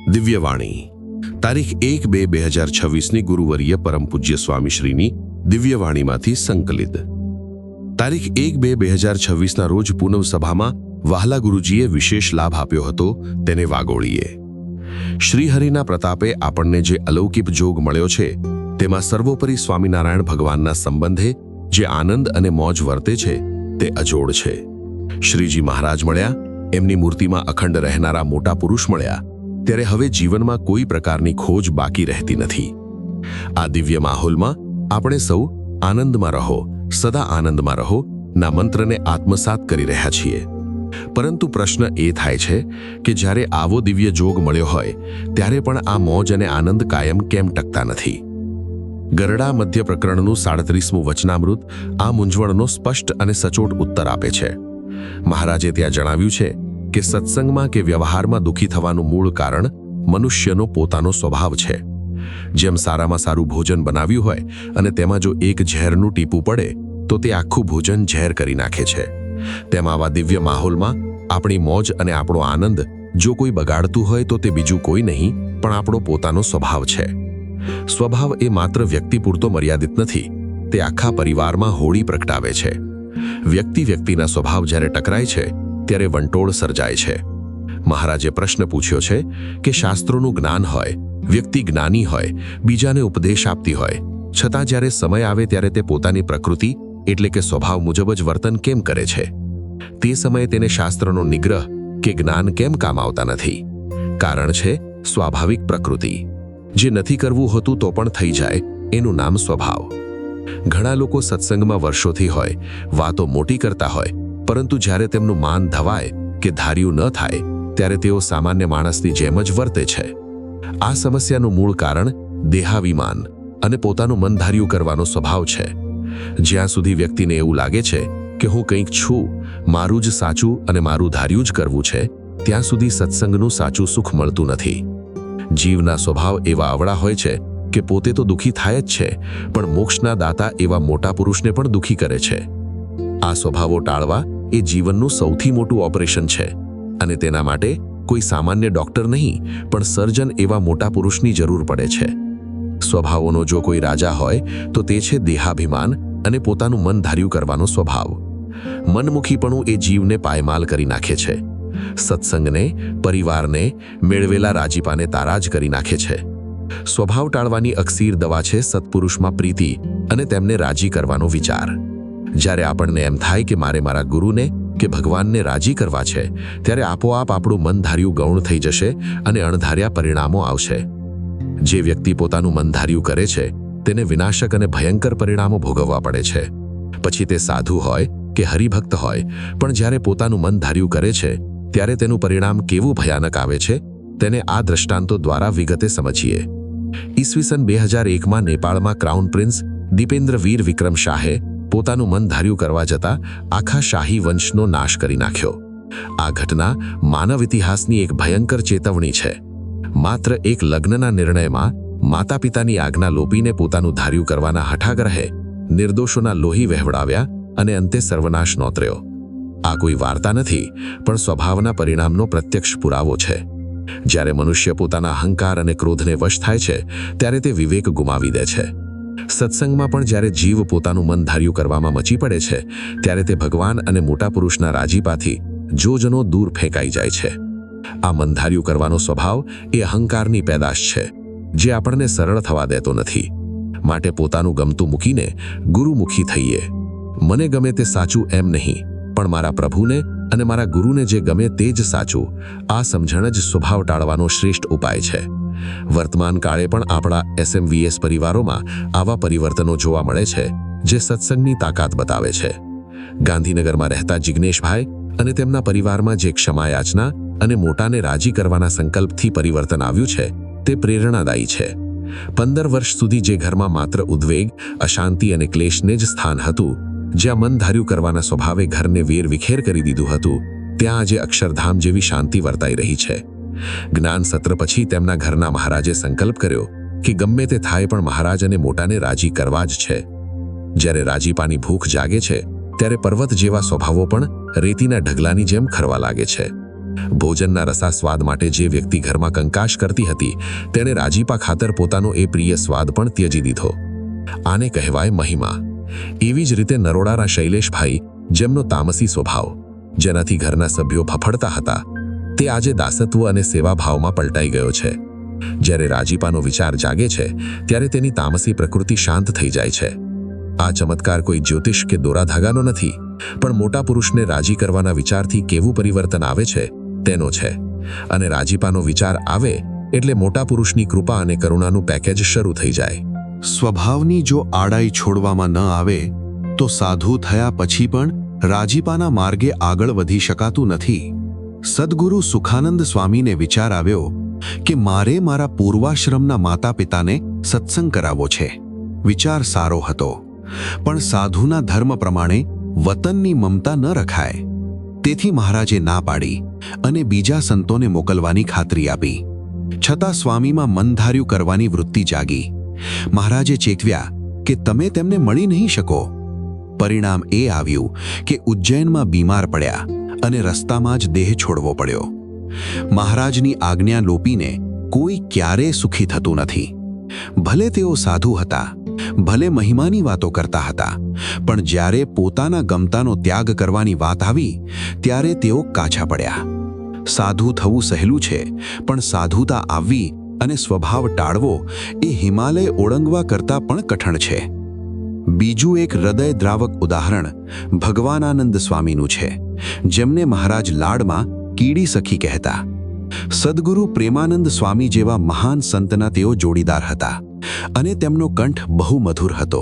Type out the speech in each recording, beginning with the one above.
દિવ્યવાણી તારીખ 1-2-2026ની ગુરુવર્ય પરમ પૂજ્ય સ્વામીશ્રીની દિવ્યવાણીમાંથી સંકલિત. તારીખ 1-2-2026ના રોજ પૂનમ સભામાં વહાલા ગુરુજીએ વિશેષ લાભ આપ્યો હતો તેને વાગોળીએ. શ્રીહરિના પ્રતાપે આપણને જે અલૌકિક જોગ મળ્યો છે તેમાં સર્વોપરી સ્વામિનારાયણ ભગવાનના સંબંધે જે આનંદ અને મોજ વર્તે છે તે અજોડ છે. શ્રીજી મહારાજ મળ્યા, એમની મૂર્તિમાં અખંડ રહેનારા મોટા પુરુષ મળ્યા, ત્યારે હવે જીવનમાં કોઈ પ્રકારની ખોજ બાકી રહેતી નથી. આ દિવ્ય માહોલમાં આપણે સૌ આનંદમાં રહો, સદા આનંદમાં રહો ના મંત્રને આત્મસાત કરી રહ્યા છીએ. પરંતુ પ્રશ્ન એ થાય છે કે જ્યારે આવો દિવ્ય જોગ મળ્યો હોય ત્યારે પણ આ મોજ અને આનંદ કાયમ કેમ ટકતા નથી? ગરડા મધ્ય પ્રકરણનું 37મું વચનામૃત આ મૂંઝવણનો સ્પષ્ટ અને સચોટ ઉત્તર આપે છે. મહારાજે ત્યાં જણાવ્યું છે કે સત્સંગમાં કે વ્યવહારમાં દુઃખી થવાનું મૂળ કારણ મનુષ્યનો પોતાનો સ્વભાવ છે. જેમ સારામાં સારું ભોજન બનાવ્યું હોય અને તેમાં જો એક ઝેરનું ટીપું પડે તો તે આખું ભોજન ઝેર કરી નાખે છે, તેમ આવા દિવ્ય માહોલમાં આપણી મોજ અને આપણો આનંદ જો કોઈ બગાડતું હોય તો તે બીજું કોઈ નહીં પણ આપણો પોતાનો સ્વભાવ છે. સ્વભાવ એ માત્ર વ્યક્તિ પૂરતો મર્યાદિત નથી, તે આખા પરિવારમાં હોળી પ્રગટાવે છે. વ્યક્તિના સ્વભાવ જ્યારે ટકરાય છે ત્યારે વંટોળ સર્જાય છે. મહારાજે પ્રશ્ન પૂછ્યો છે કે શાસ્ત્રોનું જ્ઞાન હોય, વ્યક્તિ જ્ઞાની હોય, બીજાને ઉપદેશ આપતી હોય, છતાં જ્યારે સમય આવે ત્યારે તે પોતાની પ્રકૃતિ એટલે કે સ્વભાવ મુજબ જ વર્તન કેમ કરે છે? તે સમયે તેને શાસ્ત્રનો નિગ્રહ કે જ્ઞાન કેમ કામ આવતા નથી? કારણ છે સ્વાભાવિક પ્રકૃતિ. જે નથી કરવું હોતું તો પણ થઈ જાય, એનું નામ સ્વભાવ. ઘણા લોકો સત્સંગમાં વર્ષોથી હોય, વાતો મોટી કરતા હોય, પરંતુ જ્યારે તેમનું માન ધવાય કે ધાર્યું ન થાય ત્યારે તેઓ સામાન્ય માણસની જેમ જ વર્તે છે. આ સમસ્યાનું મૂળ કારણ દેહાભિમાન અને પોતાનું મન ધાર્યું કરવાનો સ્વભાવ છે. જ્યાં સુધી વ્યક્તિને એવું લાગે છે કે હું કંઈક છું, મારું જ સાચું અને મારું ધાર્યું જ કરવું છે, ત્યાં સુધી સત્સંગનું સાચું સુખ મળતું નથી. જીવના સ્વભાવ એવા અવળા હોય છે કે પોતે તો દુઃખી થાય જ છે, પણ મોક્ષના દાતા એવા મોટા પુરુષને પણ દુઃખી કરે છે. આ સ્વભાવો ટાળવા એ જીવનનું સૌથી મોટું ઓપરેશન છે અને તેના માટે કોઈ સામાન્ય ડોક્ટર નહીં પણ સર્જન એવા મોટા પુરુષની જરૂર પડે છે. સ્વભાવોનો જો કોઈ રાજા હોય તો તે છે દેહાભિમાન અને પોતાનું મન ધાર્યું કરવાનો સ્વભાવ. મનમુખીપણું એ જીવને પાયમાલ કરી નાખે છે. સત્સંગને, પરિવારને, મેળવેલા રાજીપાને તારાજ કરી નાખે છે. સ્વભાવ ટાળવાની અકસીર દવા છે સત્પુરુષમાં પ્રીતિ અને તેમને રાજી કરવાનો વિચાર. જ્યારે આપણને એમ થાય કે મારે મારા ગુરુને કે ભગવાનને રાજી કરવા છે, ત્યારે આપોઆપ આપણું મન ધાર્યું ગૌણ થઈ જશે અને અણધાર્યા પરિણામો આવશે. જે વ્યક્તિ પોતાનું મન ધાર્યું કરે છે તેને વિનાશક અને ભયંકર પરિણામો ભોગવવા પડે છે. પછી તે સાધુ હોય કે હરિભક્ત હોય, પણ જ્યારે પોતાનું મન ધાર્યું કરે છે ત્યારે તેનું પરિણામ કેવું ભયાનક આવે છે તેને આ દ્રષ્ટાંતો દ્વારા વિગતે સમજીએ. ઈસવીસન 2001માં નેપાળમાં ક્રાઉન પ્રિન્સ દીપેન્દ્રવીર વિક્રમ શાહે પોતાનું મન ધાર્યું કરવા જતાં આખા શાહી વંશનો નાશ કરી નાખ્યો. આ ઘટના માનવ ઇતિહાસની એક ભયંકર ચેતવણી છે. માત્ર એક લગ્નના નિર્ણયમાં માતા પિતાની આજ્ઞા લોપીને પોતાનું ધાર્યું કરવાના હઠાગ્રહે નિર્દોષોના લોહી વહેવડાવ્યા અને અંતે સર્વનાશ નોતર્યો. આ કોઈ વાર્તા નથી પણ સ્વભાવના પરિણામનો પ્રત્યક્ષ પુરાવો છે. જ્યારે મનુષ્ય પોતાના અહંકાર અને ક્રોધને વશ થાય છે ત્યારે તે વિવેક ગુમાવી દે છે. સત્સંગમાં પણ જ્યારે જીવ પોતાનું મન ધાર્યું કરવામાં મચી પડે છે ત્યારે તે ભગવાન અને મોટા પુરુષના રાજીપાથી જોજનો દૂર ફેંકાઈ જાય છે. આ મન ધાર્યું કરવાનો સ્વભાવ એ અહંકારની પેદાશ છે જે આપણને સરળ થવા દેતો નથી. માટે પોતાનું ગમતું મૂકીને ગુરુમુખી થઈએ. મને ગમે તે સાચું એમ નહીં, પણ મારા પ્રભુને અને મારા ગુરુને જે ગમે તે જ સાચું. આ સમજણ જ સ્વભાવ ટાળવાનો શ્રેષ્ઠ ઉપાય છે. વર્તમાન કાળે પણ આપણા SMVS પરિવારોમાં આવા પરિવર્તનો જોવા મળે છે જે સત્સંગની તાકાત બતાવે છે. ગાંધીનગરમાં રહેતા જિગ્નેશભાઈ અને તેમના પરિવારમાં જે ક્ષમાયાચના અને મોટાને રાજી કરવાના સંકલ્પથી પરિવર્તન આવ્યું છે તે પ્રેરણાદાયી છે. 15 વર્ષ સુધી જે ઘરમાં માત્ર ઉદ્વેગ, અશાંતિ અને ક્લેશને જ સ્થાન હતું, જ્યાં મન ધાર્યું કરવાના સ્વભાવે ઘરને વેરવિખેર કરી દીધું હતું, ત્યાં આજે અક્ષરધામ જેવી શાંતિ વર્તાઈ રહી છે. જ્ઞાન સત્ર પછી તેમના ઘરના મહારાજે સંકલ્પ કર્યો કે ગમે તે થાય પણ મહારાજ અને મોટાને રાજી કરવા જ છે. જ્યારે રાજીપાની ભૂખ જાગે છે ત્યારે પર્વત જેવા સ્વભાવો પણ રેતીના ઢગલાની જેમ ખરવા લાગે છે. ભોજનના રસા સ્વાદ માટે જે વ્યક્તિ ઘરમાં કંકાશ કરતી હતી તેણે રાજીપા ખાતર પોતાનો એ પ્રિય સ્વાદ પણ ત્યજી દીધો. આને કહેવાય મહિમા. એવી જ રીતે નરોડાના શૈલેષભાઈ, જેમનો તામસી સ્વભાવ, જેનાથી ઘરના સભ્યો ફફડતા હતા, તે આજે દાસત્વ અને સેવાભાવમાં પલટાઈ ગયો છે. જ્યારે રાજીપાનો વિચાર જાગે છે ત્યારે તેની તામસી પ્રકૃતિ શાંત થઈ જાય છે. આ ચમત્કાર કોઈ જ્યોતિષ કે દોરાધાગાનો નથી, પણ મોટા પુરુષને રાજી કરવાના વિચારથી કેવું પરિવર્તન આવે છે તેનો છે. અને રાજીપાનો વિચાર આવે એટલે મોટા પુરુષની કૃપા અને કરુણાનું પેકેજ શરૂ થઈ જાય. સ્વભાવની જો આડાઈ છોડવામાં ન આવે તો સાધુ થયા પછી પણ રાજીપાના માર્ગે આગળ વધી શકાતું નથી. સદ્ગુરુ સુખાનંદ સ્વામીને વિચાર આવ્યો કે મારે મારા પૂર્વાશ્રમના માતા પિતાને સત્સંગ કરાવવો છે. વિચાર સારો હતો, પણ સાધુના ધર્મ પ્રમાણે વતનની મમતા ન રખાય. તેથી મહારાજે ના પાડી અને બીજા સંતોને મોકલવાની ખાતરી આપી. છતાં સ્વામીમાં મનધાર્યું કરવાની વૃત્તિ જાગી. મહારાજે ચેતવ્યા કે તમે તેમને મળી નહીં શકો. પરિણામ એ આવ્યું કે ઉજ્જૈનમાં બીમાર પડ્યા અને રસ્તામાં જ દેહ છોડવો પડ્યો. મહારાજની આજ્ઞા લોપીને કોઈ ક્યારેય સુખી થતું નથી. ભલે તેઓ સાધુ હતા, ભલે મહિમાની વાતો કરતા હતા, પણ જ્યારે પોતાના ગમતાનો ત્યાગ કરવાની વાત આવી ત્યારે તેઓ કાચા પડ્યા. સાધુ થવું સહેલું છે, પણ સાધુતા આવવી અને સ્વભાવ ટાળવો એ હિમાલય ઓળંગવા કરતાં પણ કઠણ છે. બીજું એક હૃદયદ્રાવક ઉદાહરણ ભગવાનાનંદ સ્વામીનું છે, જેમને મહારાજ લાડમાં કીડી સખી કહેતા. સદ્ગુરુ પ્રેમાનંદ સ્વામી જેવા મહાન સંતના તેઓ જોડીદાર હતા અને તેમનો કંઠ બહુ મધુર હતો.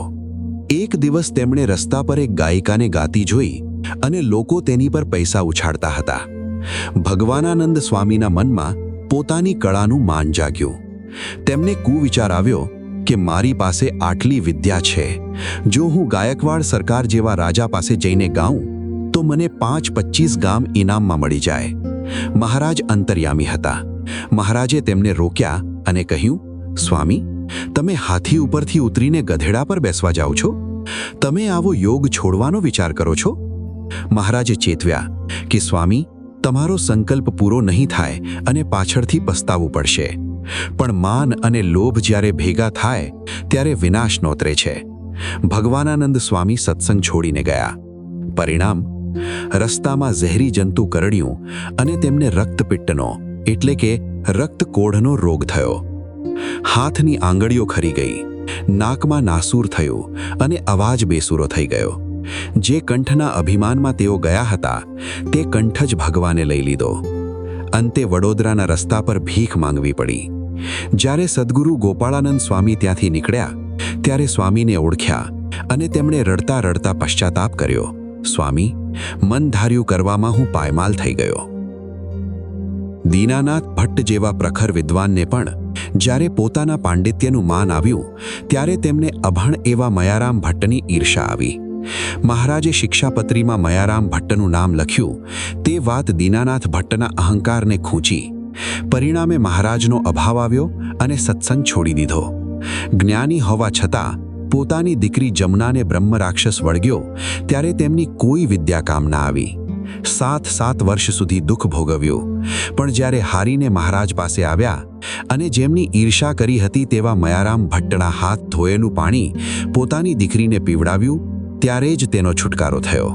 એક દિવસ તેમણે રસ્તા પર એક ગાયિકાને ગાતી જોઈ અને લોકો તેની પર પૈસા ઉછાળતા હતા. ભગવાનાનંદ સ્વામીના મનમાં પોતાની કળાનું માન જાગ્યું. તેમને કુવિચાર આવ્યો કે મારી પાસે આટલી વિદ્યા છે, જો હું ગાયકવાડ સરકાર જેવા રાજા પાસે જઈને ગાઉં તો મને 5-25 ગામ ઇનામમાં મળી જાય. મહારાજ અંતર્યામી હતા. મહારાજે તેમને રોક્યા અને કહ્યું, સ્વામી, તમે હાથી ઉપરથી ઉતરીને ગધેડા પર બેસવા જાઓ છો? તમે આવો યોગ છોડવાનો વિચાર કરો છો? મહારાજે ચેતવ્યા કે સ્વામી, તમારો સંકલ્પ પૂરો નહીં થાય અને પાછળથી પસ્તાવું પડશે. પણ માન અને લોભ જ્યારે ભેગા થાય ત્યારે વિનાશ નોતરે છે. ભગવાનાનંદ સ્વામી સત્સંગ છોડીને ગયા. પરિણામ, રસ્તામાં ઝેરી જંતુ કરડ્યું અને તેમને રક્તપિત્તનો એટલે કે રક્તકોઢનો રોગ થયો. હાથની આંગળીઓ ખરી ગઈ, નાકમાં નાસૂર થયું અને અવાજ બેસૂરો થઈ ગયો. જે કંઠના અભિમાનમાં તેઓ ગયા હતા તે કંઠ જ ભગવાને લઈ લીધો. અંતે વડોદરાના રસ્તા પર ભીખ માંગવી પડી. જ્યારે સદ્ગુરુ ગોપાળાનંદ સ્વામી ત્યાંથી નીકળ્યા ત્યારે સ્વામીને ઓળખ્યા અને તેમણે રડતા રડતા પશ્ચાતાપ કર્યો, સ્વામી, મન ધાર્યું કરવામાં હું પાયમાલ થઈ ગયો. દીનાનાથ ભટ્ટ જેવા પ્રખર વિદ્વાનને પણ જ્યારે પોતાના પાંડિત્યનું માન આવ્યું ત્યારે તેમને અભણ એવા મયારામ ભટ્ટની ઈર્ષા આવી. મહારાજે શિક્ષાપત્રીમાં મયારામ ભટ્ટનું નામ લખ્યું તે વાત દીનાનાથ ભટ્ટના અહંકારને ખૂંચી. પરિણામે મહારાજનો અભાવ આવ્યો અને સત્સંગ છોડી દીધો. જ્ઞાની હોવા છતાં પોતાની દીકરી જમનાને બ્રહ્મ રાક્ષસ વળગ્યો ત્યારે તેમની કોઈ વિદ્યા કામ ના આવી. 7 વર્ષ સુધી દુઃખ ભોગવ્યું. પણ જ્યારે હારીને મહારાજ પાસે આવ્યા અને જેમની ઈર્ષા કરી હતી તેવા મયારામ ભટ્ટના હાથ ધોયેલું પાણી પોતાની દીકરીને પીવડાવ્યું ત્યારે જ તેનો છુટકારો થયો.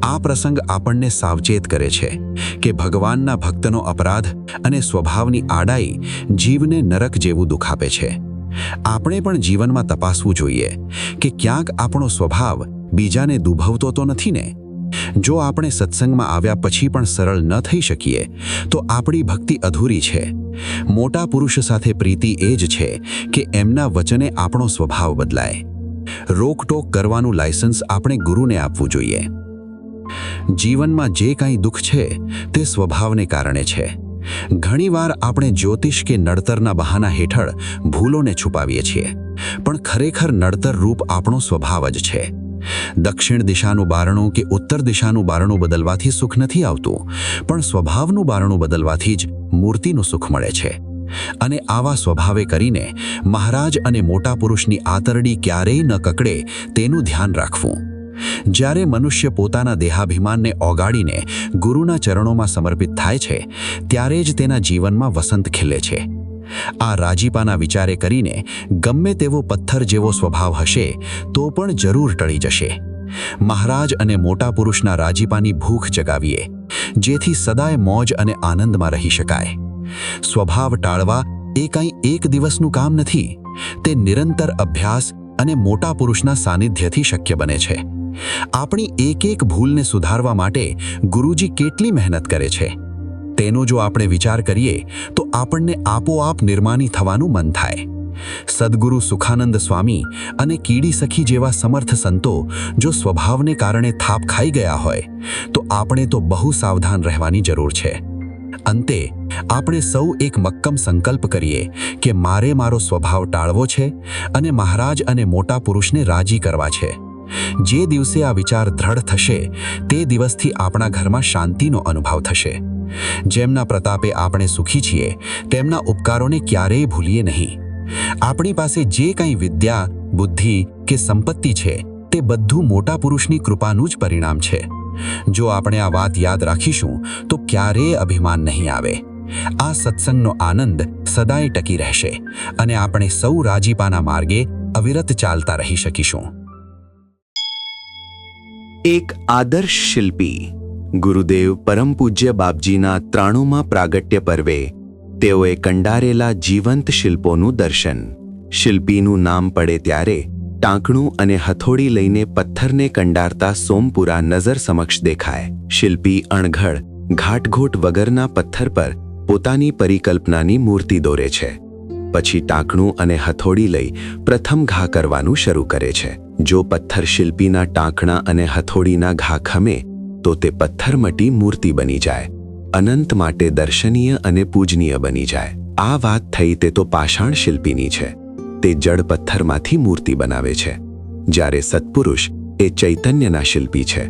આ પ્રસંગ આપણને સાવચેત કરે છે કે ભગવાનના ભક્તનો અપરાધ અને સ્વભાવની આડાઈ જીવને નરક જેવું દુઃખ આપે છે. આપણે પણ જીવનમાં તપાસવું જોઈએ કે ક્યાંક આપણો સ્વભાવ બીજાને દુભવતો તો નથી ને. જો આપણે સત્સંગમાં આવ્યા પછી પણ સરળ ન થઈ શકીએ તો આપણી ભક્તિ અધૂરી છે. મોટા પુરુષ સાથે પ્રીતિ એ જ છે કે એમના વચને આપણો સ્વભાવ બદલાય. રોકટોક કરવાનું લાયસન્સ આપણે ગુરુને આપવું જોઈએ. જીવનમાં જે કાંઈ દુઃખ છે તે સ્વભાવને કારણે છે. ઘણીવાર આપણે જ્યોતિષ કે નડતરના બહાના હેઠળ ભૂલોને છુપાવીએ છીએ, પણ ખરેખર નડતર રૂપ આપણો સ્વભાવ જ છે. દક્ષિણ દિશાનું બારણું કે ઉત્તર દિશાનું બારણું બદલવાથી સુખ નથી આવતું, પણ સ્વભાવનું બારણું બદલવાથી જ મૂર્તિનું સુખ મળે છે. અને આવા સ્વભાવે કરીને મહારાજ અને મોટા પુરુષની આતરડી ક્યારેય ન કકડે તેનું ધ્યાન રાખવું. જ્યારે મનુષ્ય પોતાના દેહાભિમાનને ઓગાળીને ગુરુના ચરણોમાં સમર્પિત થાય છે, ત્યારે જ તેના જીવનમાં વસંત ખીલે છે. આ રાજીપાના વિચારે કરીને ગમે તેવો પથ્થર જેવો સ્વભાવ હશે તો પણ જરૂર ટળી જશે. મહારાજ અને મોટા પુરુષના રાજીપાની ભૂખ જગાવીએ, જેથી સદાય મોજ અને આનંદમાં રહી શકાય. સ્વભાવ ટાળવા એ કંઈ એક દિવસનું કામ નથી. તે નિરંતર અભ્યાસ અને મોટા પુરુષના સાનિધ્યથી શક્ય બને છે. આપણી એક એક ભૂલને સુધારવા માટે ગુરુજી કેટલી મહેનત કરે છે, તેનો જો આપણે વિચાર કરીએ તો આપણને આપોઆપ નિર્માની થવાનું મન થાય. સદ્ગુરુ સુખાનંદ સ્વામી અને કીડી સખી જેવા સમર્થ સંતો જો સ્વભાવને કારણે થાપ ખાઈ ગયા હોય તો આપણે તો બહુ સાવધાન રહેવાની જરૂર છે. અંતે આપણે સૌ એક મક્કમ સંકલ્પ કરીએ કે મારે મારો સ્વભાવ ટાળવો છે અને મહારાજ અને મોટા પુરુષને રાજી કરવા છે. જે દિવસે આ વિચાર દ્રઢ થશે તે દિવસથી આપણા ઘરમાં શાંતિનો અનુભવ થશે. જેમના પ્રતાપે આપણે સુખી છીએ તેમના ઉપકારોને ક્યારેય ભૂલીએ નહીં. આપણી પાસે જે કંઈ વિદ્યા, બુદ્ધિ કે સંપત્તિ છે તે બધું મોટા પુરુષની કૃપાનું જ પરિણામ છે. જો આપણે આ વાત યાદ રાખીશું તો ક્યારેય અભિમાન નહીં આવે. આ સત્સંગનો આનંદ સદાય ટકી રહેશે અને આપણે સૌ રાજીપાના માર્ગે અવિરત ચાલતા રહી શકીશું. એક આદર્શ શિલ્પી. ગુરુદેવ પરમ પૂજ્ય બાપજીના 93મા પ્રાગટ્ય પર્વે તેઓએ કંડારેલા જીવંત શિલ્પોનું દર્શન. શિલ્પીનું નામ પડે ત્યારે ટાંકણું અને હથોડી લઈને પથ્થરને કંડારતા સોમપુરા નજર સમક્ષ દેખાય. શિલ્પી અણઘડ, ઘાટઘોટ વગરના પથ્થર પર પોતાની પરિકલ્પનાની મૂર્તિ દોરે છે. પછી ટાંકણું અને હથોડી લઈ પ્રથમ ઘા કરવાનું શરૂ કરે છે. જો પથ્થર શિલ્પીના ટાંકણા અને હથોડીના ઘા ખમે તો તે પથ્થરમટી મૂર્તિ બની જાય, અનંત માટે દર્શનીય અને પૂજનીય બની જાય. આ વાત થઈ તે તો પાષાણ શિલ્પીની છે. તે જડ પથ્થરમાંથી મૂર્તિ બનાવે છે. જ્યારે સત્પુરુષ એ ચૈતન્યના શિલ્પી છે,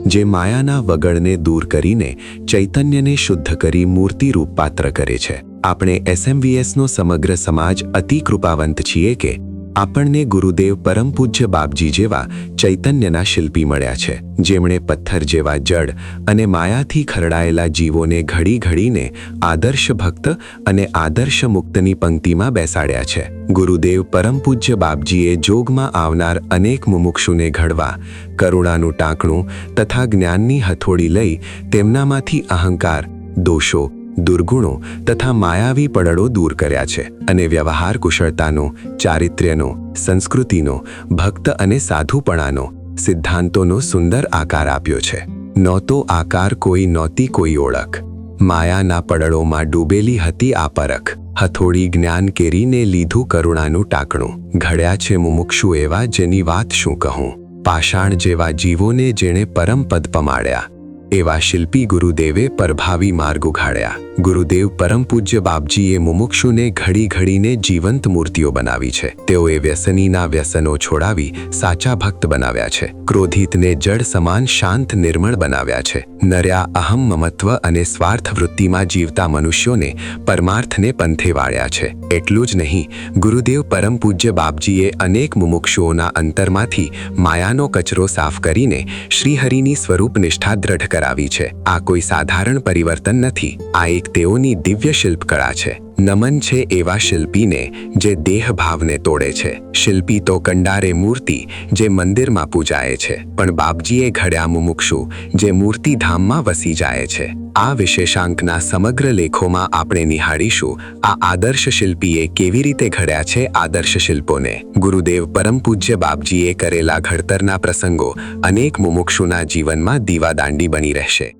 જે માયાના વગડને દૂર કરીને ચૈતન્યને શુદ્ધ કરી મૂર્તિરૂપ પાત્ર કરે છે. આપણે SMVSનો સમગ્ર સમાજ અતિ કૃપાવંત છીએ કે આપણને ગુરુદેવ પરમ પૂજ્ય બાપજી જેવા ચૈતન્યના શિલ્પી મળ્યા છે, જેમણે પથ્થર જેવા જડ અને માયાથી ખરડાયેલા જીવોને ઘડી ઘડીને આદર્શ ભક્ત અને આદર્શ મુક્તની પંક્તિમાં બેસાડ્યા છે. ગુરુદેવ પરમ પૂજ્ય બાપજીએ જોગમાં આવનાર અનેક મુમુક્ષુને ઘડવા કરુણાનું ટાંકણું તથા જ્ઞાનની હથોડી લઈ તેમનામાંથી અહંકાર, દોષો, દુર્ગુણો તથા માયાવી પડળો દૂર કર્યા છે અને વ્યવહાર કુશળતાનો, ચારિત્ર્યનો, સંસ્કૃતિનો, ભક્ત અને સાધુપણાનો, સિદ્ધાંતોનો સુંદર આકાર આપ્યો છે. નહોતો આકાર કોઈ, નહોતી કોઈ ઓળખ. માયાના પડળોમાં ડૂબેલી હતી આ પરખ. હથોડી જ્ઞાન કેરીને લીધું કરુણાનું ટાંકણું. ઘડ્યા છે મુમુક્ષુ એવા જેની વાત શું કહું. પાષાણ જેવા જીવોને જેણે પરમ પદ પમાડ્યા, એવા શિલ્પી ગુરુદેવે પરભાવી માર્ગ ઉઘાડ્યા. ગુરુદેવ પરમ પૂજ્ય બાપજીએ મુમુક્ષુને ઘડી ઘડીને જીવંત મૂર્તિઓ બનાવી છે. તેઓએ વ્યસનીના વ્યસનો છોડાવી સાચા ભક્ત બનાવ્યા છે. ક્રોધિતને જડ સમાન શાંત નિર્મળ બનાવ્યા છે. નર્યા અહમ, મમત્વ અને સ્વાર્થ વૃત્તિમાં જીવતા મનુષ્યોને પરમાર્થને પંથે વાળ્યા છે. એટલું જ નહીં, ગુરુદેવ પરમ પૂજ્ય બાપજીએ અનેક મુમુક્ષુઓના અંતરમાંથી માયાનો કચરો સાફ કરીને શ્રીહરિની સ્વરૂપ નિષ્ઠા દ્રઢ કરાવી છે. આ કોઈ સાધારણ પરિવર્તન નથી. આ એક તેઓની દિવ્ય શિલ્પકળા છે. નમન છે એવા શિલ્પીને જે દેહ ભાવને તોડે છે. શિલ્પી તો કંડારે મૂર્તિ જે મંદિરમાં પૂજાય છે, પણ બાપજીએ ઘડ્યા મુમુક્ષુ જે મૂર્તિધામમાં વસી જાય છે. આ વિશેષાંકના સમગ્ર લેખોમાં આપણે નિહાળીશું આ આદર્શ શિલ્પીએ કેવી રીતે ઘડ્યા છે આદર્શ શિલ્પોને. ગુરુદેવ પરમ પૂજ્ય બાપજીએ કરેલા ઘડતરના પ્રસંગો અનેક મુમુક્ષુના જીવનમાં દીવાદાંડી બની રહેશે.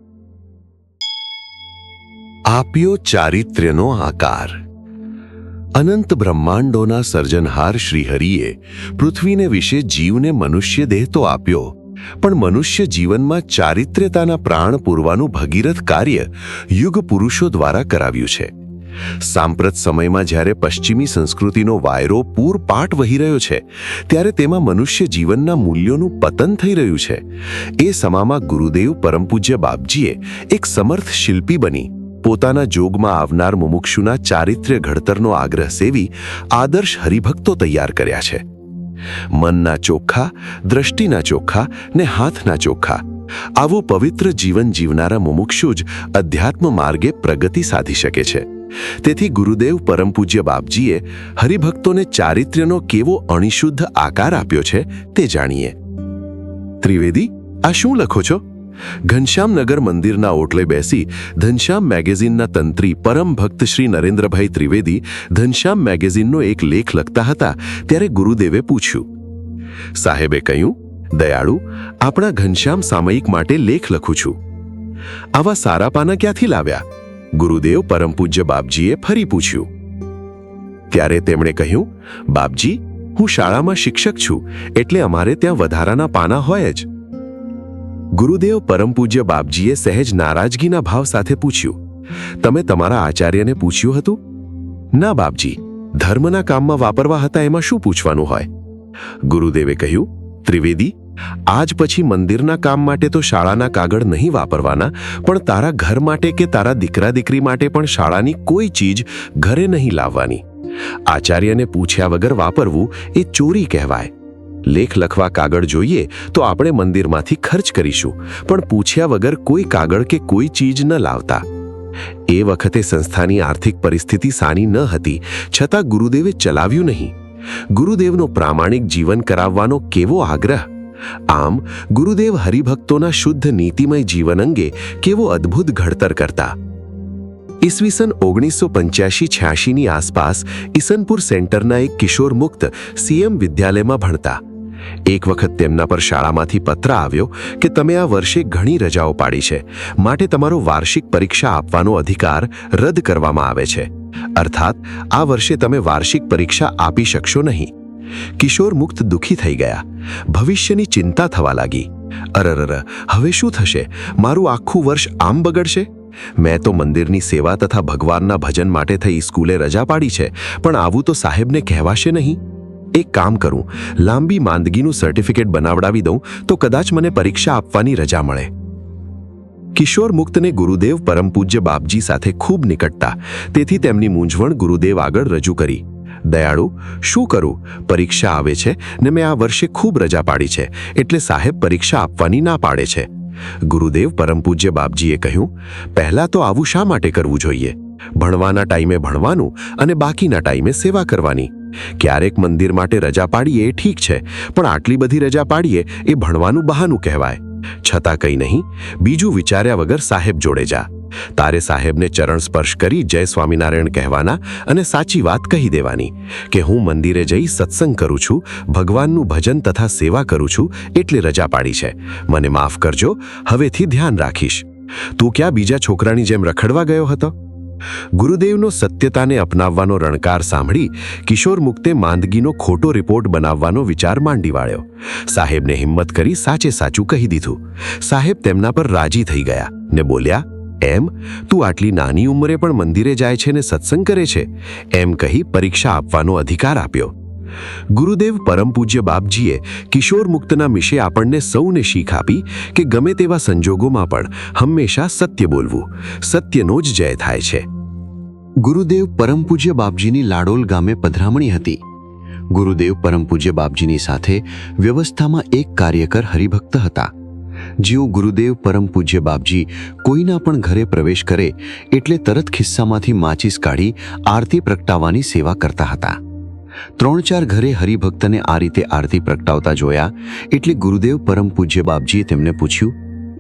આપ્યો ચારિત્ર્યનો આકાર. અનંત બ્રહ્માંડોના સર્જનહાર શ્રીહરિએ પૃથ્વીને વિશે જીવને મનુષ્ય દેહ તો આપ્યો, પણ મનુષ્ય જીવનમાં ચારિત્ર્યતાના પ્રાણ પૂરવાનું ભગીરથ કાર્ય યુગ પુરુષો દ્વારા કરાવ્યું છે. સાંપ્રત સમયમાં જ્યારે પશ્ચિમી સંસ્કૃતિનો વાયરો પૂરપાટ વહી રહ્યો છે, ત્યારે તેમાં મનુષ્ય જીવનના મૂલ્યોનું પતન થઈ રહ્યું છે. એ સમામાં ગુરુદેવ પરમ પૂજ્ય બાપજીએ એક સમર્થ શિલ્પી બની પોતાના જોગમાં આવનાર મુમુક્ષુના ચારિત્ર્ય ઘડતરનો આગ્રહ સેવી આદર્શ હરિભક્તો તૈયાર કર્યા છે. મનના ચોખ્ખા, દ્રષ્ટિના ચોખ્ખા ને હાથના ચોખ્ખા. આવું પવિત્ર જીવન જીવનારા મુમુક્ષુ જ અધ્યાત્મ માર્ગે પ્રગતિ સાધી શકે છે. તેથી ગુરુદેવ પરમ પૂજ્ય બાપજીએ હરિભક્તોને ચારિત્ર્યનો કેવો અણિશુદ્ધ આકાર આપ્યો છે તે જાણીએ. ત્રિવેદી, આ શું લખો છો? ઘનશ્યામનગર મંદિરના ઓટલે બેસી ઘનશ્યામ મેગેઝિનના તંત્રી પરમ ભક્ત શ્રી નરેન્દ્રભાઈ ત્રિવેદી ઘનશ્યામ મેગેઝિનનો એક લેખ લખતા હતા ત્યારે ગુરુદેવે પૂછ્યું. સાહેબે કહ્યું, દયાળુ, આપણા ઘનશ્યામ સામયિક માટે લેખ લખું છું. આવા સારા પાના ક્યાંથી લાવ્યા? ગુરુદેવ પરમ પૂજ્ય બાપજીએ ફરી પૂછ્યું. ત્યારે તેમણે કહ્યું, બાપજી, હું શાળામાં શિક્ષક છું, એટલે અમારે ત્યાં વધારાના પાના હોય જ. ગુરુદેવ પરમ પૂજ્ય બાપજીએ સહેજ નારાજગીના ભાવ સાથે પૂછ્યું, તમે તમારા આચાર્યને પૂછ્યું હતું? ના બાપજી, ધર્મના કામમાં વાપરવા હતા એમાં શું પૂછવાનું હોય? ગુરુદેવે કહ્યું, ત્રિવેદી, આજ પછી મંદિરના કામ માટે તો શાળાના કાગળ નહીં વાપરવાના, પણ તારા ઘર માટે કે તારા દીકરા દીકરી માટે પણ શાળાની કોઈ ચીજ ઘરે નહીં લાવવાની. આચાર્યને પૂછ્યા વગર વાપરવું એ ચોરી કહેવાય. લેખ લખવા કાગળ જોઈએ તો આપણે મંદિરમાંથી ખર્ચ કરીશું, પણ પૂછ્યા વગર કોઈ કાગળ કે કોઈ ચીજ ન લાવતા. એ વખતે સંસ્થાની આર્થિક પરિસ્થિતિ સારી ન હતી, છતાં ગુરુદેવે ચલાવ્યું નહીં. ગુરુદેવનો પ્રામાણિક જીવન કરાવવાનો કેવો આગ્રહ! આમ ગુરુદેવ હરિભક્તોના શુદ્ધ નીતિમય જીવન અંગે કેવો અદ્ભુત ઘડતર કરતા. ઈસવીસન 1985-86ની આસપાસ ઈસનપુર સેન્ટરના એક કિશોર મુક્ત સીએમ વિદ્યાલયમાં ભણતા. એક વખત તેમના પર શાળામાંથી પત્ર આવ્યો કે તમે આ વર્ષે ઘણી રજાઓ પાડી છે, માટે તમારો વાર્ષિક પરીક્ષા આપવાનો અધિકાર રદ કરવામાં આવે છે. અર્થાત આ વર્ષે તમે વાર્ષિક પરીક્ષા આપી શકશો નહીં. કિશોર મુક્ત દુઃખી થઈ ગયા. ભવિષ્યની ચિંતા થવા લાગી. અરરર, હવે શું થશે? મારું આખું વર્ષ આમ બગડશે? મેં તો મંદિરની સેવા તથા ભગવાનના ભજન માટે થઈ સ્કૂલે રજા પાડી છે, પણ આવું તો સાહેબને કહેવાશે નહીં. એક કામ કરું, લાંબી માંદગીનું સર્ટિફિકેટ બનાવડાવી દઉં તો કદાચ મને પરીક્ષા આપવાની રજા મળે. કિશોર મુક્તને ગુરુદેવ પરમ પૂજ્ય બાપજી સાથે ખૂબ નિકટતા, તેથી તેમની મૂંઝવણ ગુરુદેવ આગળ રજૂ કરી. દયાળુ, શું કરું? પરીક્ષા આવે છે ને મેં આ વર્ષે ખૂબ રજા પાડી છે, એટલે સાહેબ પરીક્ષા આપવાની ના પાડે છે. ગુરુદેવ પરમ પૂજ્ય બાપજીએ કહ્યું, પહેલાં તો આવું શા માટે કરવું જોઈએ? ભણવાના ટાઈમે ભણવાનું અને બાકીના ટાઈમે સેવા કરવાની. ક્યારેક મંદિર માટે રજા પાડીએ એ ઠીક છે, પણ આટલી બધી રજા પાડીએ એ ભણવાનું બહાનું કહેવાય. છતાં કંઈ નહીં, બીજું વિચાર્યા વગર સાહેબ જોડે જા. તારે સાહેબને ચરણ સ્પર્શ કરી જય સ્વામિનારાયણ કહેવાના અને સાચી વાત કહી દેવાની કે હું મંદિરે જઈ સત્સંગ કરું છું, ભગવાનનું ભજન તથા સેવા કરું છું, એટલે રજા પાડી છે. મને માફ કરજો, હવેથી ધ્યાન રાખીશ. તું ક્યાં બીજા છોકરાની જેમ રખડવા ગયો હતો? ગુરુદેવનો સત્યતાને અપનાવવાનો રણકાર સાંભળી કિશોર મુક્તે માંદગીનો ખોટો રિપોર્ટ બનાવવાનો વિચાર માંડી વાળ્યો. સાહેબને હિંમત કરી સાચે સાચું કહી દીધું. સાહેબ તેમના પર રાજી થઈ ગયા ને બોલ્યા, એમ તું આટલી નાની ઉંમરે પણ મંદિરે જાય છે ને સત્સંગ કરે છે, એમ કહી પરીક્ષા આપવાનો અધિકાર આપ્યો. ગુરુદેવ પરમ પૂજ્ય બાપજીએ કિશોર મુક્તના મિશે આપણને સૌને શીખ આપી કે ગમે તેવા સંજોગોમાં પણ હંમેશા સત્ય બોલવું, સત્યનો જ જય થાય છે. ગુરુદેવ પરમ પૂજ્ય બાપજીની લાડોલ ગામે પધરામણી હતી. ગુરુદેવ પરમ પૂજ્ય બાપજીની સાથે વ્યવસ્થામાં એક કાર્યકર હરિભક્ત હતા. જેઓ ગુરુદેવ પરમ પૂજ્ય બાપજી કોઈના પણ ઘરે પ્રવેશ કરે એટલે તરત ખિસ્સામાંથી માચીસ કાઢી આરતી પ્રગટાવવાની સેવા કરતા હતા. 3-4 ઘરે હરિભક્તને આ રીતે આરતી પ્રગટાવતા જોયા એટલે ગુરુદેવ પરમ પૂજ્ય બાપજીએ તેમને પૂછ્યું,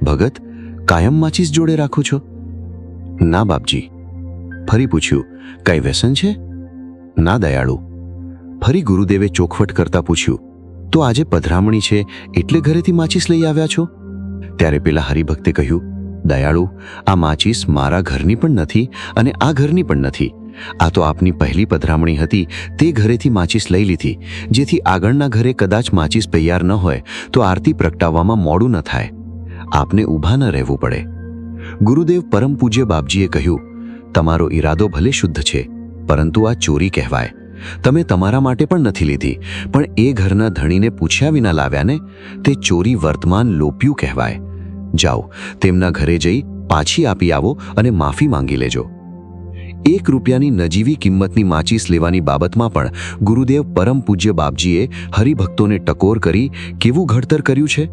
ભગત, કાયમ માચીસ જોડે રાખો છો? ના બાપજી. ફરી પૂછ્યું, કઈ વ્યસન છે? ના દયાળુ. ફરી ગુરુદેવે ચોખવટ કરતા પૂછ્યું, તો આજે પધરામણી છે એટલે ઘરેથી માચીસ લઈ આવ્યા છો? ત્યારે પેલા હરિભક્તે કહ્યું, દયાળુ, આ માચીસ મારા ઘરની પણ નથી અને આ ઘરની પણ નથી. આ તો આપની પહેલી પધરામણી હતી, તે ઘરેથી માચીસ લઈ લીધી, જેથી આગળના ઘરે કદાચ માચીસ તૈયાર ન હોય તો આરતી પ્રગટાવવામાં મોડું ન થાય, આપને ઊભા ન રહેવું પડે. ગુરુદેવ પરમ પૂજ્ય બાપજીએ કહ્યું, તમારો ઈરાદો ભલે શુદ્ધ છે, પરંતુ આ ચોરી કહેવાય. તમે તમારા માટે પણ નથી લીધી, પણ એ ઘરના ધણીને પૂછ્યા વિના લાવ્યા ને, તે ચોરી વર્તમાન લોપ્યું કહેવાય. જાઓ, તેમના ઘરે જઈ પાછી આપી આવો અને માફી માંગી લેજો. 1 રૂપિયાની નજીવી કિંમતની માચીસ લેવાની બાબતમાં પણ ગુરુદેવ પરમ પૂજ્ય બાપજીએ હરિભક્તોને ટકોર કરી કેવું ઘડતર કર્યું છે?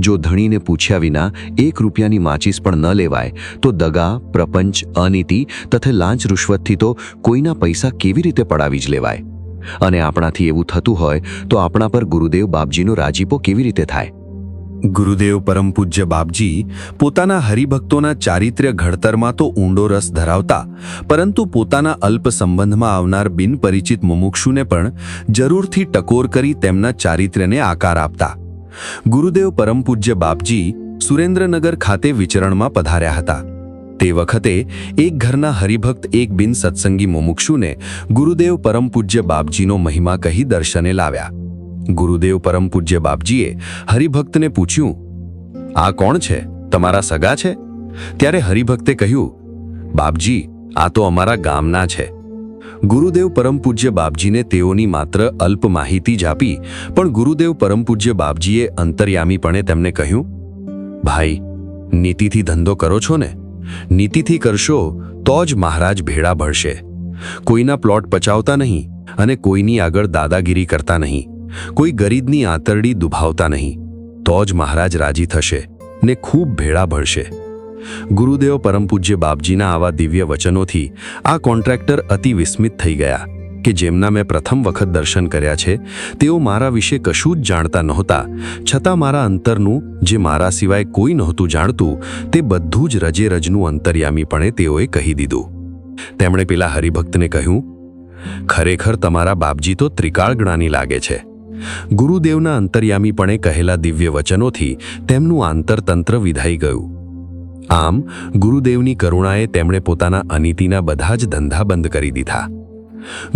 જો ધણીને પૂછ્યા વિના 1 રૂપિયાની માચીસ પણ ન લેવાય તો દગા, પ્રપંચ, અનીતિ તથા લાંચ રૂશ્વતથી તો કોઈના પૈસા કેવી રીતે પડાવી જ લેવાય? અને આપણાથી એવું થતું હોય તો આપણા પર ગુરુદેવ બાપજીનો રાજીપો કેવી રીતે થાય? ગુરુદેવ પરમ પૂજ્ય બાપજી પોતાના હરિભક્તોના ચારિત્ર્ય ઘડતરમાં તો ઊંડો રસ ધરાવતા, પરંતુ પોતાના અલ્પ સંબંધમાં આવનાર બિનપરિચિત મુમુક્ષુને પણ જરૂરથી ટકોર કરી તેમના ચારિત્ર્યને આકાર આપતા. ગુરુદેવ પરમ પૂજ્ય બાપજી સુરેન્દ્રનગર ખાતે વિચરણમાં પધાર્યા હતા. તે વખતે એક ઘરના હરિભક્ત એક બિન સત્સંગી મુમુક્ષુને ગુરુદેવ પરમ પૂજ્ય બાપજીનો મહિમા કહી દર્શને લાવ્યા. ગુરુદેવ પરમ પૂજ્ય બાપજીએ હરિભક્તને પૂછ્યું, આ કોણ છે? તમારા સગા છે? ત્યારે હરિભક્તે કહ્યું, બાપજી, આ તો અમારા ગામના છે. ગુરુદેવ પરમ પૂજ્ય બાપજીને તેઓની માત્ર અલ્પ માહિતી જ આપી, પણ ગુરુદેવ પરમ પૂજ્ય બાપજીએ અંતર્યામીપણે તેમને કહ્યું, ભાઈ, નીતિથી ધંધો કરો છો ને? નીતિથી કરશો તો જ મહારાજ ભેળા ભળશે. કોઈના પ્લોટ પચાવતા નહીં અને કોઈની આગળ દાદાગીરી કરતા નહીં, કોઈ ગરીબની આંતરડી દુભાવતા નહીં, તો જ મહારાજ રાજી થશે ને ખૂબ ભેળા ભળશે. ગુરુદેવ પરમ પૂજ્ય બાપજીના આવા દિવ્ય વચનોથી આ કોન્ટ્રાક્ટર અતિ વિસ્મિત થઈ ગયા કે જેમના મેં પ્રથમ વખત દર્શન કર્યા છે તેઓ મારા વિશે કશું જ જાણતા નહોતા, છતાં મારા અંતરનું, જે મારા સિવાય કોઈ નહોતું જાણતું, તે બધું જ રજે રજનું અંતર્યામીપણે તેઓએ કહી દીધું. તેમણે પેલા હરિભક્તને કહ્યું, ખરેખર તમારા બાપજી તો ત્રિકાળ જ્ઞાની લાગે છે. ગુરુદેવના અંતર્યામીપણે કહેલા દિવ્ય વચનોથી તેમનું આંતરતંત્ર વિધાઈ ગયું. આમ ગુરુદેવની કરુણાએ તેમણે પોતાના અનીતિના બધા જ ધંધા બંધ કરી દીધા.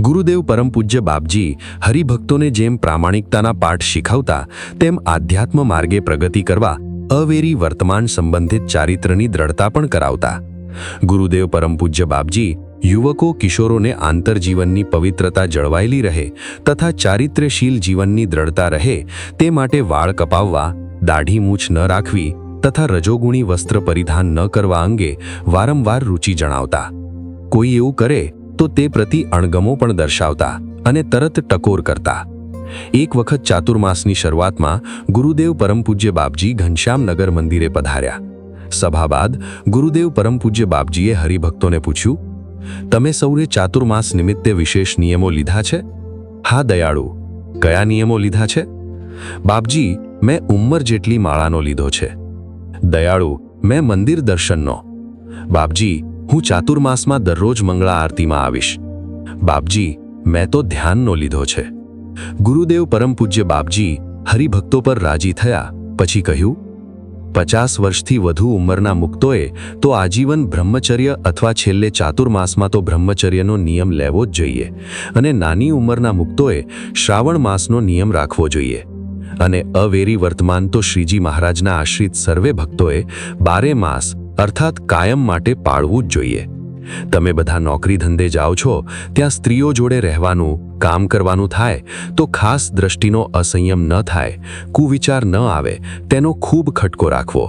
ગુરુદેવ પરમ પૂજ્ય બાપજી હરિભક્તોને જેમ પ્રામાણિકતાના પાઠ શીખવતા, તેમ આધ્યાત્મ માર્ગે પ્રગતિ કરવા અવેરી વર્તમાન સંબંધિત ચારિત્રની દ્રઢતા પણ કરાવતા. ગુરુદેવ પરમ પૂજ્ય બાપજી યુવકો, કિશોરોને આંતરજીવનની પવિત્રતા જળવાયેલી રહે તથા ચારિત્ર્યશીલ જીવનની દ્રઢતા રહે તે માટે વાળ કપાવવા, દાઢી મૂછ ન રાખવી તથા રજોગુણી વસ્ત્ર પરિધાન ન કરવા અંગે વારંવાર રુચિ જણાવતા. કોઈ એવું કરે તો તે પ્રતિ અણગમો પણ દર્શાવતા અને તરત ટકોર કરતા. એક વખત ચાતુર્માસની શરૂઆતમાં ગુરુદેવ પરમ પૂજ્ય બાપજી ઘનશ્યામનગર મંદિરે પધાર્યા. સભા બાદ ગુરુદેવ પરમ પૂજ્ય બાપજીએ હરિભક્તોને પૂછ્યું, તમે સૌએ ચાતુર્માસ નિમિત્તે વિશેષ નિયમો લીધા છે? હા દયાળુ, કયા નિયમો લીધા છે? બાપજી, મેં ઉંમર જેટલી માળાનો લીધો છે. દયાળુ, મેં મંદિર દર્શનનો. બાપજી, હું ચાતુર્માસમાં દરરોજ મંગળા આરતીમાં આવીશ. બાપજી, મેં તો ધ્યાનનો લીધો છે. ગુરુદેવ પરમ પૂજ્ય બાપજી હરિભક્તો પર રાજી થયા પછી કહ્યું, 50 વર્ષથી વધુ ઉંમરના મુક્તોએ તો આજીવન બ્રહ્મચર્ય અથવા છેલ્લે ચાતુર્માસમાં તો બ્રહ્મચર્યનો નિયમ લેવો જ જોઈએ, અને નાની ઉંમરના મુક્તોએ શ્રાવણ માસનો નિયમ રાખવો જોઈએ, અને અવેરી વર્તમાન તો શ્રીજી મહારાજના આશ્રિત સર્વે ભક્તોએ 12 માસ અર્થાત કાયમ માટે પાળવું જ જોઈએ. તમે બધા નોકરી ધંધે જાઓ છો, ત્યાં સ્ત્રીઓ જોડે રહેવાનું, કામ કરવાનું થાય તો ખાસ દ્રષ્ટિનો અસંયમ ન થાય, કુવિચાર ન આવે તેનો ખૂબ ખટકો રાખવો.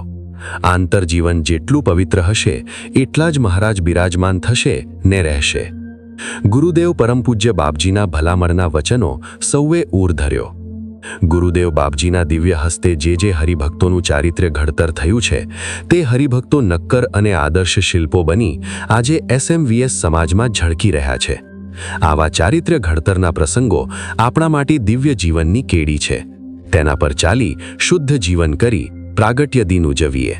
આંતરજીવન જેટલું પવિત્ર હશે એટલા જ મહારાજ બિરાજમાન થશે ને રહેશે. ગુરુદેવ પરમ પૂજ્ય બાપજીના ભલામણના વચનો સૌએ ઊર ધર્યો. ગુરુદેવ બાપજીના દિવ્ય હસ્તે જે હરિભક્તોનું ચારિત્ર્ય ઘડતર થયું છે તે હરિભક્તો નક્કર અને આદર્શ શિલ્પો બની આજે SMVS સમાજમાં ઝળકી રહ્યા છે. આવા ચારિત્ર્ય ઘડતરના પ્રસંગો આપણા માટે દિવ્ય જીવનની કેડી છે. તેના પર ચાલી શુદ્ધ જીવન કરી પ્રાગટ્ય દિન ઉજવીએ.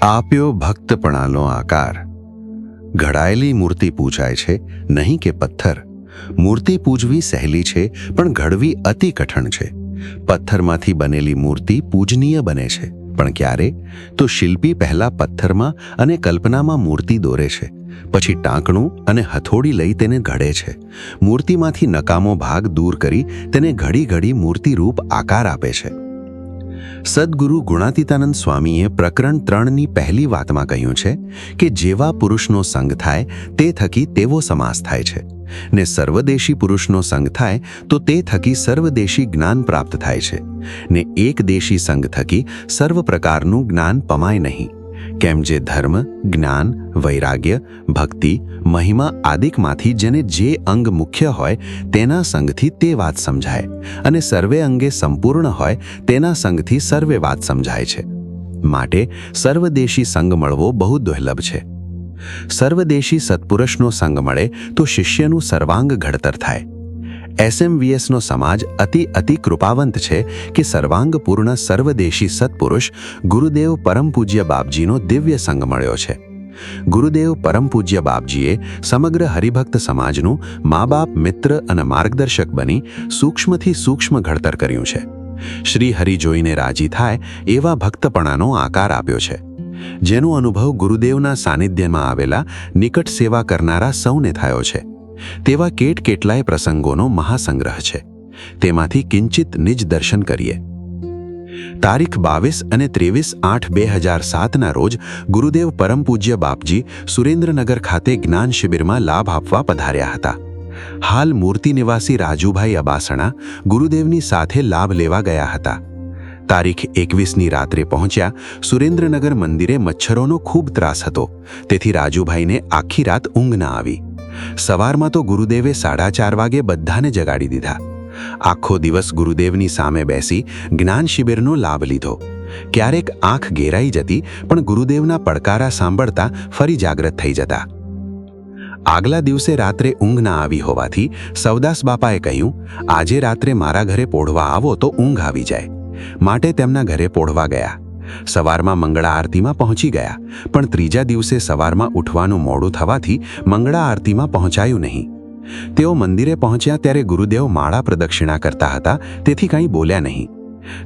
આપ્યો ભક્તપણાનો આકાર. ઘડાયેલી મૂર્તિ પૂજાય છે, નહીં કે પથ્થર. મૂર્તિ પૂજવી સહેલી છે, પણ ઘડવી અતિ કઠણ છે. પથ્થરમાંથી બનેલી મૂર્તિ પૂજનીય બને છે, પણ ક્યારે? તો શિલ્પી પહેલા પથ્થરમાં અને કલ્પનામાં મૂર્તિ દોરે છે, પછી ટાંકણું અને હથોડી લઈ તેને ઘડે છે. મૂર્તિમાંથી નકામો ભાગ દૂર કરી તેને ઘડી ઘડી મૂર્તિરૂપ આકાર આપે છે. સદગુરુ ગુણાતીતાનંદ સ્વામીએ પ્રકરણ 3ની પહેલી વાતમાં કહ્યું છે કે જેવા પુરુષનો સંગ થાય તે થકી તેવો સમાસ થાય છે, ને સર્વદેશી પુરુષનો સંગ થાય તો તે થકી સર્વદેશી જ્ઞાન પ્રાપ્ત થાય છે, ને એક દેશી સંગ થકી સર્વ પ્રકારનું જ્ઞાન પમાય નહીં. કેમ જે ધર્મ, જ્ઞાન, વૈરાગ્ય, ભક્તિ, મહિમા આદિકમાંથી જેને જે અંગ મુખ્ય હોય તેના સંગથી તે વાત સમજાય અને સર્વે અંગે સંપૂર્ણ હોય તેના સંગથી સર્વે વાત સમજાય છે. માટે સર્વદેશી સંગ મળવો બહુ દુર્લભ છે. સર્વદેશી સત્પુરુષનો સંગ મળે તો શિષ્યનું સર્વાંગ ઘડતર થાય. SMVSનો સમાજ અતિ કૃપાવંત છે કે સર્વાંગપૂર્ણ સર્વદેશી સત્પુરુષ ગુરુદેવ પરમ પૂજ્ય બાપજીનો દિવ્ય સંગ મળ્યો છે. ગુરુદેવ પરમ પૂજ્ય બાપજીએ સમગ્ર હરિભક્ત સમાજનું મા બાપ, મિત્ર અને માર્ગદર્શક બની સૂક્ષ્મથી સૂક્ષ્મ ઘડતર કર્યું છે. શ્રી હરિ જોઈને રાજી થાય એવા ભક્તપણાનો આકાર આપ્યો છે, જેનો અનુભવ ગુરુદેવના સાનિધ્યમાં આવેલા નિકટ સેવા કરનારા સૌને થયો છે. તેવા કેટલાય પ્રસંગોનો મહાસંગ્રહ છે. તેમાંથી કિંચિત નિજ દર્શન કરીએ. તારીખ 22 અને 23/8/2007ના રોજ ગુરુદેવ પરમ પૂજ્ય બાપજી સુરેન્દ્રનગર ખાતે જ્ઞાન શિબિરમાં લાભ આપવા પધાર્યા હતા. હાલ મૂર્તિ નિવાસી રાજુભાઈ અબાસણા ગુરુદેવની સાથે લાભ લેવા ગયા હતા. તારીખ 21ની રાત્રે પહોંચ્યા. સુરેન્દ્રનગર મંદિરે મચ્છરોનો ખૂબ ત્રાસ હતો, તેથી રાજુભાઈને આખી રાત ઊંઘ ના આવી. સવારમાં તો ગુરુદેવે 4:30 વાગે બધાને જગાડી દીધા. આખો દિવસ ગુરુદેવની સામે બેસી જ્ઞાન શિબિરનો લાભ લીધો. ક્યારેક આંખ ઘેરાઈ જતી, પણ ગુરુદેવના પડકારા સાંભળતા ફરી જાગૃત થઈ જતા. આગલા દિવસે રાત્રે ઊંઘ ના આવી હોવાથી સવદાસ બાપાએ કહ્યું, આજે રાત્રે મારા ઘરે પોઢવા આવો તો ઊંઘ આવી જાય. માટે તેમના ઘરે પોઢવા ગયા. સવારમાં મંગળા આરતીમાં પહોંચી ગયા, પણ ત્રીજા દિવસે સવારમાં ઉઠવાનું મોડું થવાથી મંગળા આરતીમાં પહોંચાયું નહીં. તેઓ મંદિરે પહોંચ્યા ત્યારે ગુરુદેવ માળા પ્રદક્ષિણા કરતા હતા, તેથી કંઈ બોલ્યા નહીં.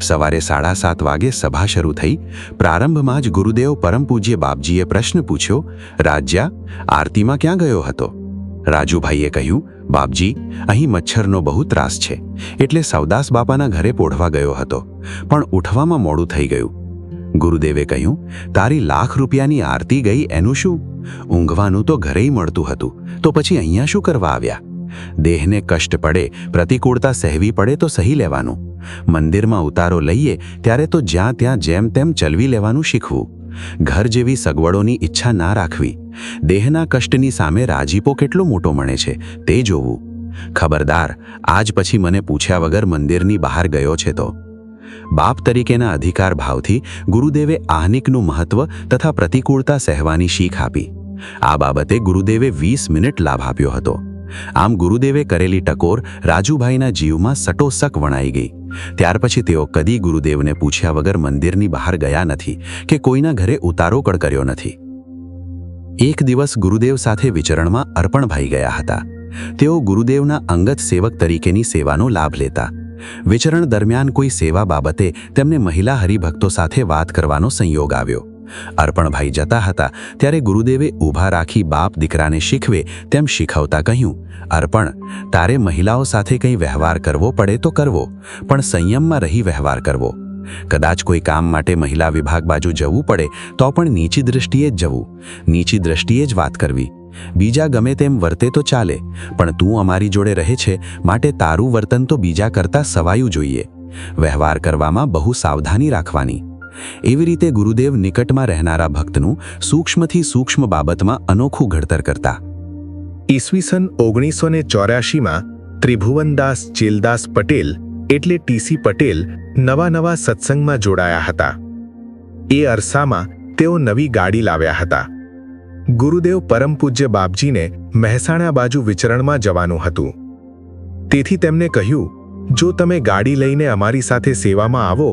સવારે 7:30 વાગે સભા શરૂ થઈ. પ્રારંભમાં જ ગુરુદેવ પરમ પૂજ્ય બાપજીએ પ્રશ્ન પૂછ્યો, રાજ્યા, આરતીમાં ક્યાં ગયો હતો? રાજુભાઈએ કહ્યું, બાપજી, અહીં મચ્છરનો બહુ ત્રાસ છે, એટલે સવદાસ બાપાના ઘરે પોઢવા ગયો હતો, પણ ઉઠવામાં મોડું થઈ ગયું. ગુરુદેવે કહ્યું, તારી લાખ રૂપિયાની આરતી ગઈ એનું શું? ઊંઘવાનું તો ઘરેય મળતું હતું, તો પછી અહીંયા શું કરવા આવ્યા? દેહને કષ્ટ પડે, પ્રતિકૂળતા સહેવી પડે તો સહી લેવાનું. મંદિરમાં ઉતારો લઈએ ત્યારે તો જ્યાં ત્યાં જેમ તેમ ચલવી લેવાનું શીખવું. ઘર જેવી સગવડોની ઈચ્છા ના રાખવી. દેહના કષ્ટની સામે રાજીપો કેટલો મોટો મળે છે તે જોવું. ખબરદાર, આજ પછી મને પૂછ્યા વગર મંદિરની બહાર ગયો છે તો. બાપ તરીકેના અધિકાર ભાવથી ગુરુદેવે આહ્નિકનું મહત્વ તથા પ્રતિકૂળતા સહેવાની શીખ આપી. આ બાબતે ગુરુદેવે 20 મિનિટ લાભ આપ્યો હતો. આમ ગુરુદેવે કરેલી ટકોર રાજુભાઈના જીવમાં સટોસક વણાઈ ગઈ. ત્યાર પછી તેઓ કદી ગુરુદેવને પૂછ્યા વગર મંદિરની બહાર ગયા નથી કે કોઈના ઘરે ઉતારો કર્યો નથી. એક દિવસ ગુરુદેવ સાથે વિચરણમાં અર્પણભાઈ ગયા હતા. તેઓ ગુરુદેવના અંગત સેવક તરીકેની સેવાનો લાભ લેતા. વિચરણ દરમિયાન કોઈ સેવા બાબતે તેમને મહિલા હરિભક્તો સાથે વાત કરવાનો સંયોગ આવ્યો. અર્પણભાઈ જતા હતા ત્યારે ગુરુદેવે ઊભા રાખી બાપ દીકરાને શીખવે તેમ શીખવતા કહ્યું, અર્પણ, તારે મહિલાઓ સાથે કંઈ વ્યવહાર કરવો પડે તો કરવો, પણ સંયમમાં રહી વ્યવહાર કરવો. કદાચ કોઈ કામ માટે મહિલા વિભાગ બાજુ જવું પડે તો પણ નીચી દ્રષ્ટિએ જ જવું, નીચી દ્રષ્ટિએ જ વાત કરવી. બીજા ગમે તેમ વર્તે તો ચાલે, પણ તું અમારી જોડે રહે છે માટે તારું વર્તન તો બીજા કરતાં સવાયું જોઈએ. વ્યવહાર કરવામાં બહુ સાવધાની રાખવાની. એવી રીતે ગુરુદેવ નિકટમાં રહેનારા ભક્તનું સૂક્ષ્મથી સૂક્ષ્મ બાબતમાં અનોખું ઘડતર કરતા. ઈસવીસન 1984માં ત્રિભુવનદાસ ચેલદાસ પટેલ એટલે TC પટેલ નવા સત્સંગમાં જોડાયા હતા. એ અરસામાં તેઓ નવી ગાડી લાવ્યા હતા. ગુરુદેવ પરમ પૂજ્ય બાપજીને મહેસાણા બાજુ વિચરણમાં જવાનું હતું. તેથી તેમને કહ્યું, જો તમે ગાડી લઈને અમારી સાથે સેવામાં આવો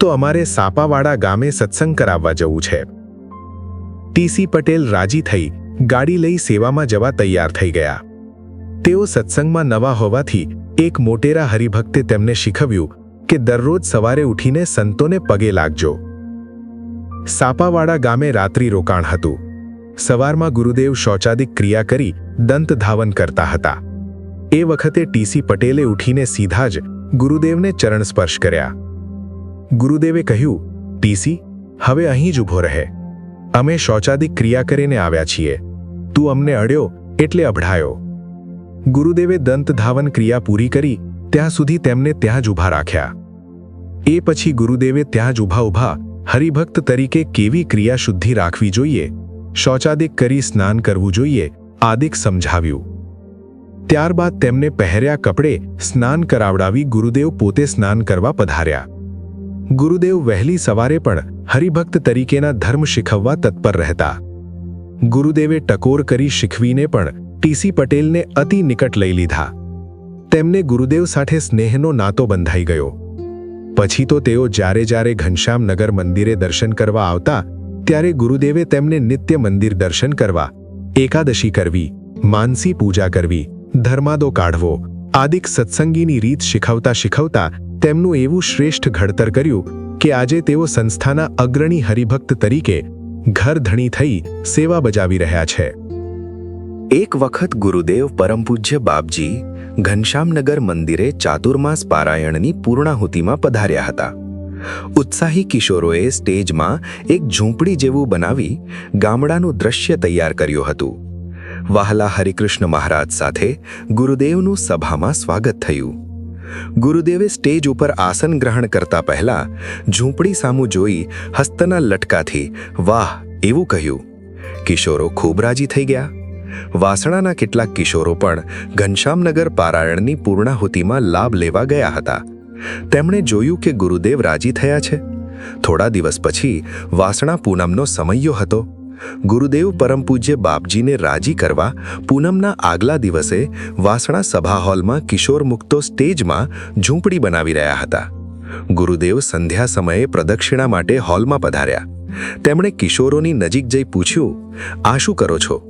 તો અમારે સાપાવાડા ગામે સત્સંગ કરાવવા જવું છે. TC પટેલ રાજી થઈ ગાડી લઈ સેવામાં જવા તૈયાર થઈ ગયા. તેઓ સત્સંગમાં નવા હોવાથી એક મોટેરા હરિભક્તે તેમને શીખવ્યું કે દરરોજ સવારે ઉઠીને સંતોને પગે લાગજો. સાપાવાડા ગામે રાત્રિ રોકાણ હતું. સવારમાં ગુરુદેવ શૌચાદિક ક્રિયા કરી દંત ધાવન કરતા હતા. એ વખતે TC પટેલે ઉઠીને સીધા જ ગુરુદેવને ચરણ સ્પર્શ કર્યા. ગુરુદેવે કહ્યું, TC, હવે અહીં જ ઊભો રહે. અમે શૌચાદિક ક્રિયા કરીને આવ્યા છીએ. તું અમને અડ્યો એટલે અભડાયો. ગુરુદેવે દંત ધાવન ક્રિયા પૂરી કરી ત્યાં સુધી તેમને ત્યાં જ ઊભા રાખ્યા. એ પછી ગુરુદેવે ત્યાં જ ઊભા હરિભક્ત તરીકે કેવી ક્રિયાશુદ્ધિ રાખવી જોઈએ, શૌચાદિક કરી સ્નાન કરવું જોઈએ આદિક સમજાવ્યું. ત્યારબાદ તેમને પહેર્યા કપડે સ્નાન કરાવડાવી ગુરુદેવ પોતે સ્નાન કરવા પધાર્યા. ગુરુદેવ વહેલી સવારે પણ હરિભક્ત તરીકેના ધર્મ શીખવવા તત્પર રહેતા. ગુરુદેવે ટકોર કરી શીખવીને પણ ટીસી પટેલને અતિ નિકટ લઈ લીધા. તેમને ગુરુદેવ સાથે સ્નેહનો નાતો બંધાઈ ગયો. પછી તો તેઓ જ્યારે ઘનશ્યામનગર મંદિરે દર્શન કરવા આવતા ત્યારે ગુરુદેવે તેમને નિત્ય મંદિર દર્શન કરવા, એકાદશી કરવી, માનસી પૂજા કરવી, ધર્માદો કાઢવો આદિક સત્સંગીની રીત શીખવતા તેમનું એવું શ્રેષ્ઠ ઘડતર કર્યું કે આજે તેઓ સંસ્થાના અગ્રણી હરિભક્ત તરીકે ઘરધણી થઈ સેવા બજાવી રહ્યા છે. એક વખત ગુરુદેવ પરમપૂજ્ય બાપજી ઘનશ્યામનગર મંદિરે ચાતુર્માસ પારાયણની પૂર્ણાહુતિમાં પધાર્યા હતા. ઉત્સાહી કિશોરોએ સ્ટેજમાં એક ઝૂંપડી જેવું બનાવી ગામડાનું દ્રશ્ય તૈયાર કર્યું હતું. વહાલા હરિકૃષ્ણ મહારાજ સાથે ગુરુદેવનું સભામાં સ્વાગત થયું. ગુરુદેવે સ્ટેજ ઉપર આસન ગ્રહણ કરતા પહેલા ઝૂંપડી સામું જોઈ હસ્તના લટકાથી વાહ એવું કહ્યું. કિશોરો ખૂબ રાજી થઈ ગયા. વાસણાના કેટલાક કિશોરો પણ ઘનશ્યામનગર પારાયણની પૂર્ણાહુતિમાં લાભ લેવા ગયા હતા. તેમણે જોયું કે ગુરુદેવ રાજી થયા છે. થોડા દિવસ પછી વાસણા પૂનમનો સમયો હતો. ગુરુદેવ પરમપૂજ્ય બાપજીને રાજી કરવા પૂનમના આગલા દિવસે વાસણા સભા હોલમાં કિશોર મુક્તો સ્ટેજમાં ઝૂંપડી બનાવી રહ્યા હતા. ગુરુદેવ સંધ્યા સમયે પ્રદક્ષિણા માટે હોલમાં પધાર્યા. તેમણે કિશોરોની નજીક જઈ પૂછ્યું, આ શું કરો છો?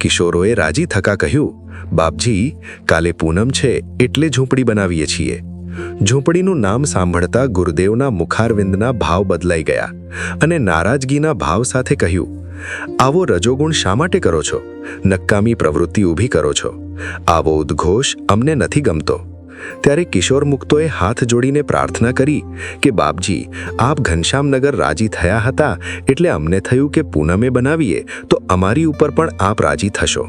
કિશોરોએ રાજી થકા કહ્યું, બાપજી, કાલે પૂનમ છે એટલે ઝૂંપડી બનાવીએ છીએ. ઝૂંપડીનું નામ સાંભળતા ગુરુદેવના મુખારવિંદના ભાવ બદલાઈ ગયા અને નારાજગીના ભાવ સાથે કહ્યું, આવો રજોગુણ શા માટે કરો છો? નકામી પ્રવૃત્તિ ઊભી કરો છો. આવો ઉદ્ઘોષ અમને નથી ગમતો. ત્યારે કિશોર મુક્તોએ હાથ જોડીને પ્રાર્થના કરી કે બાપજી, આપ ઘનશ્યામનગર રાજી થયા હતા એટલે અમને થયું કે પૂનમે બનાવીએ તો અમારી ઉપર પણ આપ રાજી થશો.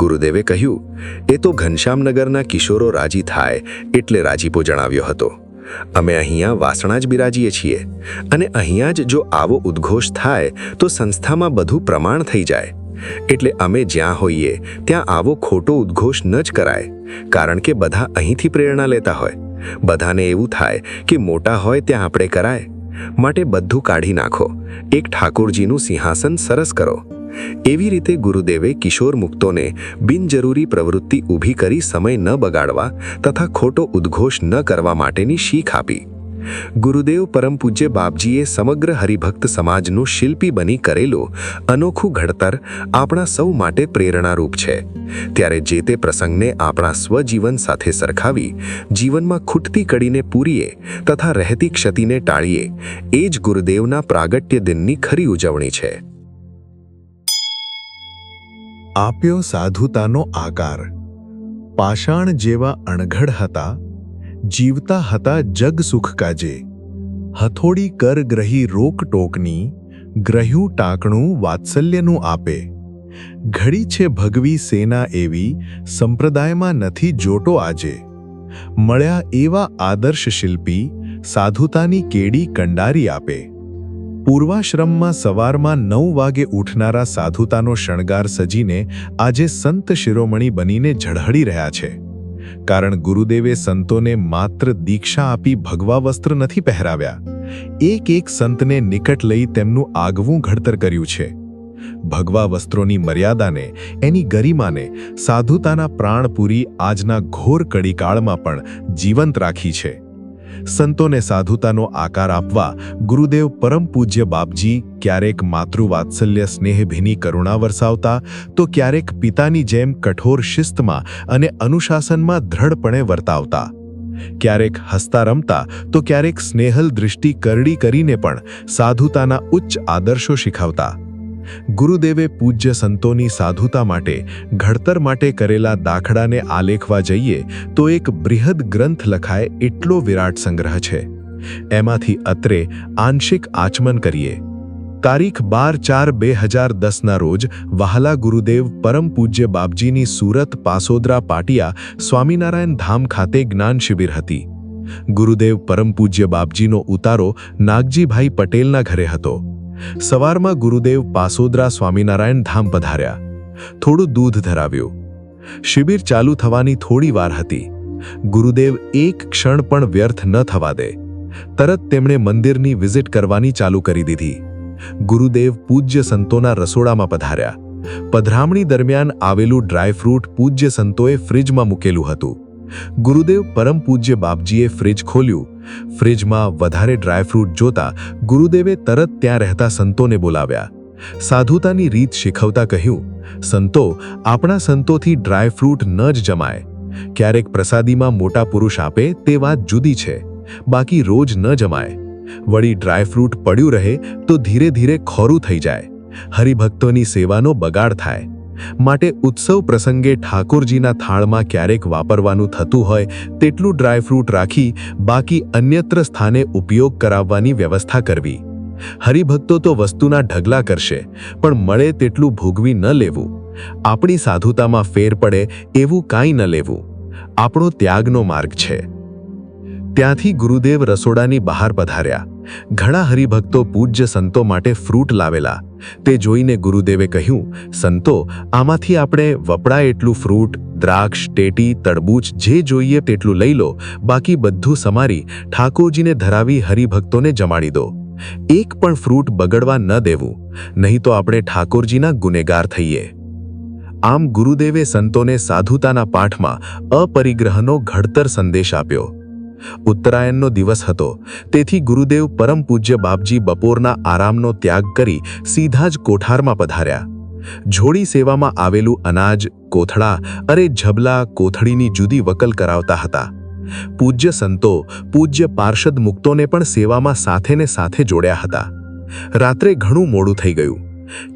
ગુરુદેવે કહ્યું, એ તો ઘનશ્યામનગરના કિશોરો રાજી થાય એટલે રાજીપો જણાવ્યો હતો. અમે અહીંયા વાસણા જ બિરાજીએ છીએ અને અહીંયા જ જો આવો ઉદ્ઘોષ થાય તો સંસ્થામાં બધું પ્રમાણ થઈ જાય. એટલે અમે જ્યાં હોઈએ ત્યાં આવો ખોટો ઉદ્ઘોષ ન જ કરાય, કારણ કે બધા અહીંથી પ્રેરણા લેતા હોય. બધાને એવું થાય કે મોટા હોય ત્યાં આપણે કરાય. માટે બધું કાઢી નાખો, એક ઠાકોરજીનું સિંહાસન સરસ કરો. એવી રીતે ગુરુદેવે કિશોર મુક્તોને બિનજરૂરી પ્રવૃત્તિ ઊભી કરી સમય ન બગાડવા તથા ખોટો ઉદ્ઘોષ ન કરવા માટેની શીખ આપી. ગુરુદેવ પરમપૂજ્ય બાપજીએ સમગ્ર હરિભક્ત સમાજનું શિલ્પી બની કરેલું અનોખું ઘડતર આપણા સૌ માટે પ્રેરણારૂપ છે. ત્યારે જે તે પ્રસંગને આપણા સ્વજીવન સાથે સરખાવી જીવનમાં ખૂટતી કડીને પૂરીએ તથા રહેતી ક્ષતિને ટાળીએ, એ જ ગુરુદેવના પ્રાગટ્ય દિનની ખરી ઉજવણી છે. આપ્યો સાધુતાનો આકાર. પાષાણ જેવા અણઘડ હતા, જીવતા હતા જગ સુખ કાજે. હથોડી કર ગ્રહી રોક ટોકની, ગ્રહ્યું ટાંકણું વાત્સલ્યનું આપે. ઘડી છે ભગવી સેના એવી, સંપ્રદાયમાં નથી જોટો આજે. મળ્યા એવા આદર્શ શિલ્પી, સાધુતાની કેડી કંડારી આપે. પૂર્વાશ્રમમાં સવારમાં 9 વાગે ઉઠનારા સાધુતાનો શણગાર સજીને આજે સંત શિરોમણી બનીને ઝળહળી રહ્યા છે. કારણ ગુરુદેવે સંતોને માત્ર દીક્ષા આપી ભગવા વસ્ત્ર નથી પહેરાવ્યા, એક એક સંતને નિકટ લઈ તેમનું આગવું ઘડતર કર્યું છે. ભગવા વસ્ત્રોની મર્યાદાને, એની ગરિમાને સાધુતાના પ્રાણપુરી આજના ઘોર કડીકાળમાં પણ જીવંત રાખી છે. સંતોને સાધુતાનો આકાર આપવા ગુરુદેવ પરમ પૂજ્ય બાપજી ક્યારેક માતૃવાત્સલ્ય સ્નેહભીની કરુણા વરસાવતા તો ક્યારેક પિતાની જેમ કઠોર શિસ્તમાં અને અનુશાસનમાં દ્રઢપણે વર્તાવતા. ક્યારેક હસતા રમતા તો ક્યારેક સ્નેહલ દૃષ્ટિ કરડી કરીને પણ સાધુતાના ઉચ્ચ આદર્શો શીખવતા. ગુરુદેવે પૂજ્ય સંતોની સાધુતા માટે, ઘડતર માટે કરેલા દાખલાને આલેખવા જઈએ તો એક બૃહદ ગ્રંથ લખાય એટલો વિરાટ સંગ્રહ છે. એમાંથી અત્રે આંશિક આચમન કરીએ. તારીખ 12/4/2010ના રોજ વહાલા ગુરુદેવ પરમ પૂજ્ય બાપજીની સુરત પાસોદરા પાટિયા સ્વામિનારાયણ ધામ ખાતે જ્ઞાન શિબિર હતી. ગુરુદેવ પરમ પૂજ્ય બાપજીનો ઉતારો નાગજીભાઈ પટેલના ઘરે હતો. સવારમાં ગુરુદેવ પાસોદરા સ્વામિનારાયણ ધામ પધાર્યા. થોડું દૂધ ધરાવ્યું. શિબિર ચાલુ થવાની થોડી વાર હતી. ગુરુદેવ એક ક્ષણ પણ વ્યર્થ ન થવા દે તરત તેમણે મંદિરની વિઝિટ કરવાની ચાલુ કરી દીધી. ગુરુદેવ પૂજ્ય સંતોના રસોડામાં પધાર્યા. પધરામણી દરમિયાન આવેલું ડ્રાયફ્રૂટ પૂજ્ય સંતોએ ફ્રિજમાં મૂકેલું હતું. ગુરુદેવ પરમ પૂજ્ય બાપજીએ ફ્રિજ ખોલ્યું. ફ્રિજમાં વધારે ડ્રાયફ્રૂટ જોતા ગુરુદેવે તરત ત્યાં રહેતા સંતોને બોલાવ્યા. સાધુતાની રીત શીખવતા કહ્યું, સંતો, આપણા સંતોથી ડ્રાયફ્રૂટ ન જ જમાય. ક્યારેક પ્રસાદીમાં મોટા પુરુષ આપે તે વાત જુદી છે, બાકી રોજ ન જમાય. વળી ડ્રાયફ્રૂટ પડ્યું રહે તો ધીરે ધીરે ખોરું થઈ જાય. હરિભક્તોની સેવાનો બગાડ થાય. માટે ઉત્સવ પ્રસંગે ઠાકોરજીના થાળમાં ક્યારેક વાપરવાનું થતું હોય તેટલું ડ્રાયફ્રૂટ રાખી બાકી અન્યત્ર સ્થાને ઉપયોગ કરાવવાની વ્યવસ્થા કરવી. હરિભક્તો તો વસ્તુના ઢગલા કરશે, પણ મળે તેટલું ભોગવી ન લેવું. આપણી સાધુતામાં ફેર પડે એવું કાંઈ ન લેવું. આપણો ત્યાગનો માર્ગ છે. ત્યાંથી ગુરુદેવ રસોડાની બહાર પધાર્યા. ઘણા હરિભક્તો પૂજ્ય સંતો માટે ફ્રૂટ લાવેલા. તે જોઈને ગુરુદેવે કહ્યું, સંતો, આમાંથી આપણે વપરાય એટલું ફ્રૂટ, દ્રાક્ષ, ટેટી, તરબૂચ જે જોઈએ તેટલું લઈ લો. બાકી બધું સમારી ઠાકોરજીને ધરાવી હરિભક્તોને જમાડી દો. એક પણ ફ્રૂટ બગડવા ન દેવું, નહીં તો આપણે ઠાકોરજીના ગુનેગાર થઈએ. આમ ગુરુદેવે સંતોને સાધુતાના પાઠમાં અપરિગ્રહનો ઘડતર સંદેશ આપ્યો. ઉત્તરાયણનો દિવસ હતો, તેથી ગુરુદેવ પરમ પૂજ્ય બાપજી બપોરના આરામનો ત્યાગ કરી સીધા જ કોઠારમાં પધાર્યા. જોડી સેવામાં આવેલું અનાજ, કોથળા અરે ઝબલા કોથળીની જુદી વકલ કરાવતા હતા. પૂજ્ય સંતો, પૂજ્ય પાર્ષદ મુક્તોને પણ સેવામાં સાથે ને સાથે જોડ્યા હતા. રાત્રે ઘણું મોડું થઈ ગયું.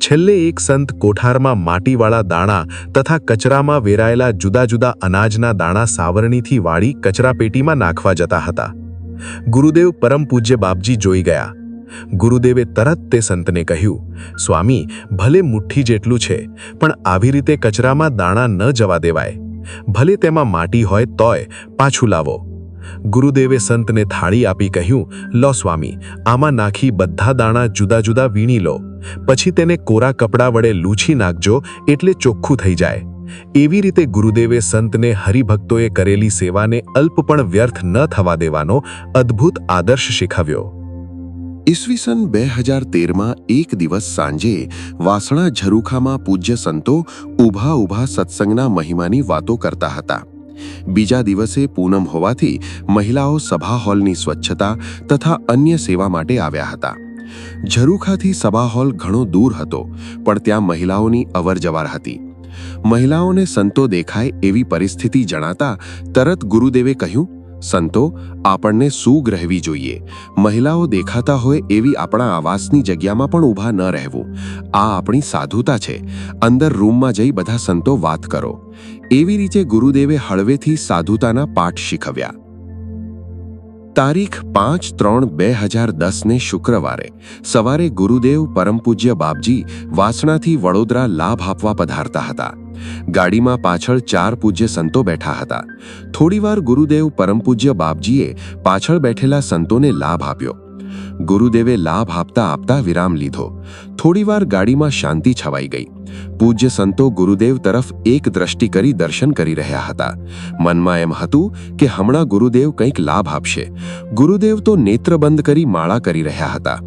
છેલ્લે એક સંત કોઠારમાં માટીવાળા દાણા તથા કચરામાં વેરાયેલા જુદા જુદા અનાજના દાણા સાવરણીથી વાળી કચરાપેટીમાં નાખવા જતા હતા. ગુરુદેવ પરમ પૂજ્ય બાપજી જોઈ ગયા. ગુરુદેવે તરત તે સંતને કહ્યું, સ્વામી, ભલે મુઠ્ઠી જેટલું છે, પણ આવી રીતે કચરામાં દાણા ન જવા દેવાય. ભલે તેમાં માટી હોય તોય પાછું લાવો. ગુરુદેવે સંતને થાળી આપી કહ્યું, લો સ્વામી, આમાં નાખી બધા દાણા જુદા જુદા વીણી લો. પછી તેને કોરા કપડાં વડે લૂછી નાખજો એટલે ચોખ્ખું થઈ જાય. એવી રીતે ગુરુદેવે સંતને હરિભક્તોએ કરેલી સેવાને અલ્પ પણ વ્યર્થ ન થવા દેવાનો અદ્ભુત આદર્શ શીખવ્યો. ઈસવીસન 2013માં એક દિવસ સાંજે વાસણા ઝરૂખામાં પૂજ્ય સંતો ઊભા ઊભા સત્સંગના મહિમાની વાતો કરતા હતા. બીજા દિવસે પૂનમ હોવાથી મહિલાઓ સભા હોલની સ્વચ્છતા તથા અન્ય સેવા માટે આવ્યા હતા. ઝરૂખાથી સભા હોલ ઘણો દૂર હતો, પણ ત્યાં મહિલાઓની અવરજવર હતી. મહિલાઓને સંતો દેખાય એવી પરિસ્થિતિ જણાતા તરત ગુરુદેવે કહ્યું, સંતો, આપણને સૂગ રહેવી જોઈએ. મહિલાઓ દેખાતા હોય એવી આપણા આવાસની જગ્યામાં પણ ઊભા ન રહેવું. આ આપણી સાધુતા છે. અંદર રૂમમાં જઈ બધા સંતો વાત કરો. એવી રીતે ગુરુદેવે હળવેથી સાધુતાના પાઠ શીખવ્યા. તારીખ 5/3/2010ને શુક્રવારે સવારે ગુરુદેવ પરમ પૂજ્ય બાપજી વાસણાથી વડોદરા લાભ આપવા પધારતા હતા. ગાડીમાં પાછળ 4 પૂજ્ય સંતો બેઠા હતા. થોડીવાર ગુરુદેવ પરમ પૂજ્ય બાપજીએ પાછળ બેઠેલા સંતોને લાભ આપ્યો. ગુરુદેવે લાભ આપતા આપતા વિરામ લીધો. થોડીવાર ગાડીમાં શાંતિ છવાઈ ગઈ. પૂજ્ય સંતો ગુરુદેવ તરફ એક દ્રષ્ટિ કરી દર્શન કરી રહ્યા હતા. મનમાં એમ હતું કે હમણાં ગુરુદેવ કંઈક લાભ આપશે. ગુરુદેવ તો નેત્રબંધ કરી માળા કરી રહ્યા હતા.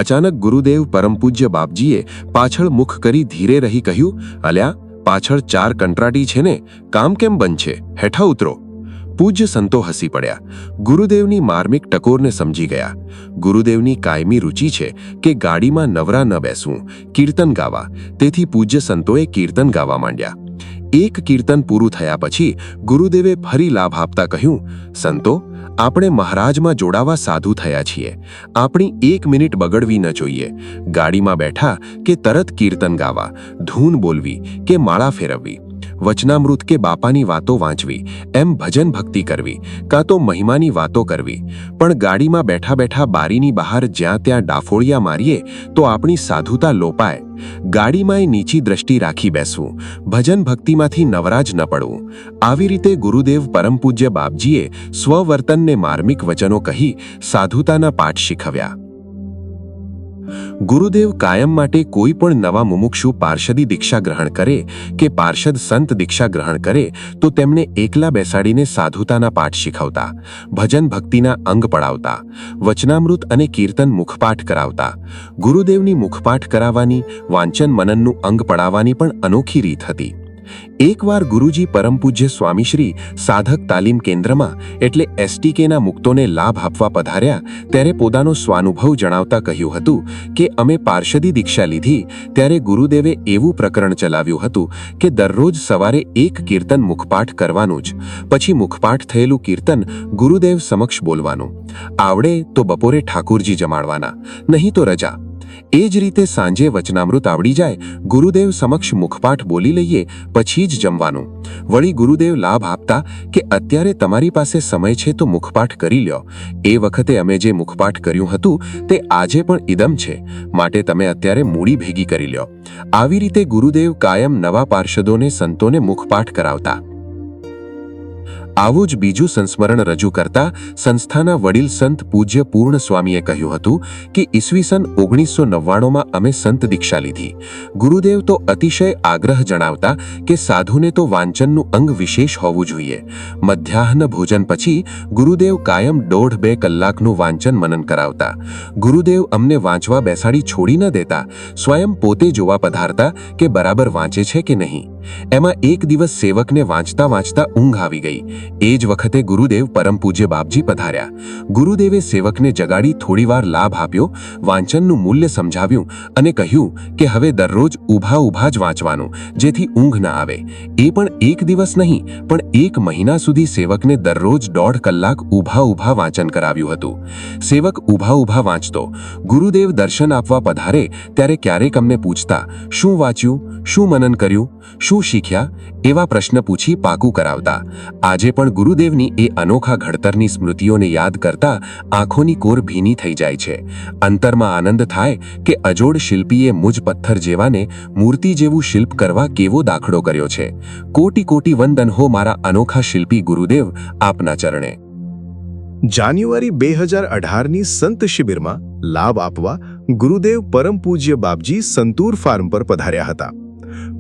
અચાનક ગુરુદેવ પરમ પૂજ્ય બાપજીએ પાછળ મુખ કરી ધીરે રહી કહ્યું, અલ્યા, પાછળ 4 કંટ્રાટી છે ને, કામ કેમ બંધ છે? હેઠા ઉતરો. પૂજ્ય સંતો હસી પડ્યા. ગુરુદેવની માર્મિક ટકોરને સમજી ગયા. ગુરુદેવની કાયમી રુચિ છે કે ગાડીમાં નવરા ન બેસવું, કીર્તન ગાવા. તેથી પૂજ્ય સંતોએ કીર્તન ગાવા માંડ્યા. એક કીર્તન પૂરું થયા પછી ગુરુદેવે ફરી લાભ આપતા કહ્યું, સંતો, આપણે મહારાજમાં જોડાવા સાધુ થયા છીએ. આપણી 1 મિનિટ બગડવી ન જોઈએ. ગાડીમાં બેઠા કે તરત કીર્તન ગાવા, ધૂન બોલવી કે માળા ફેરવવી. વચનામૃત કે બાપાની વાતો વાંચવી, એમ ભજન ભક્તિ કરવી, કાં તો મહિમાની વાતો કરવી. પણ ગાડીમાં બેઠા બેઠા બારીની બહાર જ્યાં ત્યાં ડાફોળિયા મારીએ તો આપણી સાધુતા લોપાય. ગાડીમાંય નીચી દ્રષ્ટિ રાખી બેસવું, ભજન ભક્તિમાંથી નવરાજ ન પડવું. આવી રીતે ગુરુદેવ પરમ પૂજ્ય બાપજીએ સ્વવર્તનને માર્મિક વચનો કહી સાધુતાના પાઠ શીખવ્યા. ગુરુદેવ કાયમ માટે કોઈ પણ નવા મુમુક્ષુ પાર્ષદી દીક્ષા ગ્રહણ કરે કે પાર્ષદ સંત દીક્ષા ગ્રહણ કરે તો તેમને એકલા બેસાડીને સાધુતાના પાઠ શીખવતા, ભજન ભક્તિના અંગ પડાવતા, વચનામૃત અને કીર્તન મુખપાઠ કરાવતા. ગુરુદેવની મુખપાઠ કરાવવાની, વાંચન મનનનું અંગ પડાવવાની પણ અનોખી રીત હતી. એકવાર ગુરુજી પરમ પૂજ્ય સ્વામીશ્રી સાધક તાલીમ કેન્દ્રમાં એટલે STKના મુક્તોને લાભ આપવા પધાર્યા ત્યારે પોતાનો સ્વાનુભવ જણાવતા કહ્યું હતું કે અમે પાર્ષદી દીક્ષા લીધી ત્યારે ગુરુદેવે એવું પ્રકરણ ચલાવ્યું હતું કે દરરોજ સવારે એક કીર્તન મુખપાઠ કરવાનું જ, પછી મુખપાઠ થયેલું કીર્તન ગુરુદેવ સમક્ષ બોલવાનું. આવડે તો બપોરે ઠાકુરજી જમાડવાના, નહીં તો રજા. એ જ રીતે સાંજે વચનામૃત આવડી જાય, ગુરુદેવ સમક્ષ મુખપાઠ બોલી લઈએ પછી જ જમવાનું. વળી ગુરુદેવ લાભ આપતા કે અત્યારે તમારી પાસે સમય છે તો મુખપાઠ કરી લ્યો. એ વખતે અમે જે મુખપાઠ કર્યું હતું તે આજે પણ ઇદમ છે, માટે તમે અત્યારે મૂડી ભેગી કરી લ્યો. આવી રીતે ગુરુદેવ કાયમ નવા પાર્ષદોને સંતોને મુખપાઠ કરાવતા. આવું જ બીજું સંસ્મરણ રજૂ કરતા સંસ્થાના વડીલ સંત પૂજ્ય પૂર્ણ સ્વામીએ કહ્યું હતું કે ઈસવીસન 1999માં અમે સંત દીક્ષા લીધી. ગુરુદેવ તો અતિશય આગ્રહ જણાવતા કે સાધુને તો વાંચનનું અંગ વિશેષ હોવું જોઈએ. મધ્યાહ્ન ભોજન પછી ગુરુદેવ કાયમ 1.5-2 કલાકનું વાંચન મનન કરાવતા. ગુરુદેવ અમને વાંચવા બેસાડી છોડી ન દેતા, સ્વયં પોતે જોવા પધારતા કે બરાબર વાંચે છે કે નહીં. એમાં એક દિવસ સેવકને વાંચતા વાંચતા ઊંઘ આવી ગઈ. એ જ વખતે ગુરુદેવ પરમ પૂજ્ય બાપજી પધાર્યા. ગુરુદેવે સેવકને જગાડી થોડીવાર લાભ આપ્યો, વાંચનનું મૂલ્ય સમજાવ્યું અને કહ્યું કે હવે દરરોજ ઊભા ઊભા જ વાંચવાનું, જેથી ઊંઘ ન આવે. એ પણ એક દિવસ નહીં, પણ 1 મહિના સુધી સેવકને દરરોજ 1.5 કલાક ઊભા ઊભા વાંચન કરાવ્યું હતું. સેવક ઊભા ઊભા વાંચતો. ગુરુદેવ દર્શન આપવા પધારે ત્યારે ક્યારેક અમને પૂછતા, શું વાંચ્યું, શું મનન કર્યું, શું શીખ્યા, એવા પ્રશ્ન પૂછી પાકું કરાવતા. આજે પણ ગુરુદેવની એ અનોખા ઘડતરની સ્મૃતિઓને યાદ કરતા આંખોની કોર ભીની થઈ જાય છે. અંતરમાં આનંદ થાય કે અજોડ શિલ્પીએ મુજ પથ્થર જેવાને મૂર્તિ જેવું શિલ્પ કરવા કેવો દાખલો કર્યો છે. કોટી કોટી વંદન હો મારા અનોખા શિલ્પી ગુરુદેવ, આપના ચરણે. જાન્યુઆરી 2018ની સંત શિબિરમાં લાભ આપવા ગુરુદેવ પરમ પૂજ્ય બાપજી સંતૂર ફાર્મ પર પધાર્યા હતા.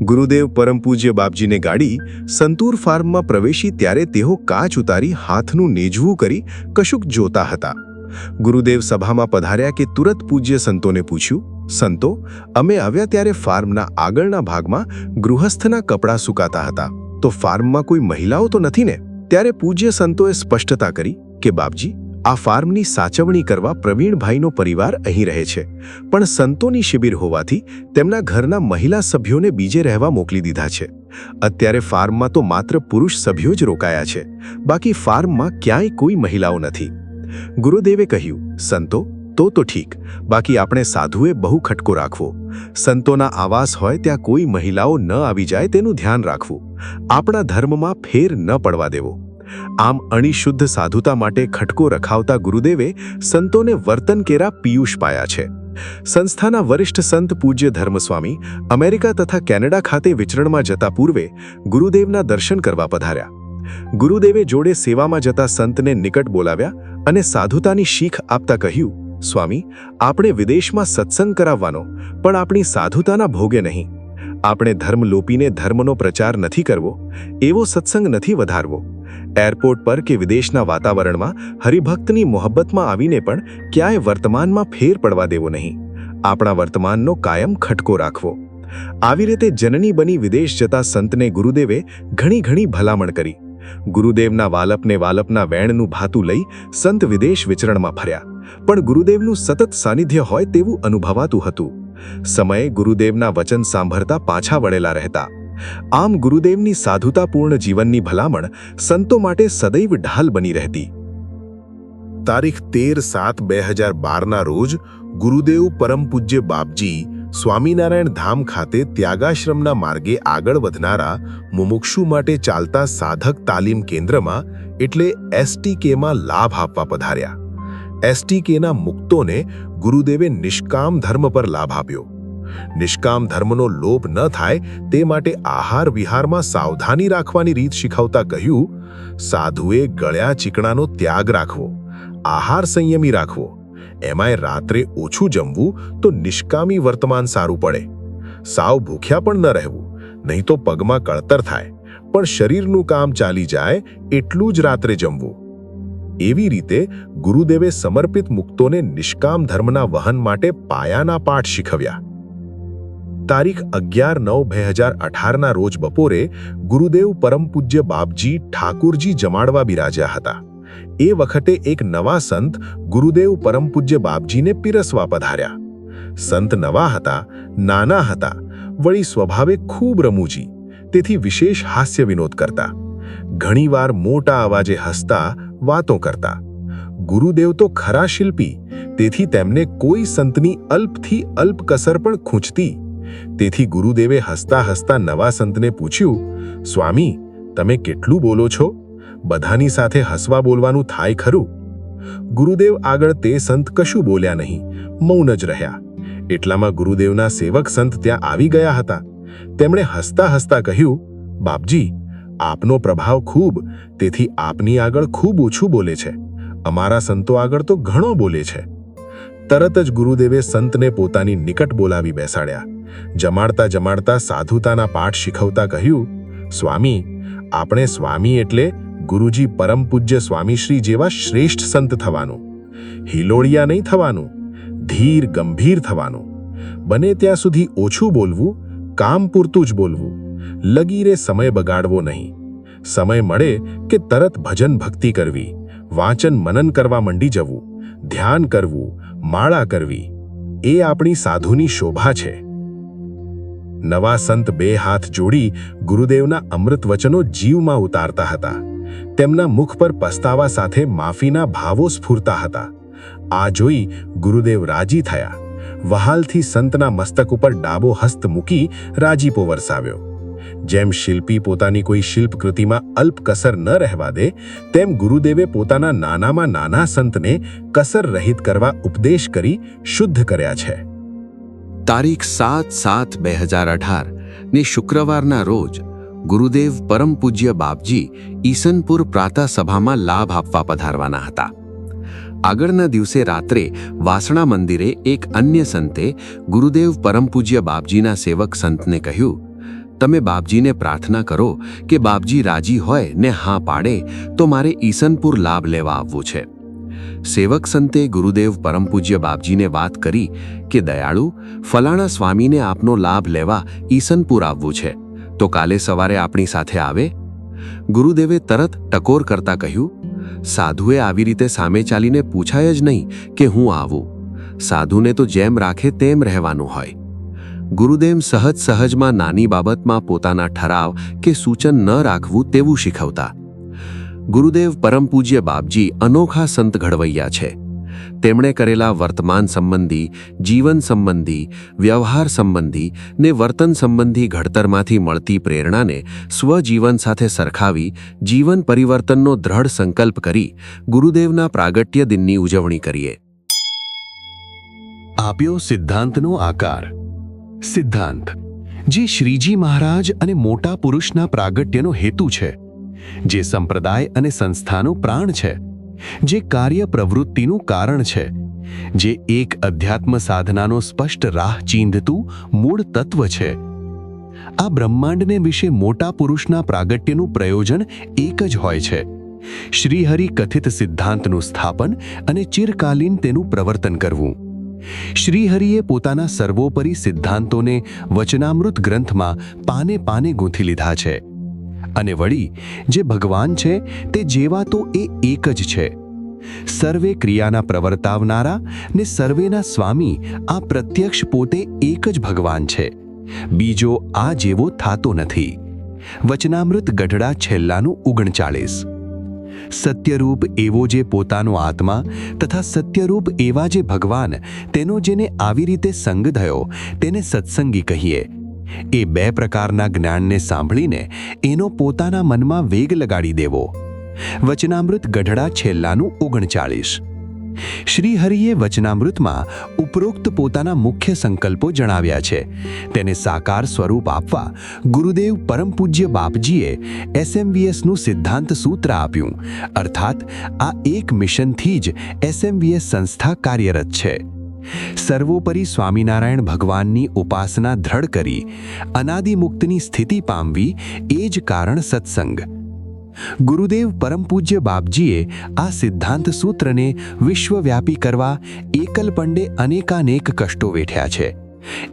ગુરુદેવ પરમ પૂજ્ય બાપજીને ગાડી સંતૂર ફાર્મમાં પ્રવેશી ત્યારે તેઓ કાચ ઉતારી હાથનું નેજવું કરી કશુંક જોતા હતા. ગુરુદેવ સભામાં પધાર્યા કે તુરત પૂજ્ય સંતોને પૂછ્યું, સંતો, અમે આવ્યા ત્યારે ફાર્મના આગળના ભાગમાં ગૃહસ્થના કપડાં સુકાતા હતા, તો ફાર્મમાં કોઈ મહિલાઓ તો નથી ને? ત્યારે પૂજ્ય સંતોએ સ્પષ્ટતા કરી કે બાપજી, આ ફાર્મની સાચવણી કરવા પ્રવીણભાઈનો પરિવાર અહીં રહે છે, પણ સંતોની શિબિર હોવાથી તેમના ઘરના મહિલા સભ્યોને બીજે રહેવા મોકલી દીધા છે. અત્યારે ફાર્મમાં તો માત્ર પુરુષ સભ્યો જ રોકાયા છે, બાકી ફાર્મમાં ક્યાંય કોઈ મહિલાઓ નથી. ગુરુદેવે કહ્યું, સંતો, તો ઠીક, બાકી આપણે સાધુએ બહુ ખટકો રાખવો. સંતોના આવાસ હોય ત્યાં કોઈ મહિલાઓ ન આવી જાય તેનું ધ્યાન રાખવું. આપણા ધર્મમાં ફેર ન પડવા દેવો. આમ અણિશુદ્ધ સાધુતા માટે ખટકો રખાવતા ગુરુદેવે સંતોને વર્તન કેરા પિયુષ પાયા છે. સંસ્થાના વરિષ્ઠ સંત પૂજ્ય ધર્મસ્વામી અમેરિકા તથા કેનેડા ખાતે વિચરણમાં જતા પૂર્વે ગુરુદેવના દર્શન કરવા પધાર્યા. ગુરુદેવે જોડે સેવામાં જતા સંતને નિકટ બોલાવ્યા અને સાધુતાની શીખ આપતા કહ્યું, સ્વામી, આપણે વિદેશમાં સત્સંગ કરાવવાનો, પણ આપણી સાધુતાના ભોગે નહીં. આપણે ધર્મ લોપીને ધર્મનો પ્રચાર નથી કરવો, એવો સત્સંગ નથી વધારવો. એરપોર્ટ પર કે વિદેશના વાતાવરણમાં હરિભક્તની મોહબ્બતમાં આવીને પણ ક્યાંય વર્તમાનમાં ફેર પડવા દેવો નહીં. આપણા વર્તમાનનો કાયમ ખટકો રાખવો. આવી રીતે જનની બની વિદેશ જતા સંતને ગુરુદેવે ઘણી ભલામણ કરી. ગુરુદેવના વાલપને વાલપના વેણનું ભાતું લઈ સંત વિદેશ વિચરણમાં ફર્યા, પણ ગુરુદેવનું સતત સાનિધ્ય હોય તેવું અનુભવાતું હતું. સમયે ગુરુદેવના વચન સાંભળતા પાછા વળેલા રહેતા. આમ ગુરુદેવની સાધુતાપૂર્ણ જીવનની ભલામણ સંતો માટે સદૈવ ઢાલ બની રહેતી. તારીખ 13/7/2012ના રોજ ગુરુદેવ પરમ પૂજ્ય બાપજી સ્વામિનારાયણ ધામ ખાતે ત્યાગાશ્રમના માર્ગે આગળ વધનારા મુમુક્ષુ માટે ચાલતા સાધક તાલીમ કેન્દ્રમાં એટલે એસટીકેમાં લાભ આપવા પધાર્યા. એસટીકેના મુક્તોને ગુરુદેવે નિષ્કામ ધર્મ પર લાભ આપ્યો. નિષ્કામ ધર્મનો લોભ ન થાય તે માટે આહાર વિહારમાં સાવધાની રાખવાની રીત શીખવતા કહ્યું, સાધુએ ગળ્યા ચીકણાનો ત્યાગ રાખવો, આહાર સંયમી રાખવો, એમાંય રાત્રે ઓછું જમવું તો નિષ્કામી વર્તમાન સારું પડે. સાવ ભૂખ્યા પણ ન રહેવું, નહીં તો પગમાં કળતર થાય, પણ શરીરનું કામ ચાલી જાય એટલું જ રાત્રે જમવું. એવી રીતે ગુરુદેવે સમર્પિત મુક્તોને નિષ્કામ ધર્મના વહન માટે પાયાના પાઠ શીખવ્યા. તારીખ 11/9/2018ના રોજ બપોરે ગુરુદેવ પરમ પૂજ્ય બાપજી ઠાકુરજી જમાડવા બિરાજ્યા હતા. એ વખતે એક નવા સંત ગુરુદેવ પરમ પૂજ્ય બાપજીને પીરસવા પધાર્યા. સંત નવા હતા, નાના હતા, વળી સ્વભાવે ખૂબ રમૂજી, તેથી વિશેષ હાસ્ય વિનોદ કરતા. ઘણીવાર મોટા અવાજે હસતા, વાતો કરતા. ગુરુદેવ તો ખરા શિલ્પી, તેથી તેમને કોઈ સંતની અલ્પથી અલ્પ કસર પણ ખૂંચતી. તેથી ગુરુદેવે હસતા હસતા નવા સંતને પૂછ્યું, સ્વામી, તમે કેટલું બોલો છો? બધાની સાથે હસવા બોલવાનું થાય ખરું? ગુરુદેવ આગળ તે સંત કશું બોલ્યા નહીં, મૌન જ રહ્યા. એટલામાં ગુરુદેવના સેવક સંત ત્યાં આવી ગયા હતા. તેમણે હસતા હસતા કહ્યું, બાપજી, આપનો પ્રભાવ ખૂબ, તેથી આપની આગળ ખૂબ ઓછું બોલે છે. અમારા સંતો આગળ તો ઘણો બોલે છે. તરત જ ગુરુદેવે સંતને પોતાની નિકટ બોલાવી બેસાડ્યા. જમાડતા જમાડતા સાધુતાના પાઠ શીખવતા કહ્યું, સ્વામી, આપણે સ્વામી એટલે ગુરુજી પરમ પૂજ્ય સ્વામીશ્રી જેવા શ્રેષ્ઠ સંત થવાનું. હિલોળિયા નહીં થવાનું, ધીર ગંભીર થવાનું. બને ત્યાં સુધી ઓછું બોલવું, કામ પૂરતું જ બોલવું. લગીરે સમય બગાડવો નહીં. સમય મળે કે તરત ભજન ભક્તિ કરવી, વાંચન મનન કરવા મંડી જવું, ધ્યાન કરવું, માળા કરવી. એ આપણી સાધુની શોભા છે. નવા સંત બે હાથ જોડી ગુરુદેવના અમૃત વચનો જીવમાં ઉતારતા હતા. તેમના મુખ પર પસ્તાવા સાથે માફીના ભાવો સ્ફુરતા હતા. આ જોઈ ગુરુદેવ રાજી થયા. વહાલથી સંતના મસ્તક ઉપર ડાબો હસ્ત મૂકી રાજીપો વરસાવ્યો. જેમ શિલ્પી પોતાની કોઈ શિલ્પકૃતિમાં અલ્પ કસર ન રહેવા દે, તેમ ગુરુદેવે પોતાના નાનામાં નાના સંતને કસર રહિત કરવા ઉપદેશ કરી શુદ્ધ કર્યા છે. તારીખ 7/7/2018 ની શુક્રવારના રોજ ગુરુદેવ પરમ પૂજ્ય બાપજી ઈસનપુર પ્રાતઃ સભામાં લાભ આપવા પધારવાના હતા. આગળના દિવસે રાત્રે વાસણા મંદિરે એક અન્ય સંતે ગુરુદેવ પરમ પૂજ્ય બાપજીના સેવક સંતને કહ્યું, તમે બાપજીને પ્રાર્થના કરો કે બાપજી રાજી હોય ને હા પાડે તો મારે ઈસનપુર લાભ લેવા આવવું છે. સેવક સંતે ગુરુદેવ પરમ પૂજ્ય બાપજીને વાત કરી કે દયાળુ, ફલાણા સ્વામીને આપનો લાભ લેવા ઈસનપુર આવવું છે, તો કાલે સવારે આપણી સાથે આવે? ગુરુદેવે તરત ટકોર કરતા કહ્યું, સાધુએ આવી રીતે સામે ચાલીને પૂછાય જ નહીં કે હું આવું. સાધુને તો જેમ રાખે તેમ રહેવાનું હોય. ગુરુદેવ સહજમાં નાની બાબતમાં પોતાના ઠરાવ કે સૂચન ન રાખવું તેવું શીખવતા. ગુરુદેવ પરમ પૂજ્ય બાપજી અનોખા સંત ઘડવૈયા છે. તેમણે કરેલા વર્તમાન સંબંધી, જીવન સંબંધી, વ્યવહાર સંબંધી ને વર્તન સંબંધી ઘડતરમાંથી મળતી પ્રેરણાને સ્વજીવન સાથે સરખાવી જીવન પરિવર્તનનો દ્રઢ સંકલ્પ કરી ગુરુદેવના પ્રાગટ્ય દિનની ઉજવણી કરીએ. આપ્યો સિદ્ધાંતનો આકાર. સિદ્ધાંત જે શ્રીજી મહારાજ અને મોટા પુરુષના પ્રાગટ્યનો હેતુ છે, જે સંપ્રદાય અને સંસ્થાનો પ્રાણ છે, જે કાર્ય પ્રવૃત્તિનું કારણ છે, જે એક અધ્યાત્મ સાધનાનો સ્પષ્ટ રાહ ચીંધતું મૂળ તત્વ છે. આ બ્રહ્માંડને વિશે મોટા પુરુષના પ્રાગટ્યનું પ્રયોજન એક જ હોય છે: શ્રીહરિ કથિત સિદ્ધાંતનું સ્થાપન અને ચિરકાલીન તેનું પ્રવર્તન કરવું. શ્રીહરિએ પોતાના સર્વોપરી સિદ્ધાંતોને વચનામૃત ગ્રંથમાં પાને પાને ગૂંથી લીધા છે. અને વળી જે ભગવાન છે તે જેવા તો એ એક જ છે. સર્વે ક્રિયાના પ્રવર્તાવનારા ને સર્વેના સ્વામી આ પ્રત્યક્ષ પોતે એક જ ભગવાન છે. બીજો આ જેવો થાતો નથી. વચનામૃત ગઢડા છેલ્લાનું 39. સત્યરૂપ એવો જે પોતાનો આત્મા તથા સત્યરૂપ એવા જે ભગવાન તેનો જેને આવી રીતે સંગ થયો તેને સત્સંગી કહીએ. એ બે પ્રકારના જ્ઞાનને સાંભળીને એનો પોતાના મનમાં વેગ લગાડી દેવો. વચનામૃત ગઢડા છેલ્લાનું 39. શ્રી હરિએ વચનામૃતમાં ઉપરોક્ત પોતાના મુખ્ય સંકલ્પો જણાવ્યા છે. તેને સાકાર સ્વરૂપ આપવા ગુરુદેવ પરમ પૂજ્ય બાપજીએ SMVSનું સિદ્ધાંત સૂત્ર આપ્યું. અર્થાત આ એક મિશનથી જ SMVS સંસ્થા કાર્યરત છે. સર્વોપરી સ્વામિનારાયણ ભગવાનની ઉપાસના દ્રઢ કરી અનાદિમુક્તની સ્થિતિ પામવી એ જ કારણ સત્સંગ. ગુરુદેવ પરમ પૂજ્ય બાપજીએ આ સિદ્ધાંત સૂત્રને વિશ્વવ્યાપી કરવા એકલપંડે અનેકાનેક કષ્ટો વેઠ્યા છે.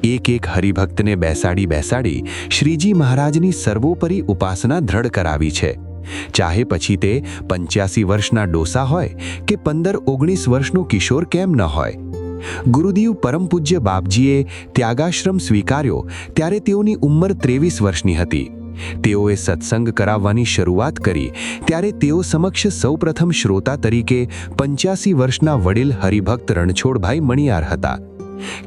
એક હરિભક્તને બેસાડી શ્રીજી મહારાજની સર્વોપરી ઉપાસના દ્રઢ કરાવી છે. ચાહે પછી તે 85 વર્ષના ડોસા હોય કે 15-19 વર્ષનો કિશોર કેમ ન હોય. ગુરુદેવ પરમ પૂજ્ય બાપજીએ ત્યાગાશ્રમ સ્વીકાર્યો ત્યારે તેઓની ઉંમર 23 વર્ષની હતી. તેઓએ સત્સંગ કરાવવાની શરૂઆત કરી ત્યારે તેઓ સમક્ષ સૌપ્રથમ શ્રોતા તરીકે 85 વર્ષના વડીલ હરિભક્ત રણછોડભાઈ મણિયાર હતા.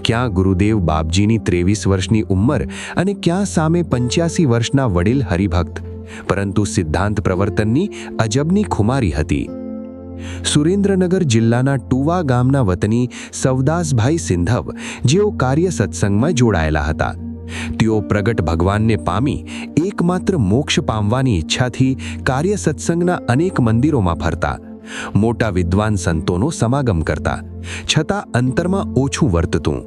ક્યાં ગુરુદેવ બાપજીની 23 વર્ષની ઉંમર અને ક્યાં સામે 85 વર્ષના વડીલ હરિભક્ત, પરંતુ સિદ્ધાંત પ્રવર્તનની અજબની ખુમારી હતી. સુરેન્દ્રનગર જિલ્લાના ટુવા ગામના વતની સવદાસભાઈ સિંધવ જેઓ કાર્ય સત્સંગમાં જોડાયેલા હતા. તેઓ પ્રગટ ભગવાનને પામી એકમાત્ર મોક્ષ પામવાની ઈચ્છાથી કાર્ય સત્સંગના અનેક મંદિરોમાં ફરતા, મોટા વિદ્વાન સંતોનો સમાગમ કરતા, છતાં અંતરમાં ઓછું વર્તતું.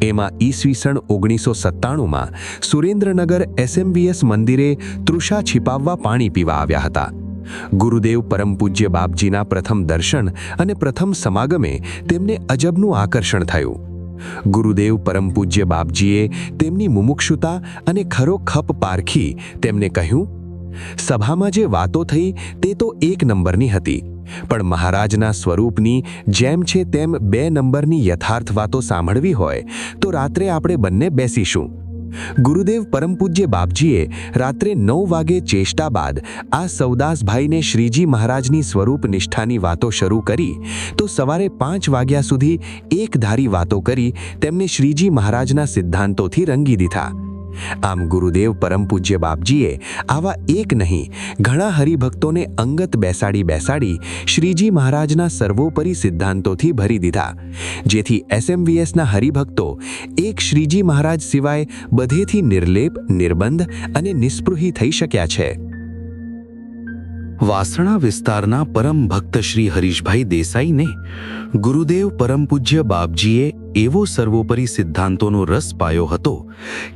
એમાં ઈસવીસન 1997માં સુરેન્દ્રનગર SMVS મંદિરે તૃષા છિપાવવા પાણી પીવા આવ્યા હતા. ગુરુદેવ પરમ પૂજ્ય બાપજીના પ્રથમ દર્શન અને પ્રથમ સમાગમે તેમને અજબનું આકર્ષણ થયું. ગુરુદેવ પરમ પૂજ્ય બાપજીએ તેમની મુમુક્ષુતા અને ખરો ખપ પારખી તેમને કહ્યું, સભામાં જે વાતો થઈ તે તો 1 નંબરની હતી, પણ મહારાજના સ્વરૂપની જેમ છે તેમ 2 નંબરની યથાર્થ વાતો સાંભળવી હોય તો રાત્રે આપણે બંને બેસીશું. ગુરુદેવ પરમ પૂજ્ય બાપજીએ રાત્રે 9 વાગે ચેષ્ટા બાદ આ સવદાસભાઈને શ્રીજી મહારાજની સ્વરૂપ નિષ્ઠાની વાતો શરૂ કરી તો સવારે 5 વાગ્યા સુધી એકધારી વાતો કરી તેમને શ્રીજી મહારાજના સિદ્ધાંતોથી રંગી દીધા. આમ ગુરુદેવ પરમ પૂજ્ય બાપજીએ આવા એક નહીં ઘણા હરિભક્તોને અંગત બેસાડી શ્રીજી મહારાજના સર્વોપરી સિદ્ધાંતોથી ભરી દીધા, જેથી SMVSના હરિભક્તો એક શ્રીજી મહારાજ સિવાય બધેથી નિર્લેપ, નિર્બંધ અને નિસ્પૃહી થઈ શક્યા છે. વાસણા વિસ્તારના પરમ ભક્ત શ્રી હરીશભાઈ દેસાઈને ગુરુદેવ પરમ પૂજ્ય બાપજીએ એવો સર્વોપરી સિદ્ધાંતોનો રસ પાયો હતો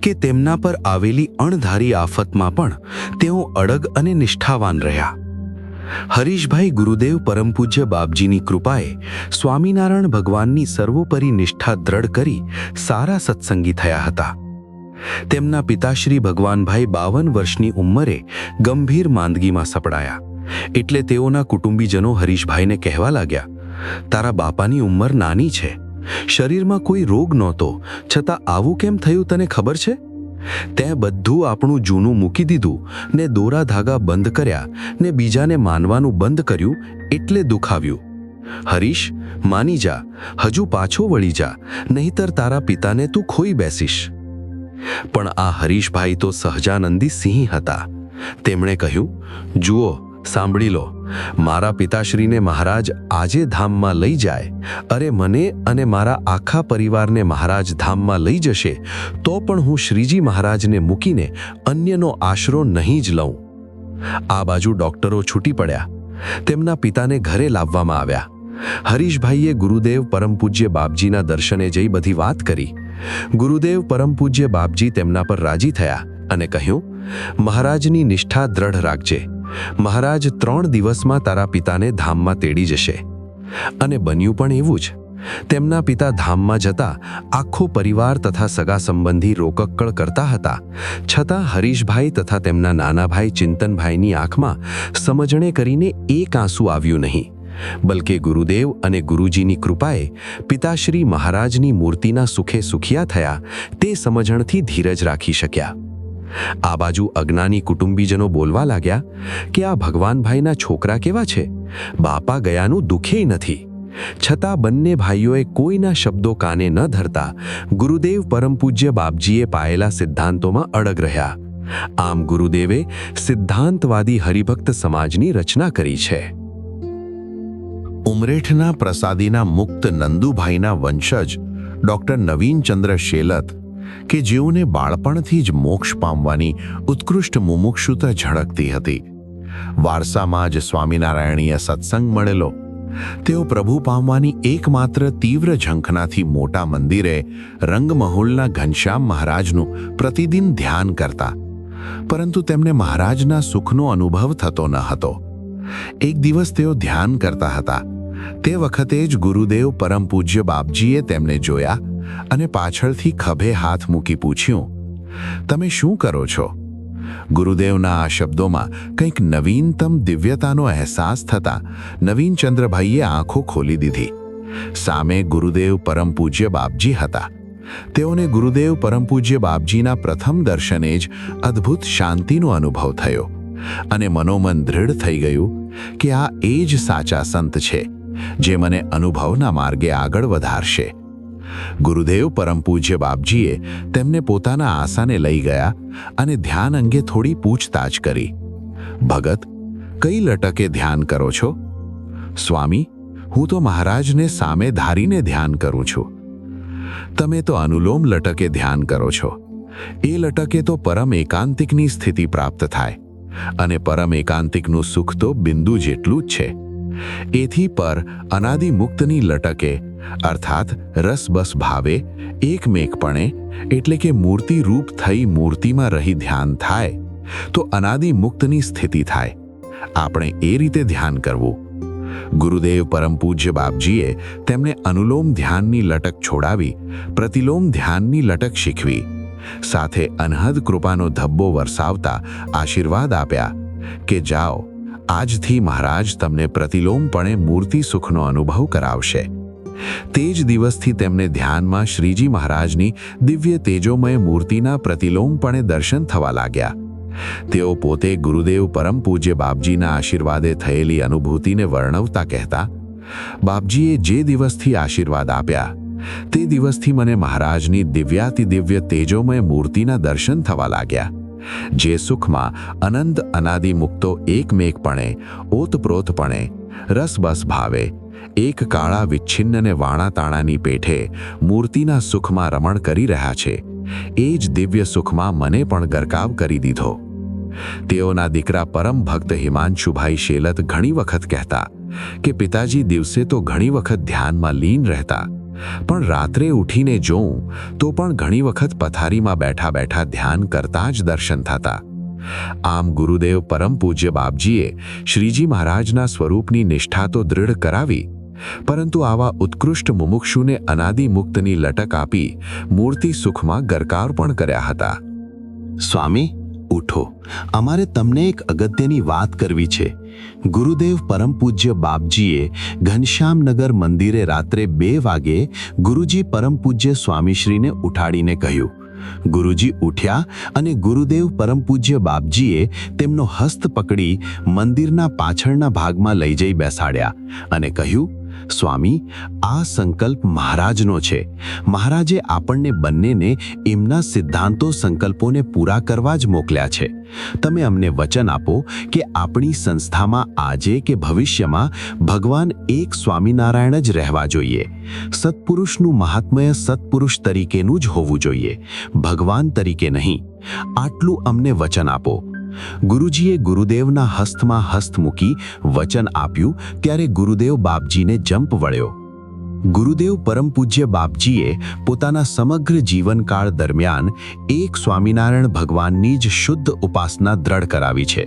કે તેમના પર આવેલી અણધારી આફતમાં પણ તેઓ અડગ અને નિષ્ઠાવાન રહ્યા. હરીશભાઈ ગુરુદેવ પરમ પૂજ્ય બાપજીની કૃપાએ સ્વામિનારાયણ ભગવાનની સર્વોપરી નિષ્ઠા દ્રઢ કરી સારા સત્સંગી થયા હતા. તેમના પિતાશ્રી ભગવાનભાઈ 52 વર્ષની ઉંમરે ગંભીર માંદગીમાં સપડાયા. એટલે તેઓના કુટુંબીજનો હરીશભાઈને કહેવા લાગ્યા, તારા બાપાની ઉંમર નાની છે, શરીરમાં કોઈ રોગ નહોતો, છતાં આવું કેમ થયું તને ખબર છે? તે બધું આપણું જૂનું મૂકી દીધું ને દોરા ધાગા બંધ કર્યા ને બીજાને માનવાનું બંધ કર્યું એટલે દુઃખ આવ્યું. હરીશ, માની જા, હજુ પાછો વળી જા, નહીતર તારા પિતાને તું ખોઈ બેસીશ. પણ આ હરીશભાઈ તો સહજાનંદી સિંહ હતા. તેમણે કહ્યું, જુઓ, સાંભળી લો, મારા પિતાશ્રીને મહારાજ આજે ધામમાં લઈ જાય, અરે મને અને મારા આખા પરિવારને મહારાજ ધામમાં લઈ જશે તો પણ હું શ્રીજી મહારાજને મૂકીને અન્યનો આશરો નહીં જ લઉં. આ બાજુ ડોક્ટરો છૂટી પડ્યા. તેમના પિતાને ઘરે લાવવામાં આવ્યા. હરીશભાઈએ ગુરુદેવ પરમ પૂજ્ય બાપજીના દર્શને જઈ બધી વાત કરી. ગુરુદેવ પરમ પૂજ્ય બાપજી તેમના પર રાજી થયા અને કહ્યું, મહારાજની નિષ્ઠા દ્રઢ રાખજે, મહારાજ 3 દિવસમાં તારા પિતાને ધામમાં તેડી જશે. અને બન્યું પણ એવું જ. તેમના પિતા ધામમાં જતા આખો પરિવાર તથા સગા સંબંધી રોકકળ કરતા હતા, છતાં હરીશભાઈ તથા તેમના નાના ભાઈ ચિંતનભાઈની આંખમાં સમજણે કરીને એક આંસુ આવ્યું નહીં, બલકે ગુરુદેવ અને ગુરુજીની કૃપાએ પિતાશ્રી મહારાજની મૂર્તિના સુખે સુખિયા થયા તે સમજણથી ધીરજ રાખી શક્યા. આ બાજુ અજ્ઞાની કુટુંબીજનો બોલવા લાગ્યા કે આ ભગવાનભાઈના છોકરા કેવા છે, બાપા ગયાનું દુઃખેય નથી. છતાં બંને ભાઈઓએ કોઈના શબ્દો કાને ન ધરતા ગુરુદેવ પરમ પૂજ્ય બાપજીએ પાયેલા સિદ્ધાંતોમાં અડગ રહ્યા. આમ ગુરુદેવે સિદ્ધાંતવાદી હરિભક્ત સમાજની રચના કરી છે. ઉમરેઠના પ્રસાદીના મુક્ત નંદુભાઈના વંશજ ડૉક્ટર નવીનચંદ્ર શેલત, કે જેઓને બાળપણથી જ મોક્ષ પામવાની ઉત્કૃષ્ટ મુમુક્ષુતા ઝળકતી હતી, વારસામાં જ સ્વામિનારાયણીય સત્સંગ મળેલો, તેઓ પ્રભુ પામવાની એકમાત્ર તીવ્ર ઝંખનાથી મોટા મંદિરે રંગમહોલના ઘનશ્યામ મહારાજનું પ્રતિદિન ધ્યાન કરતા, પરંતુ તેમને મહારાજના સુખનો અનુભવ થતો ન હતો. એક દિવસ તેઓ ધ્યાન કરતા હતા. તે વખતે જ ગુરુદેવ પરમ પૂજ્ય બાપજીએ તેમને જોયા અને પાછળથી ખભે હાથ મૂકી પૂછ્યું, તમે શું કરો છો? ગુરુદેવના આ શબ્દોમાં કંઈક નવીનતમ દિવ્યતાનો અહેસાસ થતા નવીનચંદ્રભાઈએ આંખો ખોલી દીધી. સામે ગુરુદેવ પરમ પૂજ્ય બાપજી હતા. તેઓને ગુરુદેવ પરમ પૂજ્ય બાપજીના પ્રથમ દર્શને જ અદ્ભુત શાંતિનો અનુભવ થયો અને મનોમન દૃઢ થઈ ગયું કે આ એ જ સાચા સંત છે જે મને અનુભવના માર્ગે આગળ વધારશે. ગુરુદેવ પરમ પૂજ્ય બાપજીએ તેમને પોતાના આસાને લઈ ગયા અને ધ્યાન અંગે થોડી પૂછતાછ કરી. ભગત, કઈ લટકે ધ્યાન કરો છો? સ્વામી, હું તો મહારાજને સામે ધારીને ધ્યાન કરું છું. તમે તો અનુલોમ લટકે ધ્યાન કરો છો. એ લટકે તો પરમ એકાંતિકની સ્થિતિ પ્રાપ્ત થાય અને પરમ એકાંતિકનું સુખ તો બિંદુ જેટલું જ છે. એથી પર અનાદિ મુક્તની લટકે અર્થાત રસબસ ભાવે એકમેકપણે એટલે કે મૂર્તિ રૂપ થઈ મૂર્તિમાં રહી ધ્યાન થાય તો અનાદિ મુક્તની સ્થિતિ થાય. આપણે એ રીતે ધ્યાન કરવું. ગુરુદેવ પરમ પૂજ્ય બાપજીએ તેમને અનુલોમ ધ્યાનની લટક છોડાવી પ્રતિલોમ ધ્યાનની લટક શીખવી, સાથે અનહદ કૃપાનો ધબ્બો વરસાવતા આશીર્વાદ આપ્યા કે જાઓ, આજથી મહારાજ તમને પ્રતિલોમપણે મૂર્તિ સુખનો અનુભવ કરાવશે. તે જ દિવસથી તેમને ધ્યાનમાં શ્રીજી મહારાજની દિવ્ય તેજોમય મૂર્તિના પ્રતિલોમપણે દર્શન થવા લાગ્યા. તેઓ પોતે ગુરુદેવ પરમ પૂજ્ય બાપજીના આશીર્વાદે થયેલી અનુભૂતિને વર્ણવતા કહેતા, બાપજીએ જે દિવસથી આશીર્વાદ આપ્યા તે દિવસથી મને મહારાજની દિવ્યાતિદિવ્ય તેજોમય મૂર્તિના દર્શન થવા લાગ્યા, જે સુખમાં અનંત અનાદિ મુક્તો એકમેકપણે ઓતપ્રોતપણે રસબસ ભાવે એક કાળા વિચ્છિન્નને વાણા તાણાની પેઠે મૂર્તિના સુખમાં રમણ કરી રહ્યા છે. એ જ દિવ્ય સુખમાં મને પણ ગરકાવ કરી દીધો. તેઓના દીકરા પરમ ભક્ત હિમાંશુભાઈ શેલત ઘણી વખત કહેતા કે પિતાજી દિવસે તો ઘણી વખત ધ્યાનમાં લીન રહેતા, પણ રાત્રે ઉઠીને જોઉં તો પણ ઘણી વખત પથારીમાં બેઠા બેઠા ધ્યાન કરતા જ દર્શન થતા. આમ ગુરુદેવ પરમ પૂજ્ય બાપજીએ શ્રીજી મહારાજના સ્વરૂપની નિષ્ઠા તો દૃઢ કરાવી, પરંતુ આવા ઉત્કૃષ્ટ મુમુક્ષુને અનાદિ મુક્તની લટક આપી મૂર્તિ સુખમાં ગરકાર પણ કર્યા હતા. સ્વામી, ઉઠો, અમારે તમને એક અગત્યની વાત કરવી છે. ગુરુદેવ પરમ પૂજ્ય બાપજીએ ઘનશ્યામનગર મંદિરે રાત્રે 2 વાગે ગુરુજી પરમ પૂજ્ય સ્વામીશ્રીને ઉઠાડીને કહ્યું. ગુરુજી ઉઠ્યા અને ગુરુદેવ પરમ પૂજ્ય બાપજીએ તેમનો હસ્ત પકડી મંદિરના પાછળના ભાગમાં લઈ જઈ બેસાડ્યા અને કહ્યું, સ્વામી, આ સંકલ્પ મહારાજનો છે. મહારાજે આપણને બંનેને એમના સિદ્ધાંતો સંકલ્પોને પૂરા કરવા જ મોકલ્યા છે. તમે અમને વચન આપો કે આપણી સંસ્થામાં આજે કે ભવિષ્યમાં ભગવાન એક સ્વામિનારાયણ જ રહેવા જોઈએ. સત્પુરુષનું મહાત્મ્ય સત્પુરુષ તરીકેનું જ હોવું જોઈએ, ભગવાન તરીકે નહીં. આટલું અમને વચન આપો. ગુરુજીએ ગુરુદેવના હસ્તમાં હસ્ત મૂકી વચન આપ્યું ત્યારે ગુરુદેવ બાપજીને જંપ વળ્યો. ગુરુદેવ પરમ પૂજ્ય બાપજીએ પોતાના સમગ્ર જીવનકાળ દરમિયાન એક સ્વામિનારાયણ ભગવાનની જ શુદ્ધ ઉપાસના દ્રઢ કરાવી છે.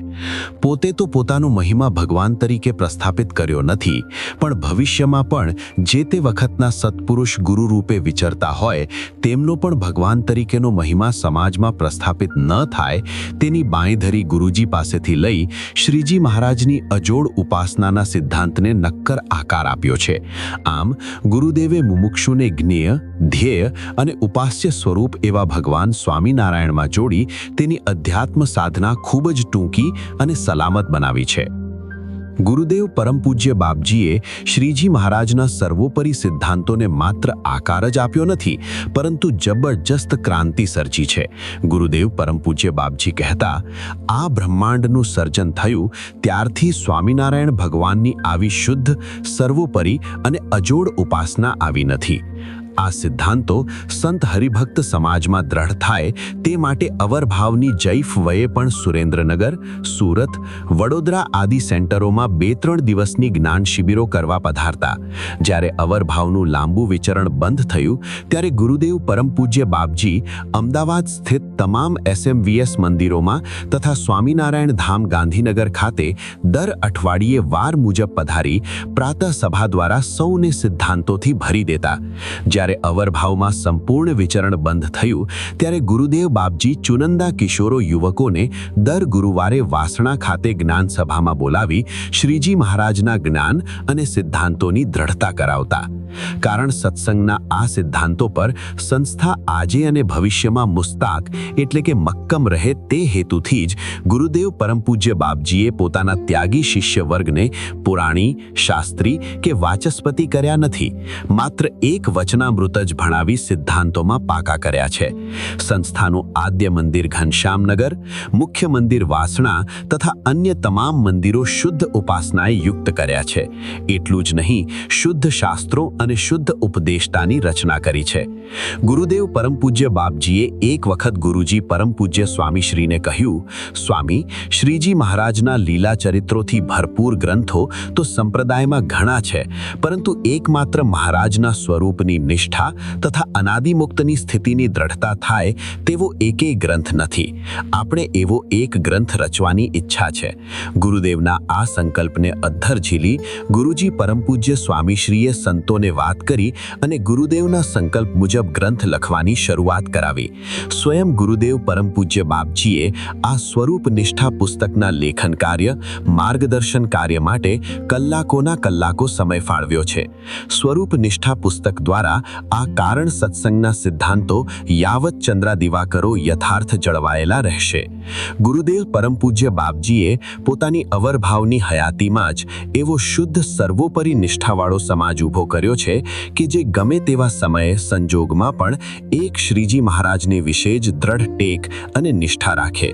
પોતે તો પોતાનો મહિમા ભગવાન તરીકે પ્રસ્થાપિત કર્યો નથી, પણ ભવિષ્યમાં પણ જે તે વખતના સત્પુરુષ ગુરુ રૂપે વિચરતા હોય તેમનો પણ ભગવાન તરીકેનો મહિમા સમાજમાં પ્રસ્થાપિત ન થાય તેની બાંયધરી ગુરુજી પાસેથી લઈ શ્રીજી મહારાજની અજોડ ઉપાસનાના સિદ્ધાંતને નક્કર આકાર આપ્યો છે. આમ ગુરુદેવે મુમુક્ષુને જ્ઞેય, ધ્યેય અને ઉપાસ્ય સ્વરૂપ એવા ભગવાન સ્વામિનારાયણમાં જોડી તેની અધ્યાત્મ સાધના ખૂબ જ ટૂંકી અને સલામત બનાવી છે. ગુરુદેવ પરમ પૂજ્ય બાપજીએ શ્રીજી મહારાજના સર્વોપરી સિદ્ધાંતોને માત્ર આકાર જ આપ્યો નથી, પરંતુ જબરજસ્ત ક્રાંતિ સર્જી છે. ગુરુદેવ પરમ પૂજ્ય બાપજી કહેતા, આ બ્રહ્માંડનું સર્જન થયું ત્યારથી સ્વામિનારાયણ ભગવાનની આવી શુદ્ધ, સર્વોપરી અને અજોડ ઉપાસના આવી નથી. આ સિદ્ધાંતો સંત હરિભક્ત સમાજમાં દ્રઢ થાય તે માટે અવરભાવની જૈફ વયે પણ સુરેન્દ્રનગર, સુરત, વડોદરા આદિ સેન્ટરોમાં 2-3 દિવસની જ્ઞાન શિબિરો કરવા પધારતા. જ્યારે અવરભાવનું લાંબુ વિચરણ બંધ થયું ત્યારે ગુરુદેવ પરમ પૂજ્ય બાપજી અમદાવાદ સ્થિત તમામ SMVS મંદિરોમાં તથા સ્વામિનારાયણ ધામ ગાંધીનગર ખાતે દર અઠવાડિયે વાર મુજબ પધારી પ્રાતઃ સભા દ્વારા સૌને સિદ્ધાંતોથી ભરી દેતા. જ્યારે અવરભાવમાં સંપૂર્ણ વિચરણ બંધ થયું ત્યારે ગુરુદેવ બાપજી ચુનંદા કિશોરો યુવકોને દર ગુરુવારે વાસણા ખાતે જ્ઞાન સભામાં બોલાવી શ્રીજી મહારાજના જ્ઞાન અને સિદ્ધાંતોની દ્રઢતા કરાવતા. કારણ સત્સંગના આ સિદ્ધાંતો પર સંસ્થા આજે અને ભવિષ્યમાં મુસ્તાક એટલે કે મક્કમ રહે તે હેતુથી જ ગુરુદેવ પરમ પૂજ્ય બાપજીએ પોતાના ત્યાગી શિષ્ય વર્ગને પુરાણી, શાસ્ત્રી કે વાચસ્પતિ કર્યા નથી, માત્ર એક વચનામૃત જ ભણાવી સિદ્ધાંતોમાં પાકા કર્યા છે. સંસ્થાનું આદ્ય મંદિર ઘનશ્યામનગર, મુખ્ય મંદિર વાસણા તથા અન્ય તમામ મંદિરો શુદ્ધ ઉપાસનાએ યુક્ત કર્યા છે. એટલું જ નહીં, શુદ્ધ શાસ્ત્રો અને શુદ્ધ ઉપદેષ્ટાની રચના કરી છે. ગુરુદેવ પરમ પૂજ્ય બાપજીએ એક વખત ગુરુજી પરમ પૂજ્ય સ્વામીશ્રીને કહ્યું, સ્વામી, શ્રીજી મહારાજના લીલા ચરિત્રોથી ભરપૂર ગ્રંથો તો સંપ્રદાયમાં ઘણા છે, પરંતુ એકમાત્ર મહારાજના સ્વરૂપની નિષ્ઠા તથા અનાદિમુક્તની સ્થિતિની દ્રઢતા થાય તેવો એકેય ગ્રંથ નથી. આપણે એવો એક ગ્રંથ રચવાની ઈચ્છા છે. ગુરુદેવના આ સંકલ્પને અધ્ધર ઝીલી ગુરુજી પરમ પૂજ્ય સ્વામીશ્રીએ સંતોને વાત કરી અને ગુરુદેવના સંકલ્પ મુજબ ગ્રંથ લખવાની શરૂઆત કરાવી. સ્વયં ગુરુદેવ પરમ પૂજ્ય બાપજીએ આ સ્વરૂપ નિષ્ઠા પુસ્તકના લેખન કાર્ય, માર્ગદર્શન કાર્ય માટે કલાકોના કલાકો સમય ફાળવ્યો છે. સ્વરૂપ નિષ્ઠા પુસ્તક દ્વારા આ કારણ સત્સંગના સિદ્ધાંતો યાવત ચંદ્રા દિવાકરો યથાર્થ જળવાયેલા રહેશે. ગુરુદેવ પરમ પૂજ્ય બાપજીએ પોતાની અવરભાવની હયાતીમાં જ એવો શુદ્ધ સર્વોપરી નિષ્ઠાવાળો સમાજ ઊભો કર્યો છે કે જે ગમે તેવા સમયે સંજોગમાં પણ એક શ્રીજી મહારાજને વિશે જ દ્રઢ ટેક અને નિષ્ઠા રાખે.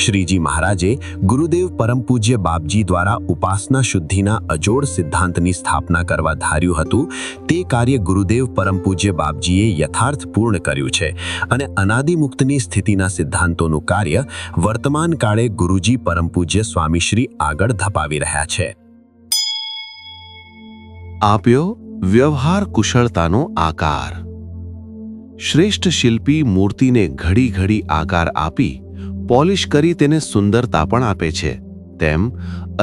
શ્રીજી મહારાજે ગુરુદેવ પરમ પૂજ્ય બાપજી દ્વારા ઉપાસના શુદ્ધિના અજોડ સિદ્ધાંતની સ્થાપના કરવા ધાર્યું હતું તે કાર્ય ગુરુદેવ પરમ પૂજ્ય બાપજીએ યથાર્થ પૂર્ણ કર્યું છે અને અનાદિમુક્તની સ્થિતિના સિદ્ધાંતોનું કાર્ય વર્તમાન કાળે ગુરુજી પરમ પૂજ્ય સ્વામીશ્રી આગળ ધપાવી રહ્યા છે. આપ્યો વ્યવહાર કુશળતાનો આકાર. શ્રેષ્ઠ શિલ્પી મૂર્તિને ઘડી ઘડી આકાર આપી પોલિશ કરી તેને સુંદરતા પણ આપે છે, તેમ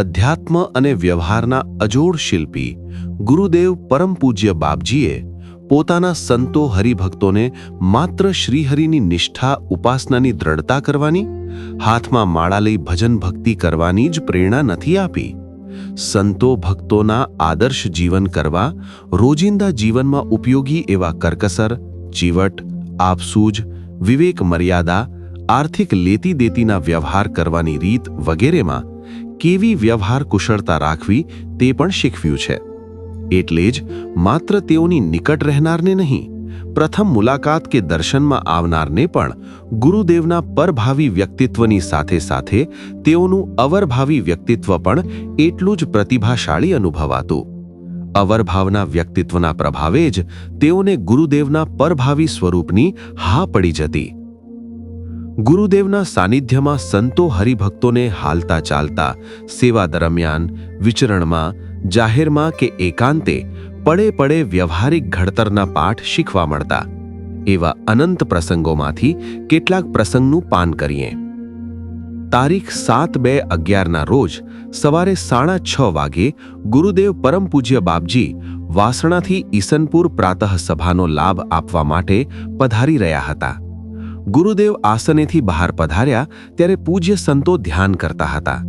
અધ્યાત્મ અને વ્યવહારના અજોડ શિલ્પી ગુરુદેવ પરમ પૂજ્ય બાપજીએ પોતાના સંતો હરિભક્તોને માત્ર શ્રીહરિની નિષ્ઠા ઉપાસનાની દ્રઢતા કરવાની, હાથમાં માળા લઈ ભજન ભક્તિ કરવાની જ પ્રેરણા નથી આપી. સંતો ભક્તોના આદર્શ જીવન કરવા રોજિંદા જીવનમાં ઉપયોગી એવા કરકસર, ચીવટ, આપસૂજ, વિવેક મર્યાદા, આર્થિક લેતી દેતીના વ્યવહાર કરવાની રીત વગેરેમાં કેવી વ્યવહાર કુશળતા રાખવી તે પણ શીખવ્યું છે. એટલે જ માત્ર તેઓની નિકટ રહેનારને નહીં, પ્રથમ મુલાકાત કે દર્શનમાં આવનારને પણ ગુરુદેવના પરભાવી વ્યક્તિત્વની સાથે સાથે તેઓનું અવરભાવી વ્યક્તિત્વ પણ એટલું જ પ્રતિભાશાળી અનુભવાતું. અવરભાવના વ્યક્તિત્વના પ્રભાવે જ તેઓને ગુરુદેવના પરભાવી સ્વરૂપની હા પડી જતી. ગુરુદેવના સાનિધ્યમાં સંતો હરિભક્તોને હાલતા ચાલતા, સેવા દરમિયાન, વિચરણમાં, જાહેરમાં કે એકાંતે પડે પડે વ્યવહારિક ઘડતરના પાઠ શીખવા મળતા. એવા અનંત પ્રસંગોમાંથી કેટલાક પ્રસંગનું પાન કરીએ. તારીખ 7/2/11ના રોજ સવારે 6:30 વાગે ગુરુદેવ પરમ પૂજ્ય બાપજી વાસણાથી ઈસનપુર પ્રાતઃ સભાનો લાભ આપવા માટે પધારી રહ્યા હતા. ગુરુદેવ આસનેથી બહાર પધાર્યા ત્યારે પૂજ્ય સંતો ધ્યાન કરતા હતા.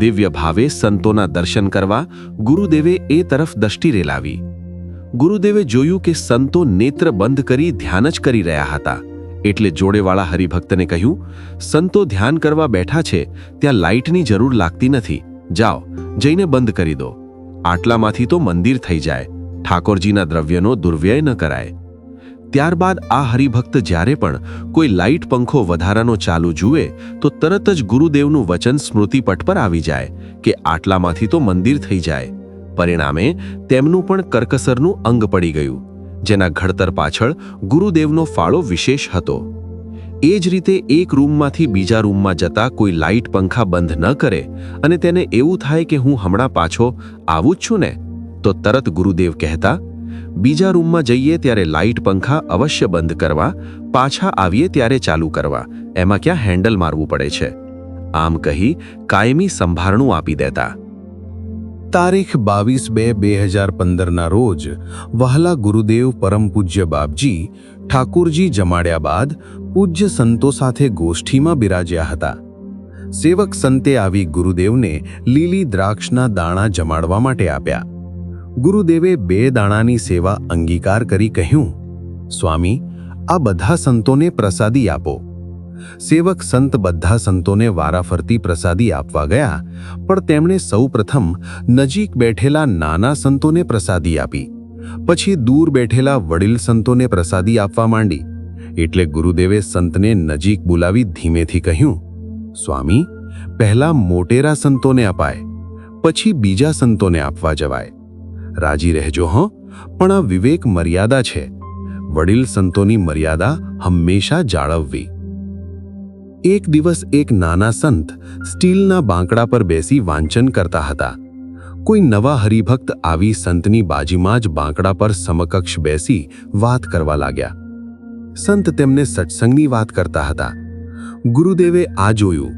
દિવ્ય ભાવે સંતોના દર્શન કરવા ગુરુદેવે એ તરફ દષ્ટિ રેલાવી. ગુરુદેવે જોયું કે સંતો નેત્ર બંધ કરી ધ્યાન જ કરી રહ્યા હતા. એટલે જોડેવાળા હરિભક્તને કહ્યું, સંતો ધ્યાન કરવા બેઠા છે, ત્યાં લાઇટની જરૂર લાગતી નથી. જાઓ, જઈને બંધ કરી દો. આટલામાંથી તો મંદિર થઈ જાય. ઠાકોરજીના દ્રવ્યનો દુર્વ્યય ન કરાય. ત્યારબાદ આ હરિભક્ત જ્યારે પણ કોઈ લાઇટ પંખો વધારાનો ચાલુ જુએ તો તરત જ ગુરુદેવનું વચન સ્મૃતિપટ પર આવી જાય કે આટલામાંથી તો મંદિર થઈ જાય. પરિણામે તેમનું પણ કરકસરનું અંગ પડી ગયું, જેના ઘડતર પાછળ ગુરુદેવનો ફાળો વિશેષ હતો. એ જ રીતે એક રૂમમાંથી બીજા રૂમમાં જતા કોઈ લાઇટ પંખા બંધ ન કરે અને તેને એવું થાય કે હું હમણાં પાછો આવું જ છું ને, તો તરત ગુરુદેવ કહેતા, બીજા રૂમમાં જઈએ ત્યારે લાઇટ પંખા અવશ્ય બંધ કરવા, પાછા આવીએ ત્યારે ચાલુ કરવા. એમાં ક્યાં હેન્ડલ મારવું પડે છે. આમ કહી કાયમી સંભારણું આપી દેતા. તારીખ 22/2/2015ના રોજ વહાલા ગુરુદેવ પરમ પૂજ્ય બાપજી ઠાકોરજી જમાડ્યા બાદ પૂજ્ય સંતો સાથે ગોષ્ઠીમાં બિરાજ્યા હતા. સેવક સંતે આવી ગુરુદેવને લીલી દ્રાક્ષના દાણા જમાડવા માટે આપ્યા. ગુરુદેવે 2 દાણાની સેવા અંગીકાર કરી કહ્યું, સ્વામી, આ બધા સંતોને પ્રસાદી આપો. સેવક સંત બધા સંતોને વારાફરતી પ્રસાદી આપવા ગયા, પણ તેમણે સૌપ્રથમ નજીક બેઠેલા નાના સંતોને પ્રસાદી આપી, પછી દૂર બેઠેલા વડીલ સંતોને પ્રસાદી આપવા માંડી. એટલે ગુરુદેવે સંતને નજીક બોલાવી ધીમેથી કહ્યું, સ્વામી, પહેલા મોટેરા સંતોને અપાય, પછી બીજા સંતોને આપવા જવાય. રાજી રહેજો હો, પણ આ વિવેક મર્યાદા છે. વડીલ સંતોની મર્યાદા હંમેશા જાળવવી. એક દિવસ એક નાના સંત સ્ટીલના બાંકડા પર બેસી વાંચન કરતા હતા. કોઈ નવા હરિભક્ત આવી સંતની બાજુમાં જ બાંકડા પર સમકક્ષ બેસી વાત કરવા લાગ્યા. સંત તેમને સત્સંગની વાત કરતા હતા. ગુરુદેવે આ જોયું.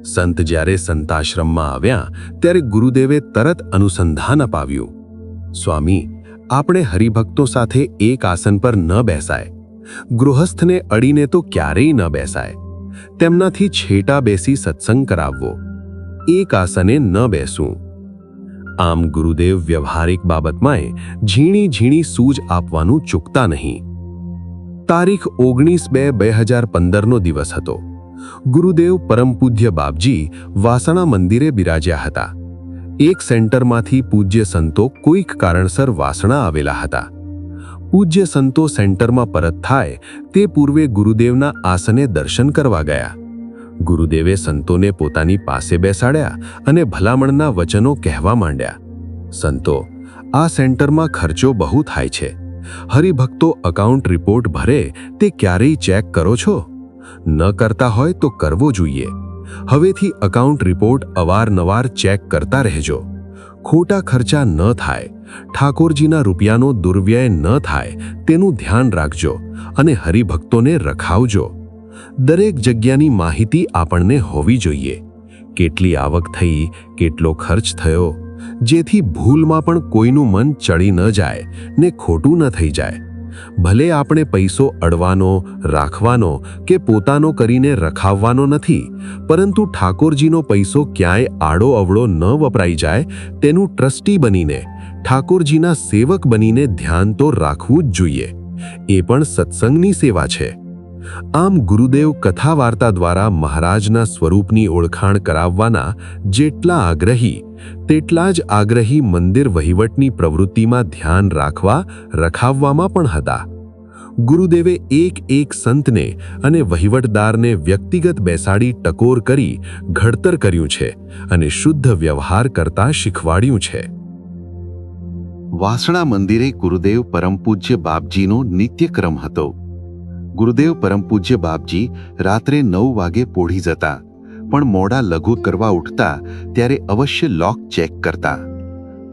સંત જ્યારે સંતાશ્રમમાં આવ્યા ત્યારે ગુરુદેવે તરત અનુસંધાન અપાવ્યું, સ્વામી, આપણે હરિભક્તો સાથે એક આસન પર ન બેસાય. ગૃહસ્થને અડીને તો ક્યારેય ન બેસાય. તેમનાથી છેટા બેસી સત્સંગ કરાવવો. એક આસને ન બેસવું. આમ ગુરુદેવ વ્યવહારિક બાબતમાં ઝીણી ઝીણી સૂઝ આપવાનું ચૂકતા નહીં. તારીખ 19/2/2015નો દિવસ હતો. ગુરુદેવ પરમ પૂજ્ય બાપજી વાસણા મંદિરે બિરાજ્યા હતા. એક સેન્ટરમાંથી પૂજ્ય સંતો કોઈક કારણસર વાસણા આવેલા હતા. પૂજ્ય સંતો સેન્ટરમાં પરત થાય તે પૂર્વે ગુરુદેવના આસને દર્શન કરવા ગયા. ગુરુદેવે સંતોને પોતાની પાસે બેસાડ્યા અને ભલામણના વચનો કહેવા માંડ્યા. સંતો, આ સેન્ટરમાં ખર્ચો બહુ થાય છે. હરિભક્તો અકાઉન્ટ રિપોર્ટ ભરે તે ક્યારેય ચેક કરો છો? ન કરતા હોય તો કરવો જોઈએ. હવેથી અકાઉન્ટ રિપોર્ટ અવારનવાર ચેક કરતા રહેજો. ખોટા ખર્ચા ન થાય, ઠાકોરજીના રૂપિયાનો દુર્વ્યય ન થાય તેનું ધ્યાન રાખજો અને હરિભક્તોને રખાવજો. દરેક જગ્યાની માહિતી આપણને હોવી જોઈએ. કેટલી આવક થઈ, કેટલો ખર્ચ થયો, જેથી ભૂલમાં પણ કોઈનું મન ચડી ન જાય ને ખોટું ન થઈ જાય. ભલે આપણે પૈસો અડવાનો, રાખવાનો કે પોતાનો કરીને રખાવવાનો નથી, પરંતુ ઠાકોરજીનો પૈસો ક્યાંય આડો અવળો ન વપરાઈ જાય તેનું ટ્રસ્ટી બનીને, ઠાકોરજીના સેવક બનીને ધ્યાન તો રાખવું જ જોઈએ. એ પણ સત્સંગની સેવા છે. આમ ગુરુદેવ કથા વાર્તા દ્વારા મહારાજના સ્વરૂપની ઓળખાણ કરાવવાના જેટલા આગ્રહી, તેટલા જ આગ્રહી મંદિર વહીવટની પ્રવૃત્તિમાં ધ્યાન રાખવા, રખાવવામાં પણ હતા. ગુરુદેવે એક સંતને અને વહીવટદારને વ્યક્તિગત બેસાડી ટકોર કરી ઘડતર કર્યું છે અને શુદ્ધ વ્યવહાર કરતા શીખવાડ્યું છે. વાસણા મંદિરે ગુરુદેવ પરમ પૂજ્ય બાપજીનો નિત્યક્રમ હતો. ગુરુદેવ પરમ પૂજ્ય બાપજી રાત્રે 9 વાગે પોઢી જતા, પણ મોડા લઘુ કરવા ઉઠતા ત્યારે અવશ્ય લોક ચેક કરતા.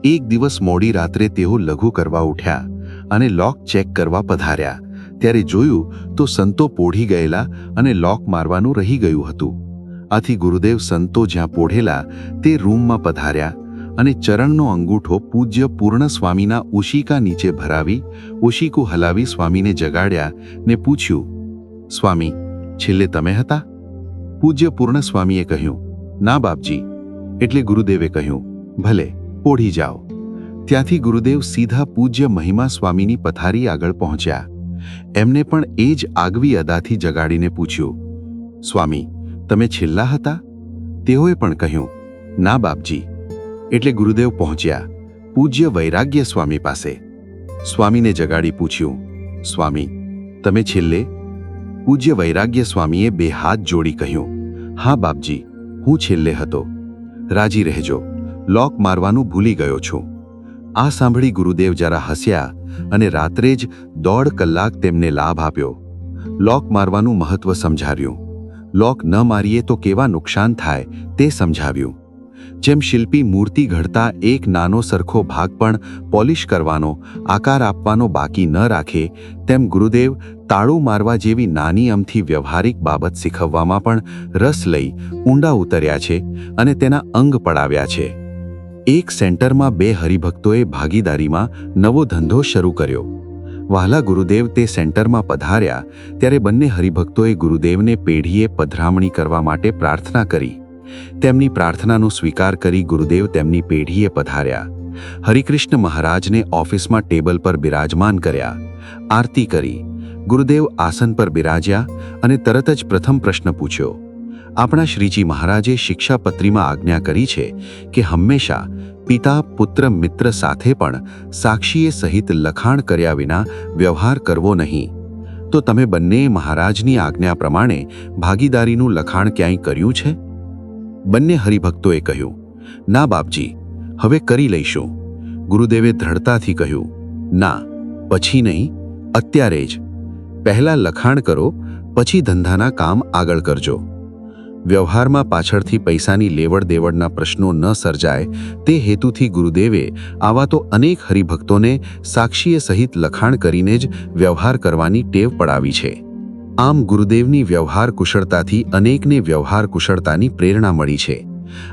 એક દિવસ મોડી રાત્રે તેઓ લઘુ કરવા ઉઠ્યા અને લોક ચેક કરવા પધાર્યા ત્યારે જોયું તો સંતો પોઢી ગયેલા અને લોક મારવાનું રહી ગયું હતું. આથી ગુરુદેવ સંતો જ્યાં પોઢેલા તે રૂમમાં પધાર્યા અને ચરણનો અંગૂઠો પૂજ્ય પૂર્ણ સ્વામીના ઉશિકા નીચે ભરાવી ઉશિકું હલાવી સ્વામીને જગાડ્યા ને પૂછ્યું, સ્વામી, છેલ્લે તમે હતા? પૂજ્ય પૂર્ણ સ્વામીએ કહ્યું, ના બાપજી. એટલે ગુરુદેવે કહ્યું, ભલે પોઢી જાઓ. ત્યાંથી ગુરુદેવ સીધા પૂજ્ય મહિમા સ્વામીની પથારી આગળ પહોંચ્યા. એમને પણ એ જ આગવી અદાથી જગાડીને પૂછ્યું, સ્વામી, તમે છેલ્લા હતા? તેઓએ પણ કહ્યું, ના બાપજી. એટલે ગુરુદેવ પહોંચ્યા પૂજ્ય વૈરાગ્ય સ્વામી પાસે. સ્વામીને જગાડી પૂછ્યું, સ્વામી, તમે છેલ્લે? પૂજ્ય વૈરાગ્ય સ્વામીએ બે હાથ જોડી કહ્યું, હા બાપજી, હું છેલ્લે હતો. રાજી રહેજો, લોક મારવાનું ભૂલી ગયો છું. આ સાંભળી ગુરુદેવ જરા હસ્યા અને રાત્રે જ 1.5 કલાક તેમને લાભ આપ્યો. લોક મારવાનું મહત્વ સમજાવ્યું. લોક ન મારીએ તો કેવા નુકસાન થાય તે સમજાવ્યું. જેમ શિલ્પી મૂર્તિ ઘડતા એક નાનો સરખો ભાગ પણ પોલિશ કરવાનો, આકાર આપવાનો બાકી ન રાખે, તેમ ગુરુદેવ તાળું મારવા જેવી નાની અમથી વ્યવહારિક બાબત શીખવવામાં પણ રસ લઈ ઊંડા ઉતર્યા છે અને તેના અંગ પડાવ્યા છે. એક સેન્ટરમાં 2 હરિભક્તોએ ભાગીદારીમાં નવો ધંધો શરૂ કર્યો. વહાલા ગુરુદેવ તે સેન્ટરમાં પધાર્યા ત્યારે બંને હરિભક્તોએ ગુરુદેવને પેઢીએ પધરામણી કરવા માટે પ્રાર્થના કરી. તેમની પ્રાર્થનાનો સ્વીકાર કરી ગુરુદેવ તેમની પેઢીએ પધાર્યા. હરિકૃષ્ણ મહારાજને ઓફિસમાં ટેબલ પર બિરાજમાન કર્યા. આરતી કરી. ગુરુદેવ આસન પર બિરાજ્યા અને તરત જ પ્રથમ પ્રશ્ન પૂછ્યો. આપણા શ્રીજી મહારાજે શિક્ષાપત્રીમાં આજ્ઞા કરી છે કે હંમેશા પિતા, પુત્ર, મિત્ર સાથે પણ સાક્ષીએ સહિત લખાણ કર્યા વિના વ્યવહાર કરવો નહીં. તો તમે બંને મહારાજની આજ્ઞા પ્રમાણે ભાગીદારીનું લખાણ ક્યાંય કર્યું છે? બંને હરિભક્તોએ કહ્યું, ના બાપજી, હવે કરી લઈશું. ગુરુદેવે દ્રઢતાથી કહ્યું, ના, પછી નહીં, અત્યારે જ. પહેલાં લખાણ કરો, પછી ધંધાના કામ આગળ કરજો. વ્યવહારમાં પાછળથી પૈસાની લેવડ દેવડના પ્રશ્નો ન સર્જાય તે હેતુથી ગુરુદેવે આવા તો અનેક હરિભક્તોને સાક્ષીએ સહિત લખાણ કરીને જ વ્યવહાર કરવાની ટેવ પડાવી છે. આમ ગુરુદેવની વ્યવહાર કુશળતાથી અનેકને વ્યવહાર કુશળતાની પ્રેરણા મળી છે.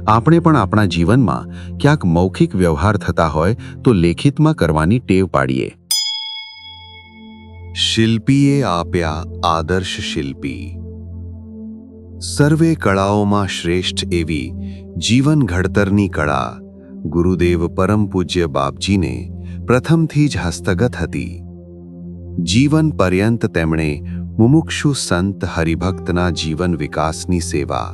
આપણે પણ આપણા જીવનમાં ક્યાંક મૌખિક વ્યવહાર થતા હોય તો લેખિતમાં કરવાની ટેવ પાડીએ. શિલ્પીએ આપ્યા આદર્શ શિલ્પી. સર્વે કળાઓમાં શ્રેષ્ઠ એવી જીવન ઘડતરની કળા ગુરુદેવ પરમ પૂજ્ય બાપજીને પ્રથમથી જ હસ્તગત હતી. જીવન પર્યંત તેમણે મુમુક્ષુ સંત હરિભક્તના જીવન વિકાસની સેવા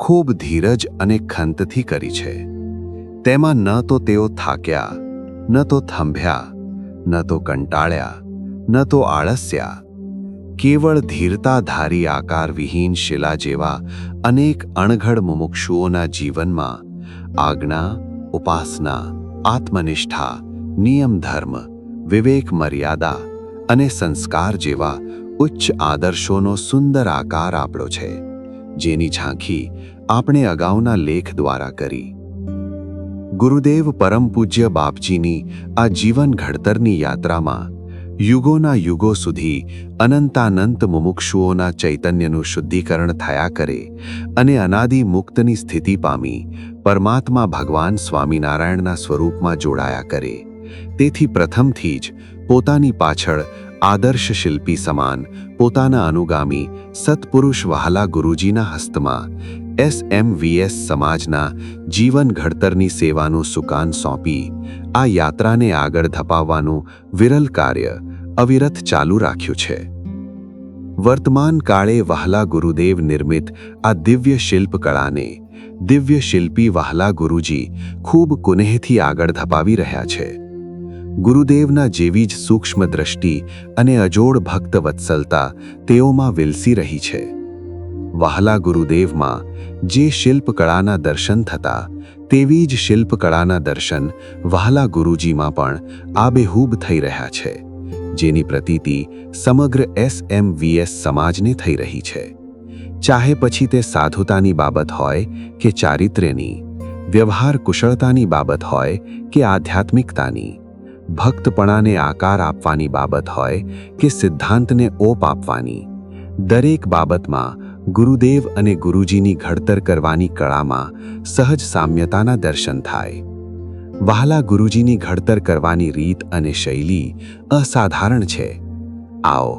ખૂબ ધીરજ અને ખંતથી કરી છે. તેમાં ન તો તેઓ થાક્યા, ન તો થંભ્યા, ન તો કંટાળ્યા, ન તો આળસ્યા. કેવળ ધીરતાધારી આકારવિહીન શિલા જેવા અનેક અણઘડ મુમુક્ષુઓના જીવનમાં આજ્ઞા, ઉપાસના, આત્મનિષ્ઠા, નિયમ ધર્મ, વિવેક મર્યાદા અને સંસ્કાર જેવા ઉચ્ચ આદર્શોનો સુંદર આકાર આપ્યો છે, જેની ઝાંખી આપણે અગાઉના લેખ દ્વારા કરી. ગુરુદેવ પરમ પૂજ્ય બાપજીની આ જીવન ઘડતરની યાત્રામાં યુગોના યુગો સુધી અનંતાનંત મુમુક્ષુઓના ચૈતન્યનું શુદ્ધિકરણ થયા કરે અને અનાદિ મુક્તની સ્થિતિ પામી પરમાત્મા ભગવાન સ્વામિનારાયણના સ્વરૂપમાં જોડાયા કરે. તેથી પ્રથમથી જ પોતાની પાછળ આદર્શ શિલ્પી સમાન પોતાના અનુગામી સત્પુરુષ વહાલા ગુરુજીના હસ્તમાં SMVS સમાજના જીવન ઘડતરની સેવાનું સુકાન સોંપી આ યાત્રાને આગળ ધપાવવાનું વિરલ કાર્ય અવિરત ચાલુ રાખ્યું છે. વર્તમાન કાળે વહાલા ગુરુદેવ નિર્મિત આ દિવ્ય શિલ્પ કળાને દિવ્ય શિલ્પી વહાલા ગુરુજી ખૂબ કુનેહથી આગળ ધપાવી રહ્યા છે. ગુરુદેવના જેવી જ સૂક્ષ્મ દ્રષ્ટિ અને અજોડ ભક્ત વત્સલતા તેઓમાં વિલસી રહી છે. વહાલા ગુરુદેવમાં જે શિલ્પકળાના દર્શન થતા તેવી જ શિલ્પકળાના દર્શન વહાલા ગુરુજીમાં પણ આબેહૂબ થઈ રહ્યા છે, જેની પ્રતીતિ સમગ્ર SMVS સમાજને થઈ રહી છે. ચાહે પછી તે સાધુતાની બાબત હોય કે ચારિત્ર્યની, વ્યવહાર કુશળતાની બાબત હોય કે આધ્યાત્મિકતાની, ભક્તપણાને આકાર આપવાની બાબત હોય કે સિદ્ધાંતને ઓપ આપવાની, દરેક બાબતમાં ગુરુદેવ અને ગુરુજીની ઘડતર કરવાની કળામાં સહજ સામ્યતાના દર્શન થાય. વહાલા ગુરુજીની ઘડતર કરવાની રીત અને શૈલી અસાધારણ છે. આવો